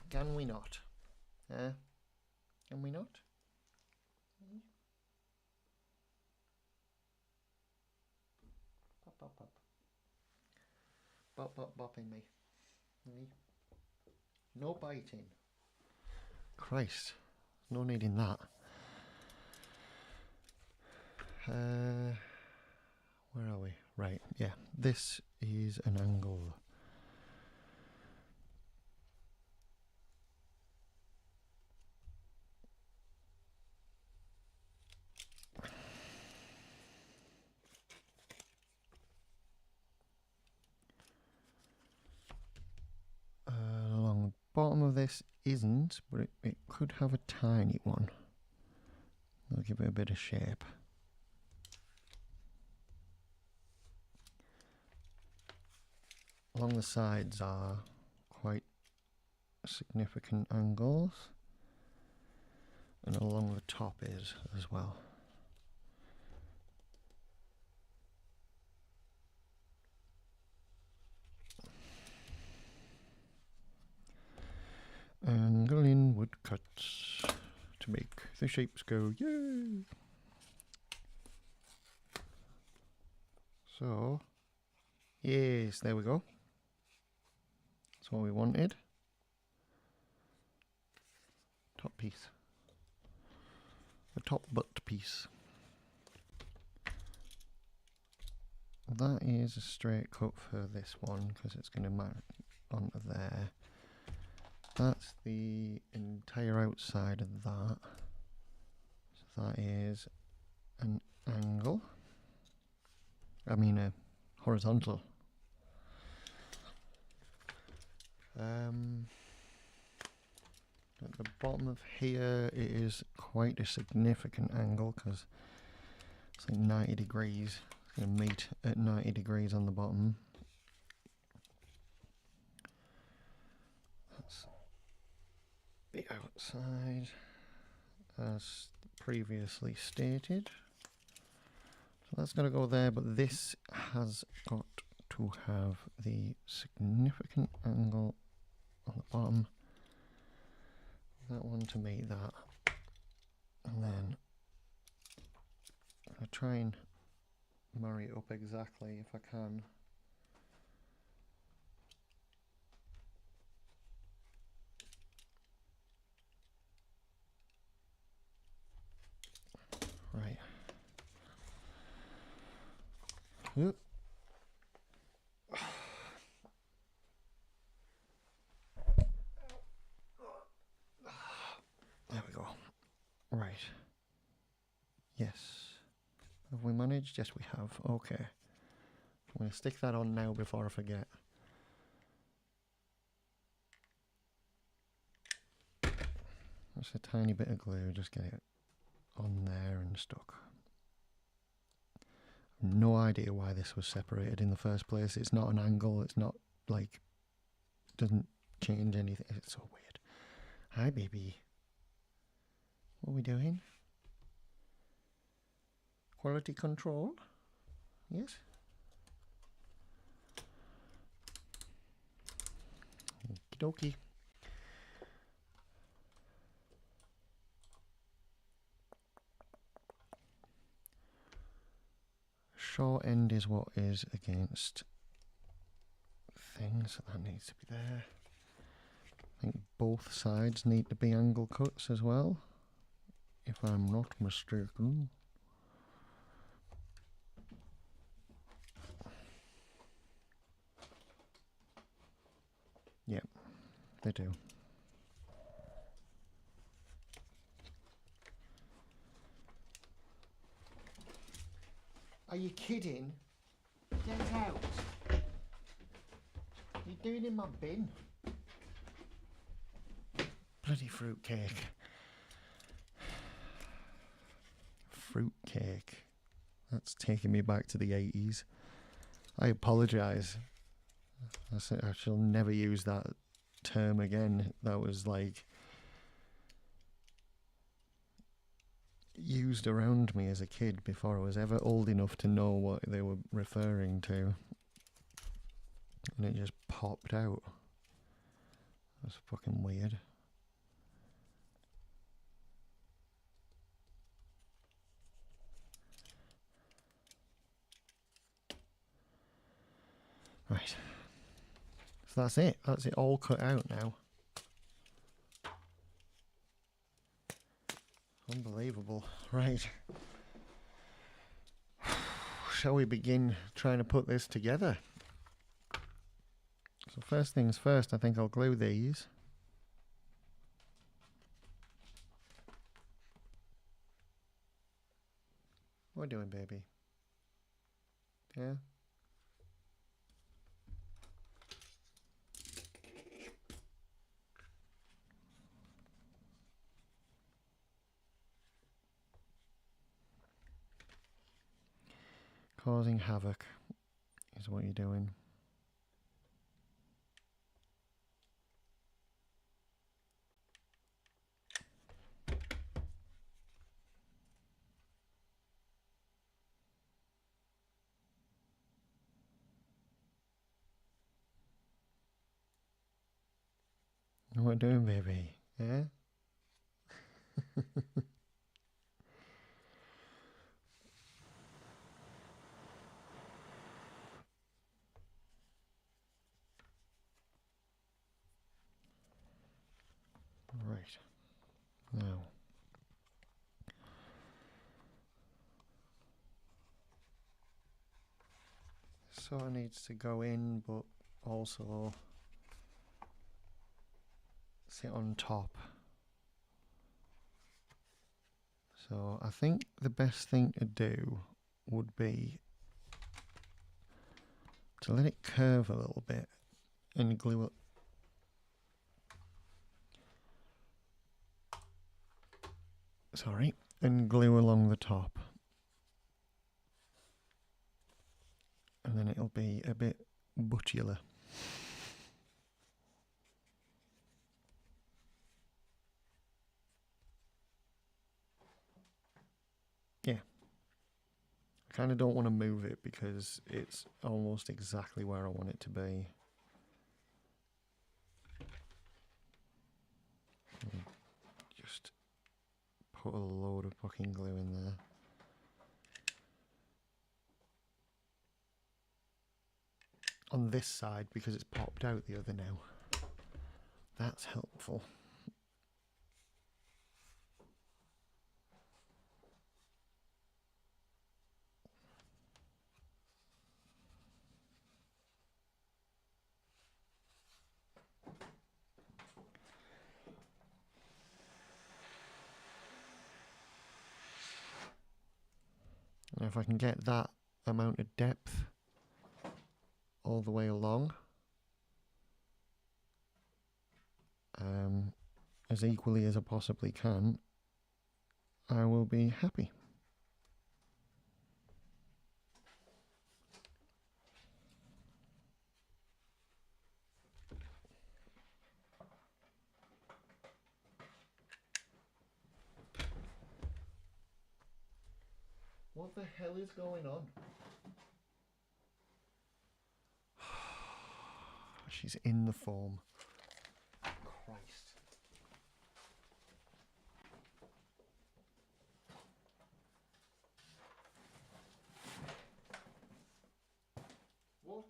Can we not? Can we not? Pop, pop, pop. Bop, bop, bopping me. No biting. Christ. No need in that. Where are we? Right, yeah. This is an angle. Along the bottom of this isn't, but it could have a tiny one. I'll give it a bit of shape. Along the sides are quite significant angles, and along the top is as well. Angling woodcuts to make the shapes go, yay! So, yes, there we go. That's what we wanted. Top piece. The top butt piece. That is a straight cut for this one because it's going to mark onto there. That's the entire outside of that. So that is an angle. I mean a horizontal. At the bottom of here it is quite a significant angle because it's like 90 degrees. It's going to meet at 90 degrees on the bottom. That's the outside as previously stated. So that's going to go there, but this has got to have the significant angle on the bottom. That one to meet that. And then I'll try and marry it up exactly if I can. Right. Oop. There we go. Right. Yes. Have we managed? Yes, we have. Okay. I'm going to stick that on now before I forget. Just a tiny bit of glue, just get it on there and stuck. No idea why this was separated in the first place. It's not an angle, it's not like, doesn't change anything. It's so weird. Hi baby. What are we doing? Quality control? Yes? Okie dokie. Short end is what is against things, so that needs to be there. I think both sides need to be angle cuts as well, if I'm not mistaken. Yep, they do. Are you kidding? Get out. You're doing in my bin. Bloody fruitcake. Fruitcake. That's taking me back to the 80s. I apologise. I shall never use that term again. That was like used around me as a kid before I was ever old enough to know what they were referring to. And it just popped out. That's fucking weird. Right. So that's it. That's it all cut out now. Unbelievable. Right. Shall we begin trying to put this together? So first things first, I think I'll glue these. What are we doing, baby? Yeah? Causing havoc is what you're doing. What are we doing, baby? Yeah? Right. Now. Sort of needs to go in, but also sit on top. So I think the best thing to do would be to let it curve a little bit and glue it. Sorry, and glue along the top. And then it'll be a bit butchular. Yeah. I kind of don't want to move it because it's almost exactly where I want it to be. Just put a load of fucking glue in there. On this side because it's popped out the other now. That's helpful. And if I can get that amount of depth all the way along, as equally as I possibly can, I will be happy. What the hell is going on? She's in the form. Christ. What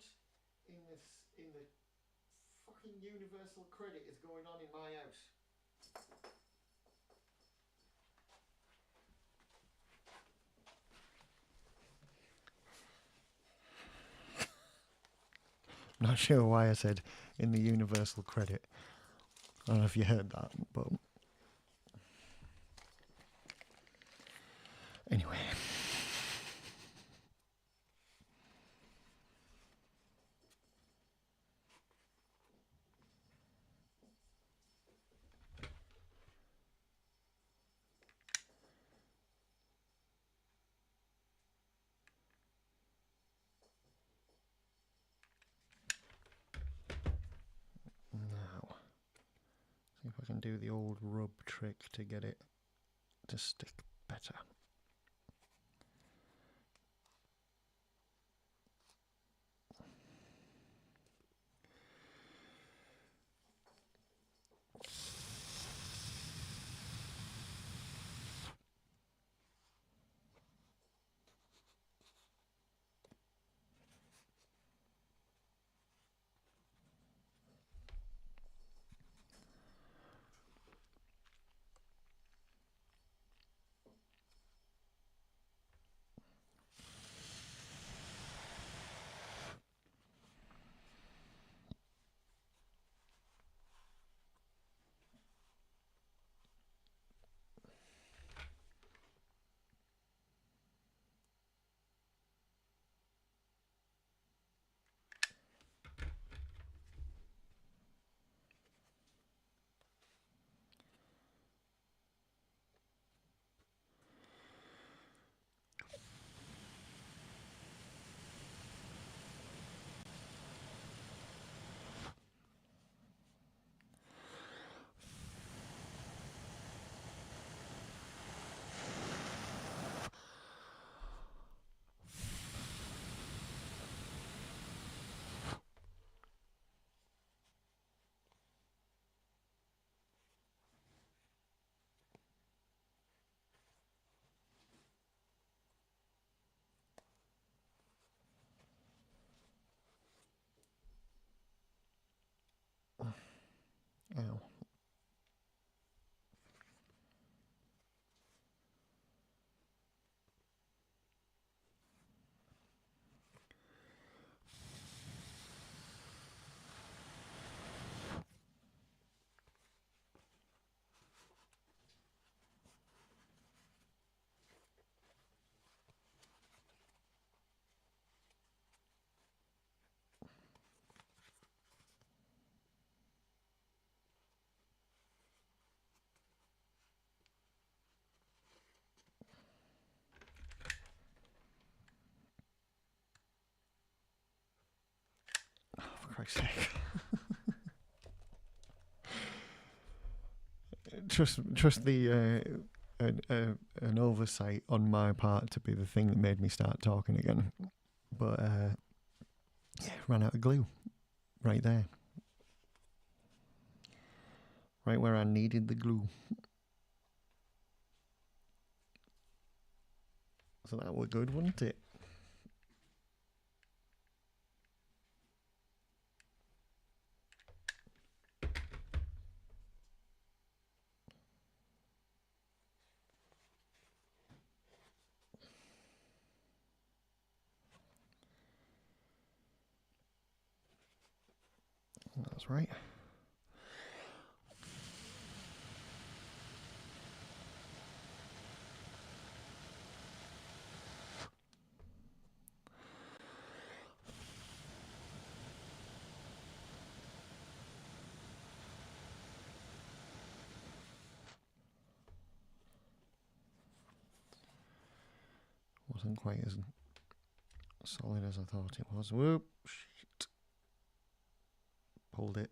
in the fucking universal credit is going on in my house? Not sure why I said in the universal credit. I don't know if you heard that, but anyway. Now, see if I can do the old rub trick to get it to stick better. Ow. Oh, for Christ's sake. Trust the an oversight on my part to be the thing that made me start talking again. But yeah, ran out of glue right there. Right where I needed the glue. So that were good, wouldn't it? That's right. wasn't quite as solid as I thought it was. Whoop! Shit. Pulled it.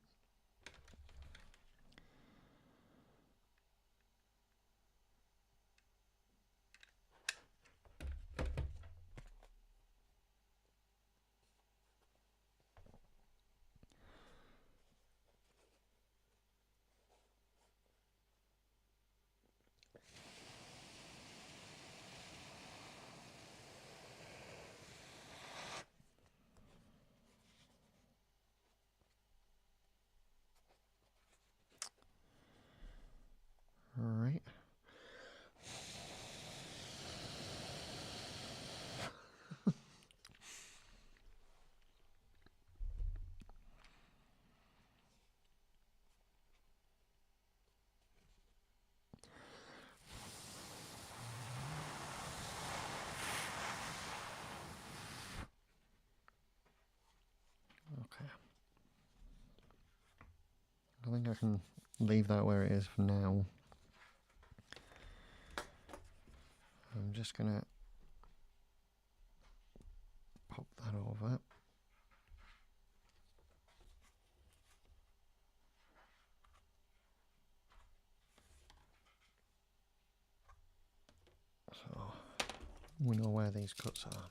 Alright. Okay. I think I can leave that where it is for now. I'm just gonna pop that over. So we know where these cuts are.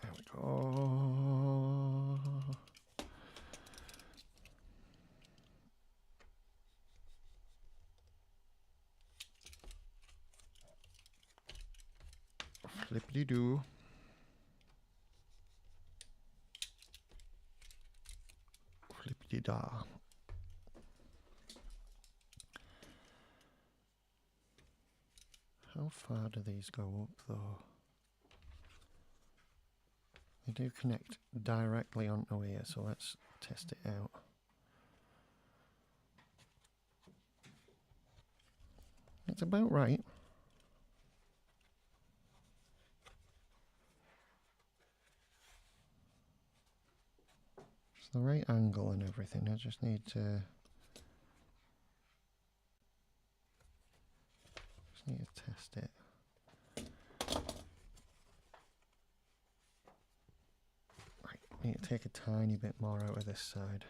There we go. Flippity-doo. Flippity-da. How far do these go up though? They do connect directly onto here, so let's test it out. It's about right. It's the right angle and everything. I just need to test it. Right, need to take a tiny bit more out of this side.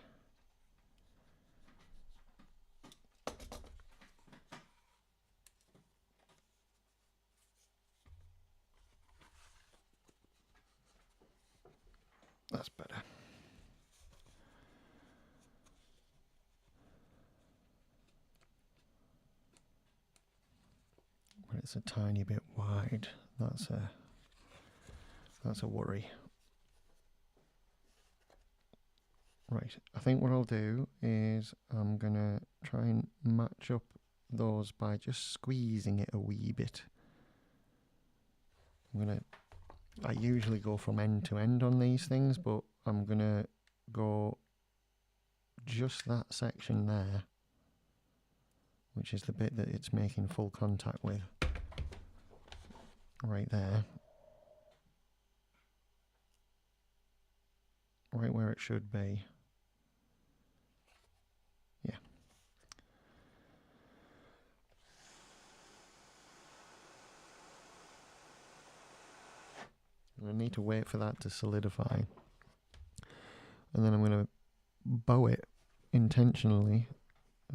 That's better. But it's a tiny bit wide. That's a worry. Right, I think what I'll do is I'm gonna try and match up those by just squeezing it a wee bit. I usually go from end to end on these things, but I'm gonna go just that section there, which is the bit that it's making full contact with, right there, right where it should be. Yeah. I need to wait for that to solidify, and then I'm going to bow it intentionally,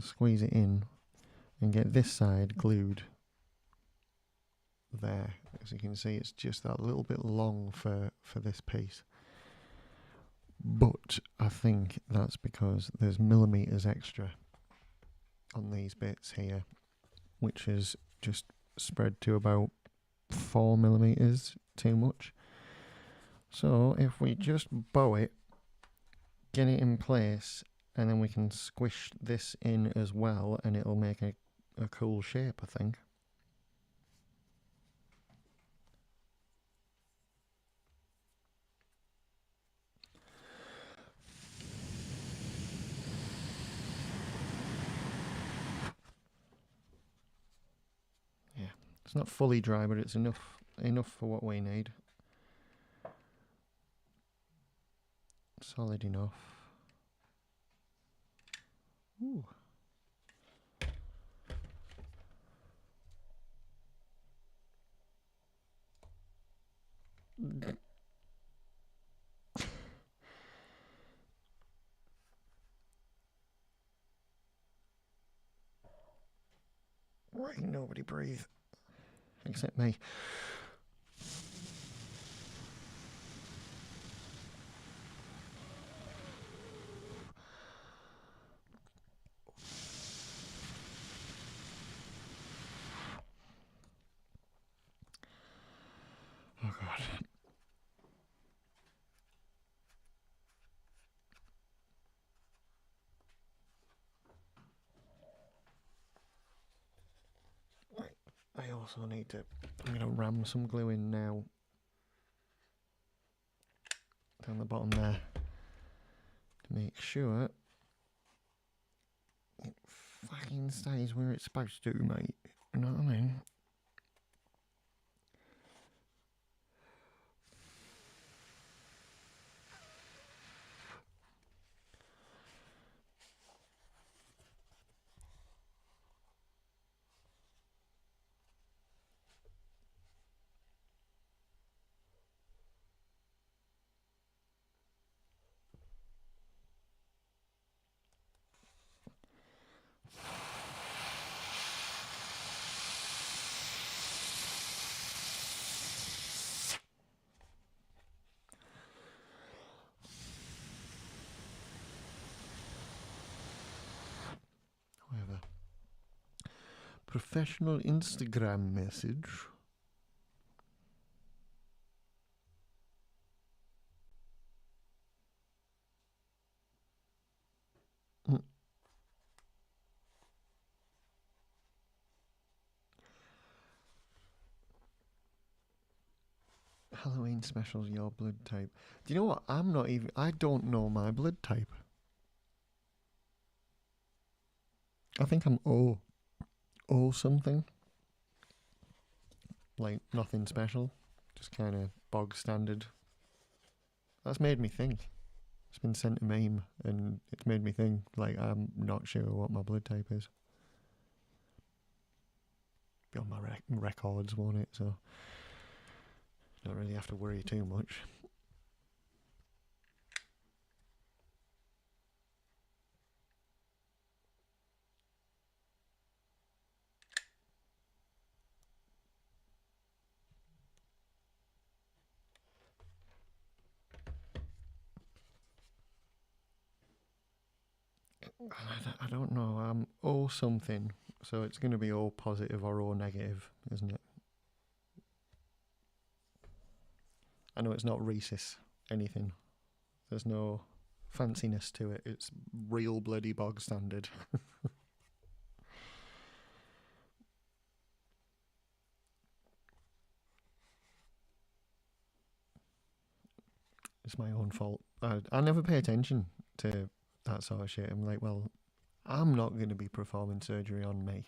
squeeze it in, and get this side glued there. As you can see, it's just that little bit long for this piece, but I think that's because there's millimeters extra on these bits here, which is just spread to about 4 millimeters too much. So if we just bow it, get it in place, and then we can squish this in as well, and it'll make a cool shape, I think. Yeah, it's not fully dry, but it's enough for what we need. Solid enough. Ooh. Why nobody breathe except me? Oh God. I also need to. I'm going to ram some glue in now. Down the bottom there. To make sure it fucking stays where it's supposed to, mate. You know what I mean? However, professional Instagram message. Halloween specials, your blood type. Do you know what? I don't know my blood type. I think I'm O something. Like, nothing special. Just kind of bog standard. That's made me think. It's been sent a meme, and it's made me think, like, I'm not sure what my blood type is. Be on my records, won't it? So, don't really have to worry too much. I don't know. I'm O something, so it's going to be O positive or O negative, isn't it? I know it's not rhesus anything. There's no fanciness to it. It's real bloody bog standard. It's my own fault. I never pay attention to that sort of shit. I'm like, well, I'm not going to be performing surgery on me.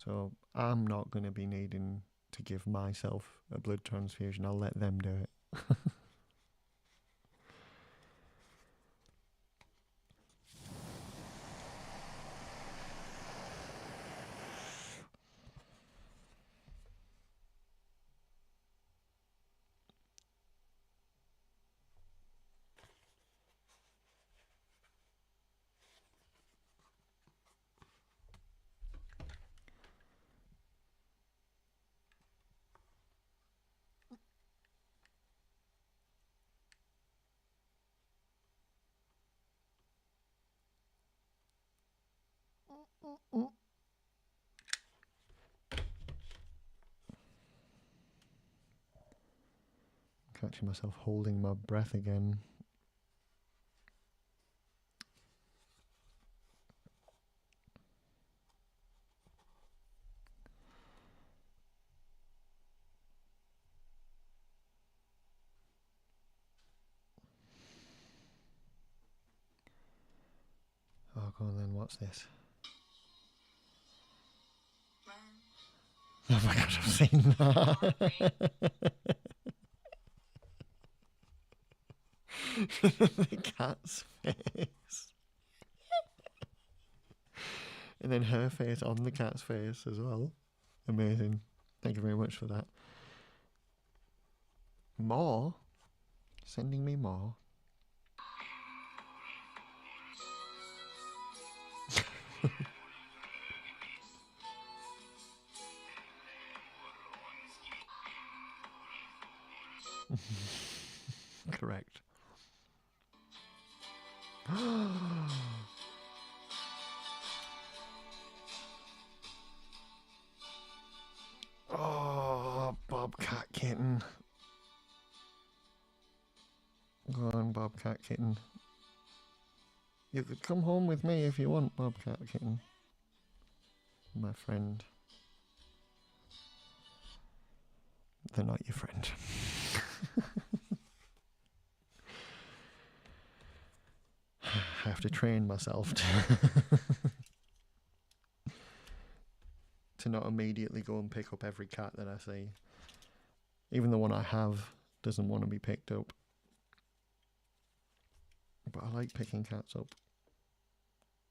So I'm not going to be needing to give myself a blood transfusion. I'll let them do it. Catching myself holding my breath again. Oh, go on then, what's this? Oh my god, I've seen that. The cat's face. And then her face on the cat's face as well. Amazing. Thank you very much for that. More? Sending me more? Correct. Oh, Bobcat Kitten. Go on, Bobcat Kitten. You could come home with me if you want, Bobcat Kitten. My friend. They're not your friend. I have to train myself to not immediately go and pick up every cat that I see. Even the one I have doesn't want to be picked up. But I like picking cats up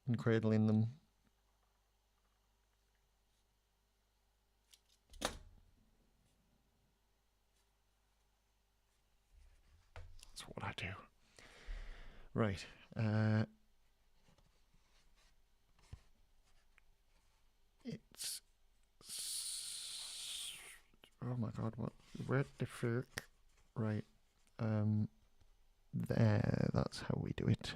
and cradling them. That's what I do. Right. It's... Oh my god, what the fuck? Right. There, that's how we do it.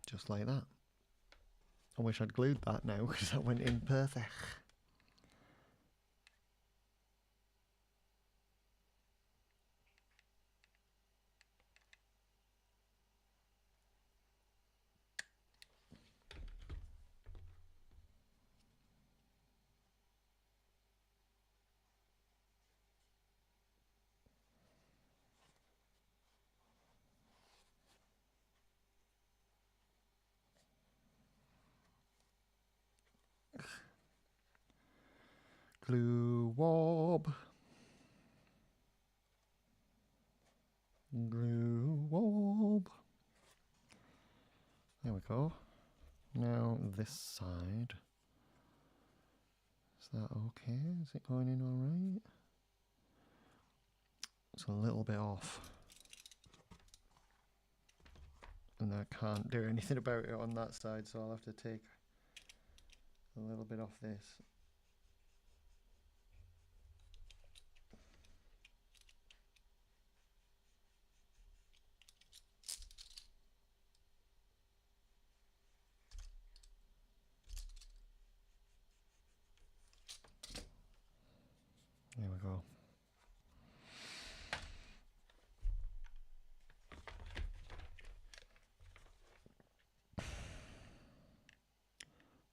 Just like that. I wish I'd glued that now because that went in perfect. Glue wob. Glue wob. There we go. Now this side. Is that okay? Is it going in alright? It's a little bit off. And I can't do anything about it on that side, so I'll have to take a little bit off this. There we go.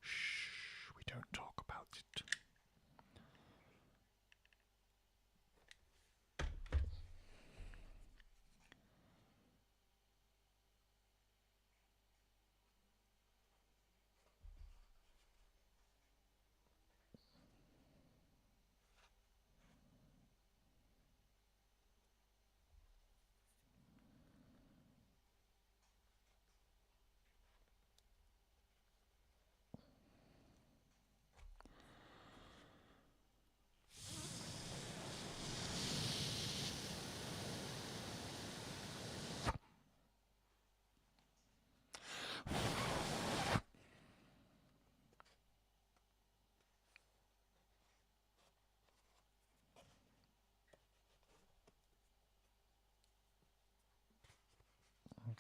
Shh, we don't talk about it.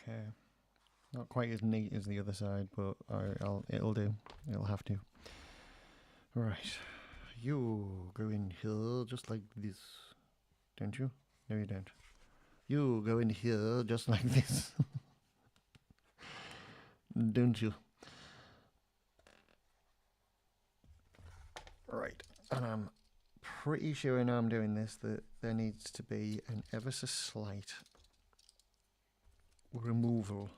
Okay. Not quite as neat as the other side, but it'll do. It'll have to. Right. You go in here just like this. Don't you? No, you don't. You go in here just like this. Don't you? Right. And I'm pretty sure now I'm doing this that there needs to be an ever so slight removal.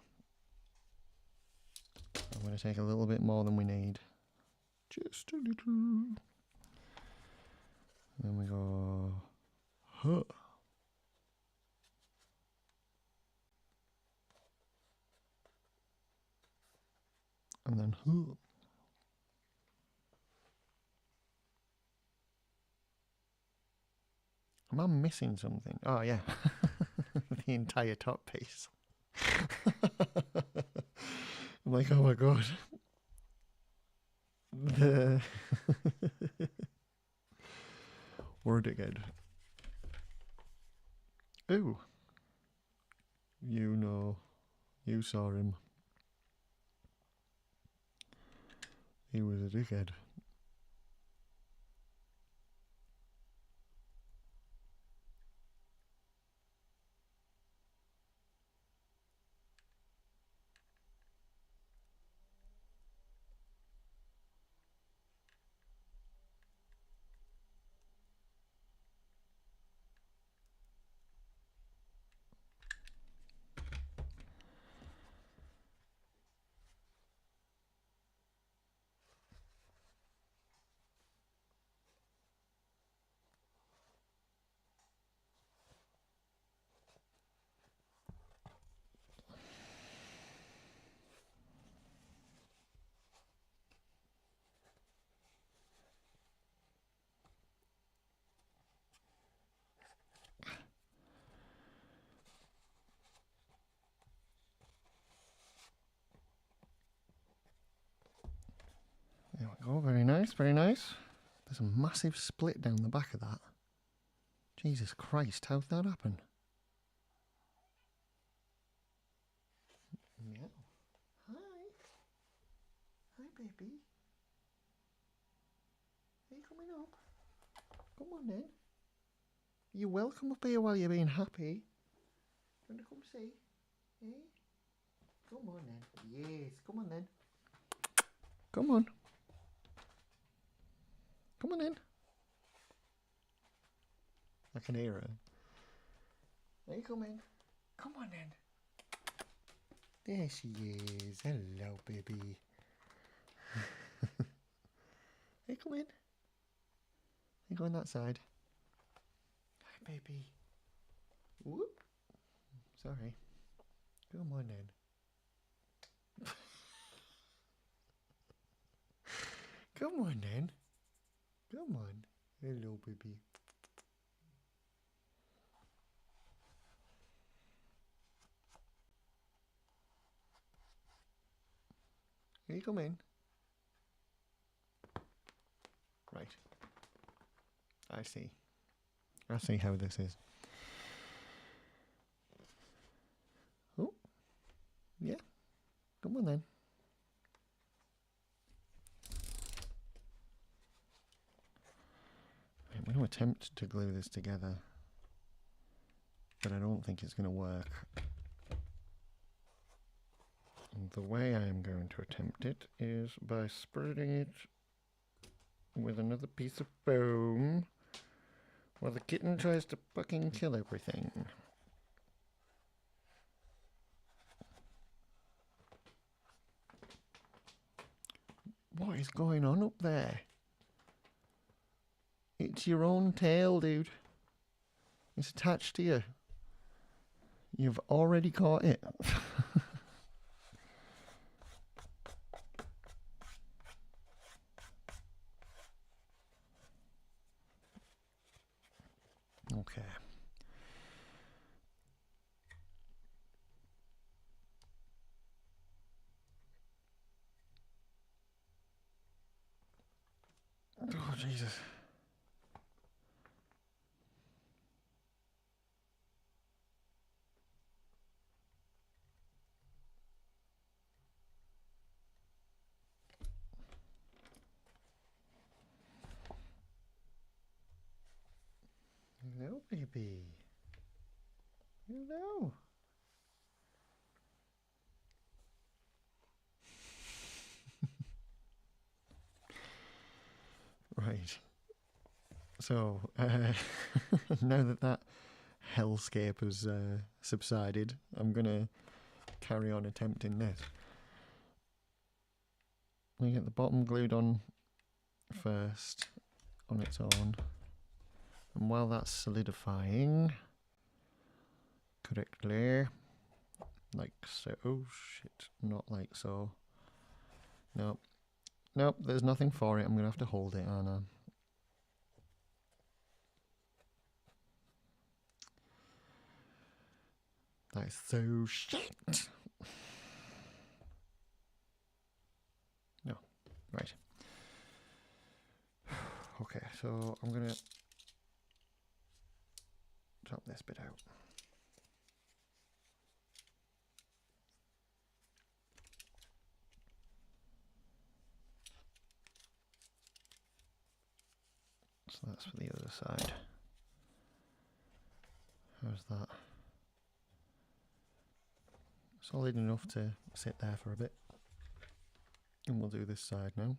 I'm going to take a little bit more than we need. Just a little. Then we go. Huh. Am I missing something? Oh, yeah. The entire top piece. I'm like, oh my god. The word again. Ooh. You know. You saw him. He was a dickhead. There we go. Very nice, very nice. There's a massive split down the back of that. Jesus Christ, how'd that happen? Yeah. Hi. Hi, baby. Are you coming up? Come on then. You're welcome up here while you're being happy. You want to come see? Eh? Come on then. Yes, come on then. Come on. Come on in. I can hear her. Are you coming? Come on then. There she is. Hello, baby. Hey, come in. You go on that side. Hi, baby. Whoop. Sorry. Come on then. Come on then. Come on. Hello, baby. Here you come in. Right. I see. I see how this is. Oh. Yeah. Come on then. I'm going to attempt to glue this together, but I don't think it's going to work. And the way I am going to attempt it is by spreading it with another piece of foam while the kitten tries to fucking kill everything. What is going on up there? It's your own tail, dude. It's attached to you. You've already caught it. Okay. Oh, Jesus. Hello, baby. Hello. Right. So, now that that hellscape has subsided, I'm going to carry on attempting this. We get the bottom glued on first on its own. And while that's solidifying correctly, like so, oh shit, not like so. Nope. Nope, there's nothing for it. I'm going to have to hold it, aren't I? That is so shit. No. Right. Okay, so I'm going to drop this bit out. So that's for the other side. How's that? Solid enough to sit there for a bit. And we'll do this side now.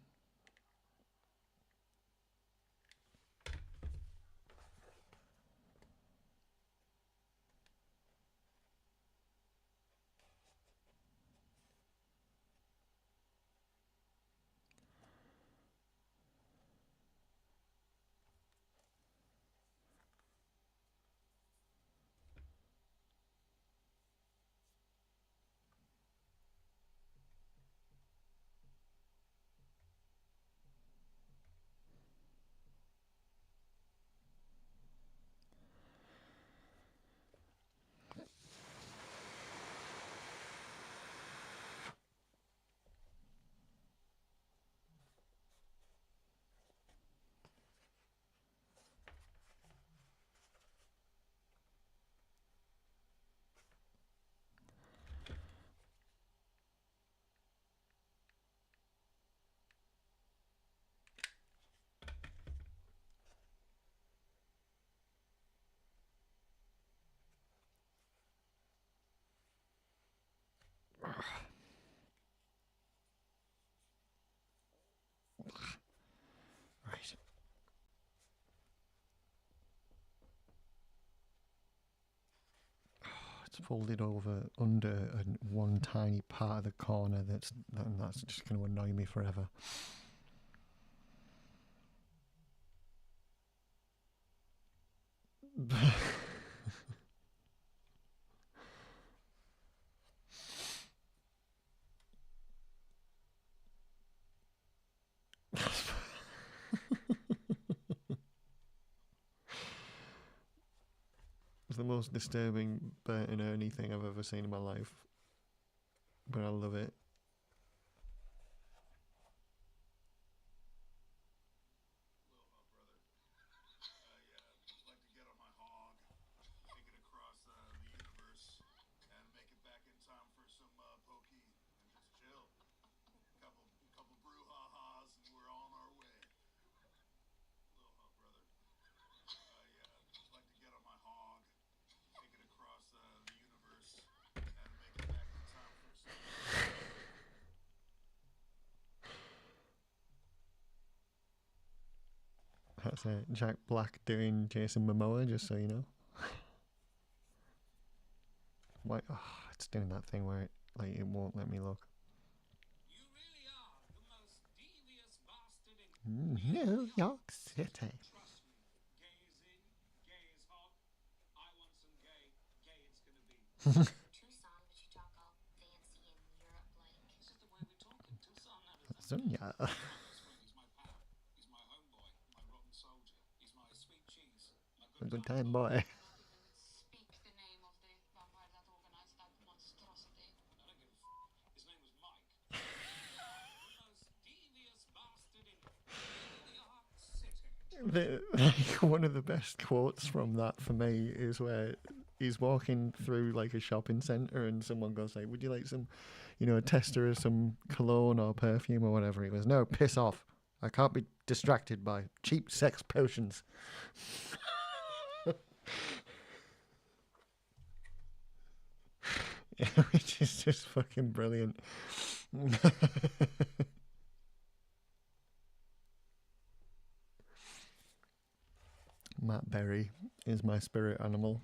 Right. It's folded over under one tiny part of the corner that's just going to annoy me forever. It's the most disturbing Bert and Ernie thing I've ever seen in my life. But I love it. That's Jack Black doing Jason Momoa, just so you know. Why? Oh, it's doing that thing where it won't let me look. You really are the most devious bastard in New York City. Trust me, gay is in, gay is hot. I want some gay, gay it's gonna be. Tucson, but you talk all fancy in Europe like. This is the way we're talking. Tucson, how does that Sonia. My best friend, he's my pal. He's my homeboy, my rotten soldier. He's my sweet cheese, my A good good time boy. Speak the name of the vampire that organized that monstrosity. I don't give a His name was Mike. The most devious bastard in New York City. One of the best quotes from that for me is where he's walking through like a shopping centre and someone goes like, would you like some, a tester of some cologne or perfume or whatever? He goes, no, piss off. I can't be distracted by cheap sex potions. Which is just fucking brilliant. Matt Berry is my spirit animal.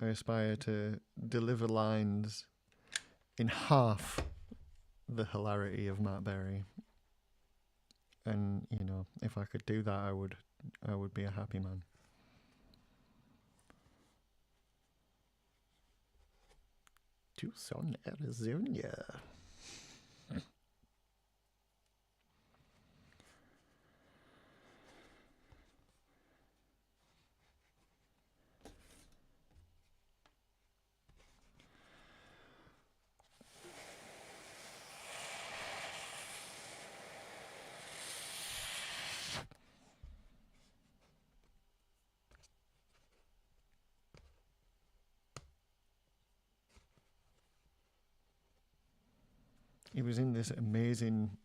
I aspire to deliver lines in half the hilarity of Matt Berry. And, if I could do that, I would be a happy man. Tucson, Arizona. He was in this amazing,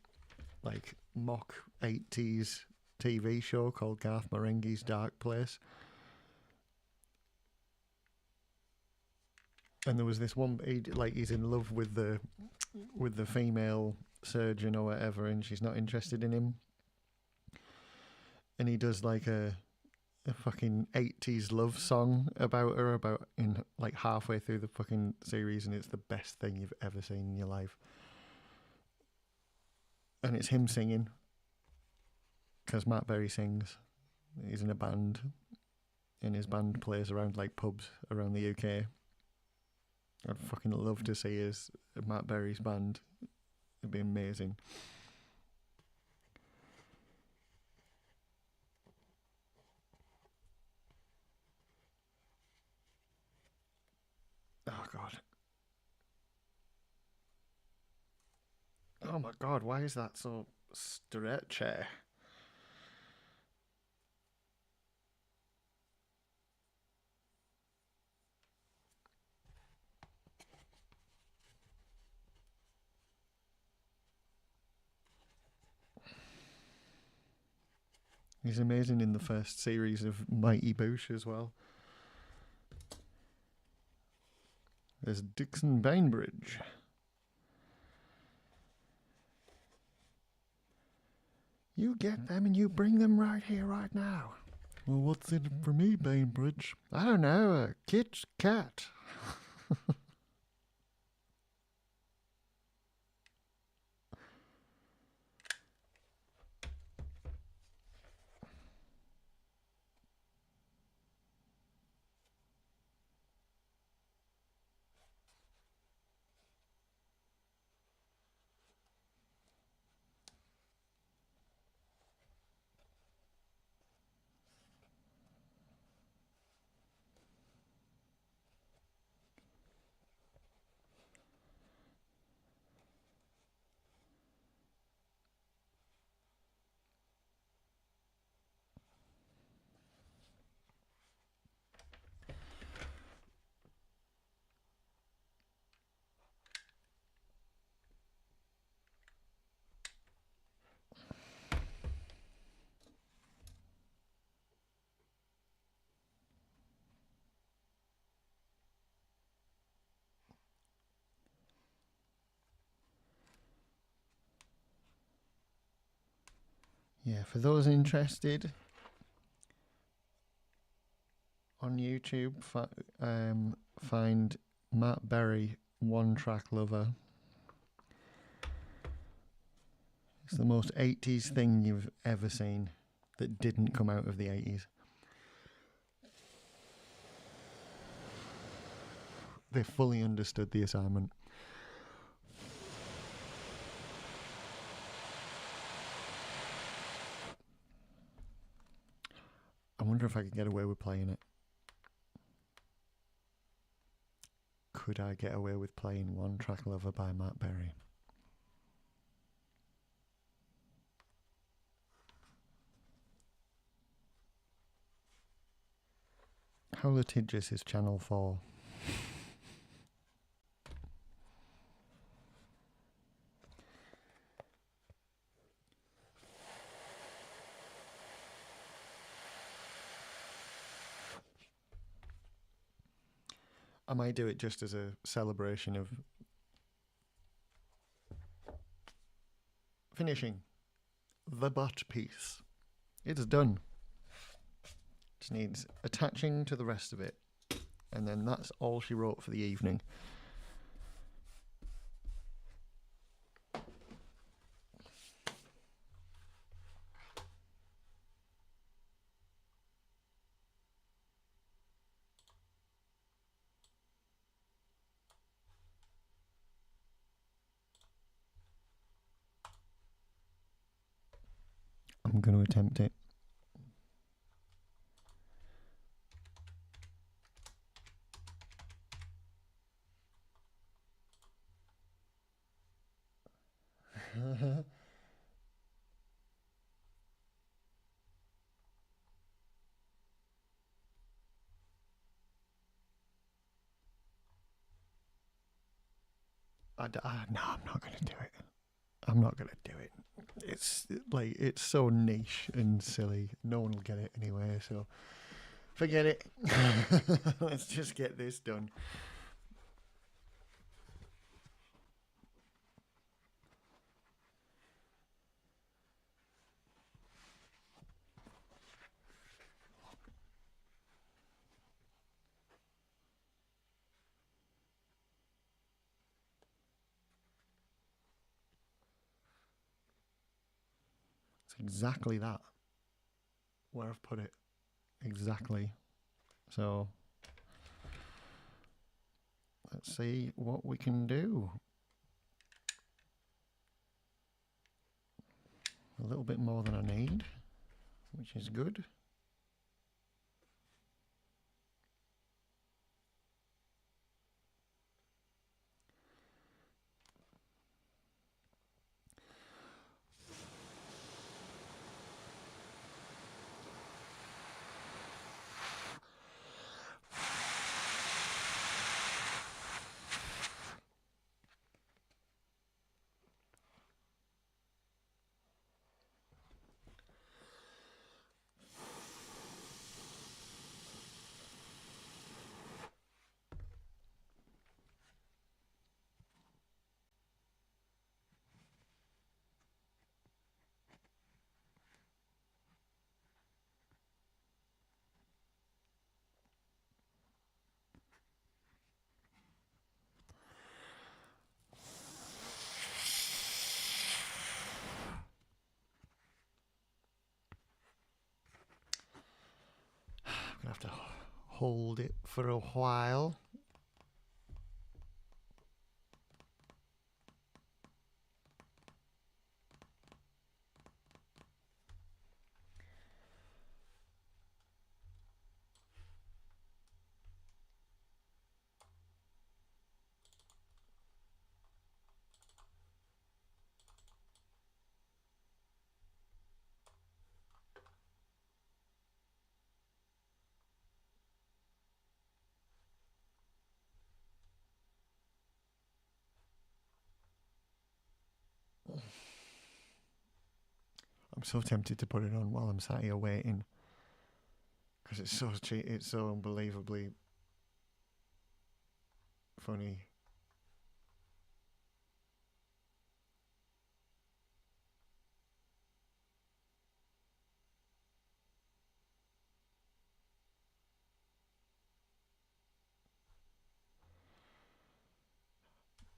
like, mock 80s TV show called Garth Marenghi's Dark Place. And there was this one, he's in love with the female surgeon or whatever, and she's not interested in him. And he does like a fucking 80s love song about her, in like halfway through the fucking series, and it's the best thing you've ever seen in your life. And it's him singing, because Matt Berry sings. He's in a band, and his band plays around like pubs around the UK. I'd fucking love to see Matt Berry's band. It'd be amazing. Oh God. Oh my God, why is that so stretchy? He's amazing in the first series of Mighty Boosh as well. There's Dixon Bainbridge. You get them and you bring them right here, right now. Well, what's in it for me, Bainbridge? I don't know, a Kit Kat. Yeah, for those interested, on YouTube, find Matt Berry, One Track Lover. It's the most 80s thing you've ever seen that didn't come out of the 80s. They fully understood the assignment. I wonder if I could get away with playing it. Could I get away with playing One Track Lover by Matt Berry? How litigious is Channel 4? I might do it just as a celebration of finishing the butt piece. It's done. Just needs attaching to the rest of it. And then that's all she wrote for the evening. I'm going to attempt it. No, I'm not going to do it. I'm not going to do it. It's like, it's so niche and silly. No one will get it anyway, so forget it. Let's just get this done. It's exactly that. Where I've put it. Exactly. So let's see what we can do. A little bit more than I need, which is good. I'm gonna have to hold it for a while. I'm so tempted to put it on while I'm sat here waiting, because it's so cheap. It's so unbelievably funny.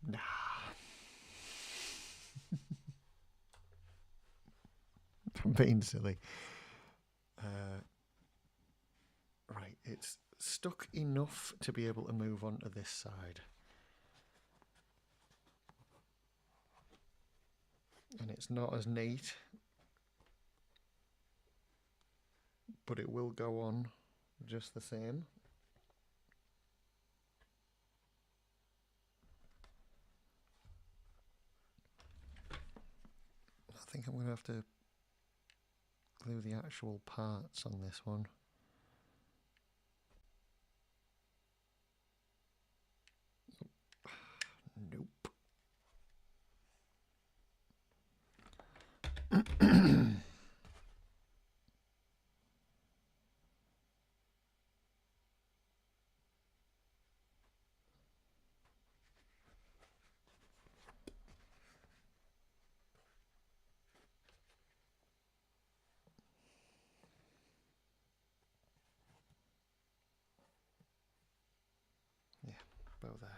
Nah. I'm being silly. Right, it's stuck enough to be able to move on to this side. And it's not as neat, but it will go on just the same. I think I'm going to have to glue the actual parts on this one. Nope. Yeah, bow there.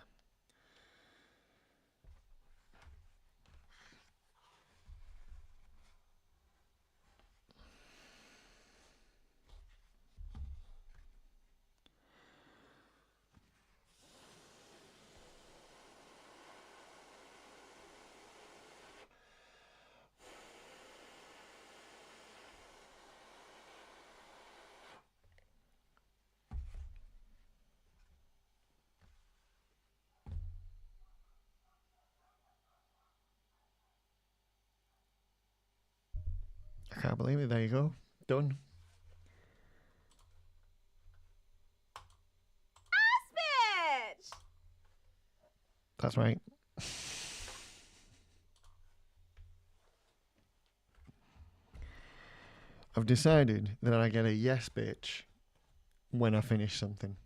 I can't believe it. There you go. Done. Bitch! That's right. I've decided that I get a yes bitch when I finish something.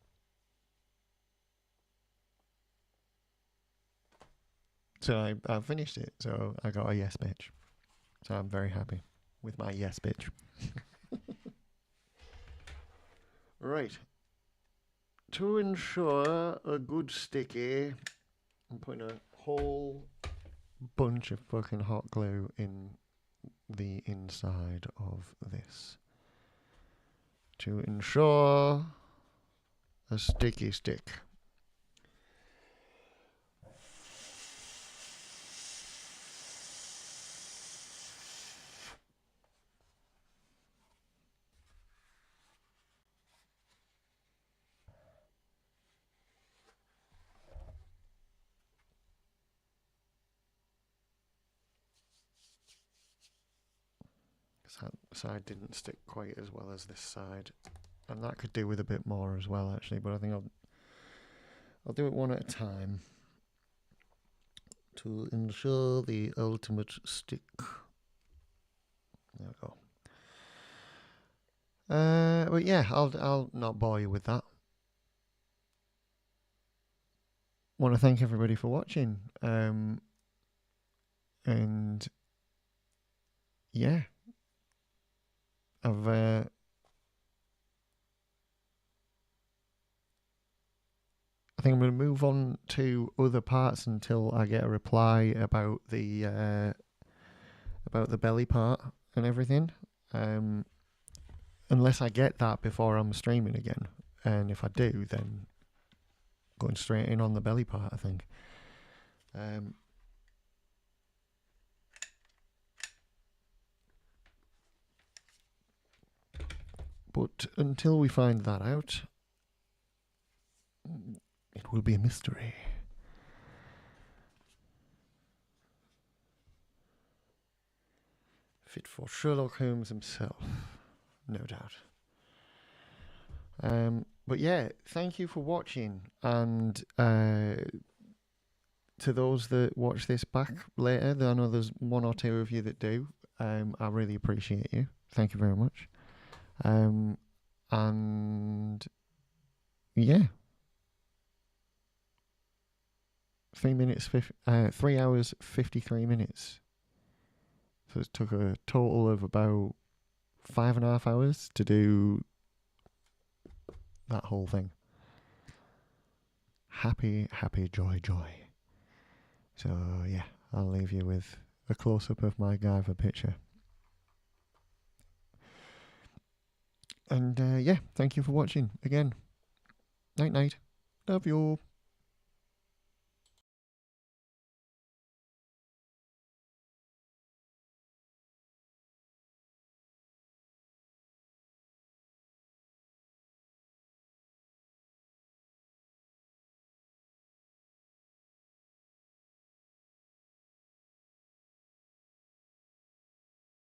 So I finished it, so I got a yes bitch. So I'm very happy with my yes bitch. Right. To ensure a good sticky, I'm putting a whole bunch of fucking hot glue in the inside of this. To ensure a sticky stick. That side didn't stick quite as well as this side, and that could do with a bit more as well, actually. But I think I'll do it one at a time to ensure the ultimate stick. There we go. But yeah, I'll not bore you with that. Want to thank everybody for watching. And yeah, I think I'm going to move on to other parts until I get a reply about the belly part and everything. Unless I get that before I'm streaming again, and if I do, then going straight in on the belly part, I think. But until we find that out, it will be a mystery. Fit for Sherlock Holmes himself, no doubt. But yeah, thank you for watching, and to those that watch this back later, I know there's one or two of you that do. I really appreciate you. Thank you very much. And yeah, 3 hours 53 minutes. So it took a total of about 5.5 hours to do that whole thing. Happy, happy, joy, joy. So yeah, I'll leave you with a close-up of my Guyver picture. And yeah, thank you for watching again. Night night. Love you.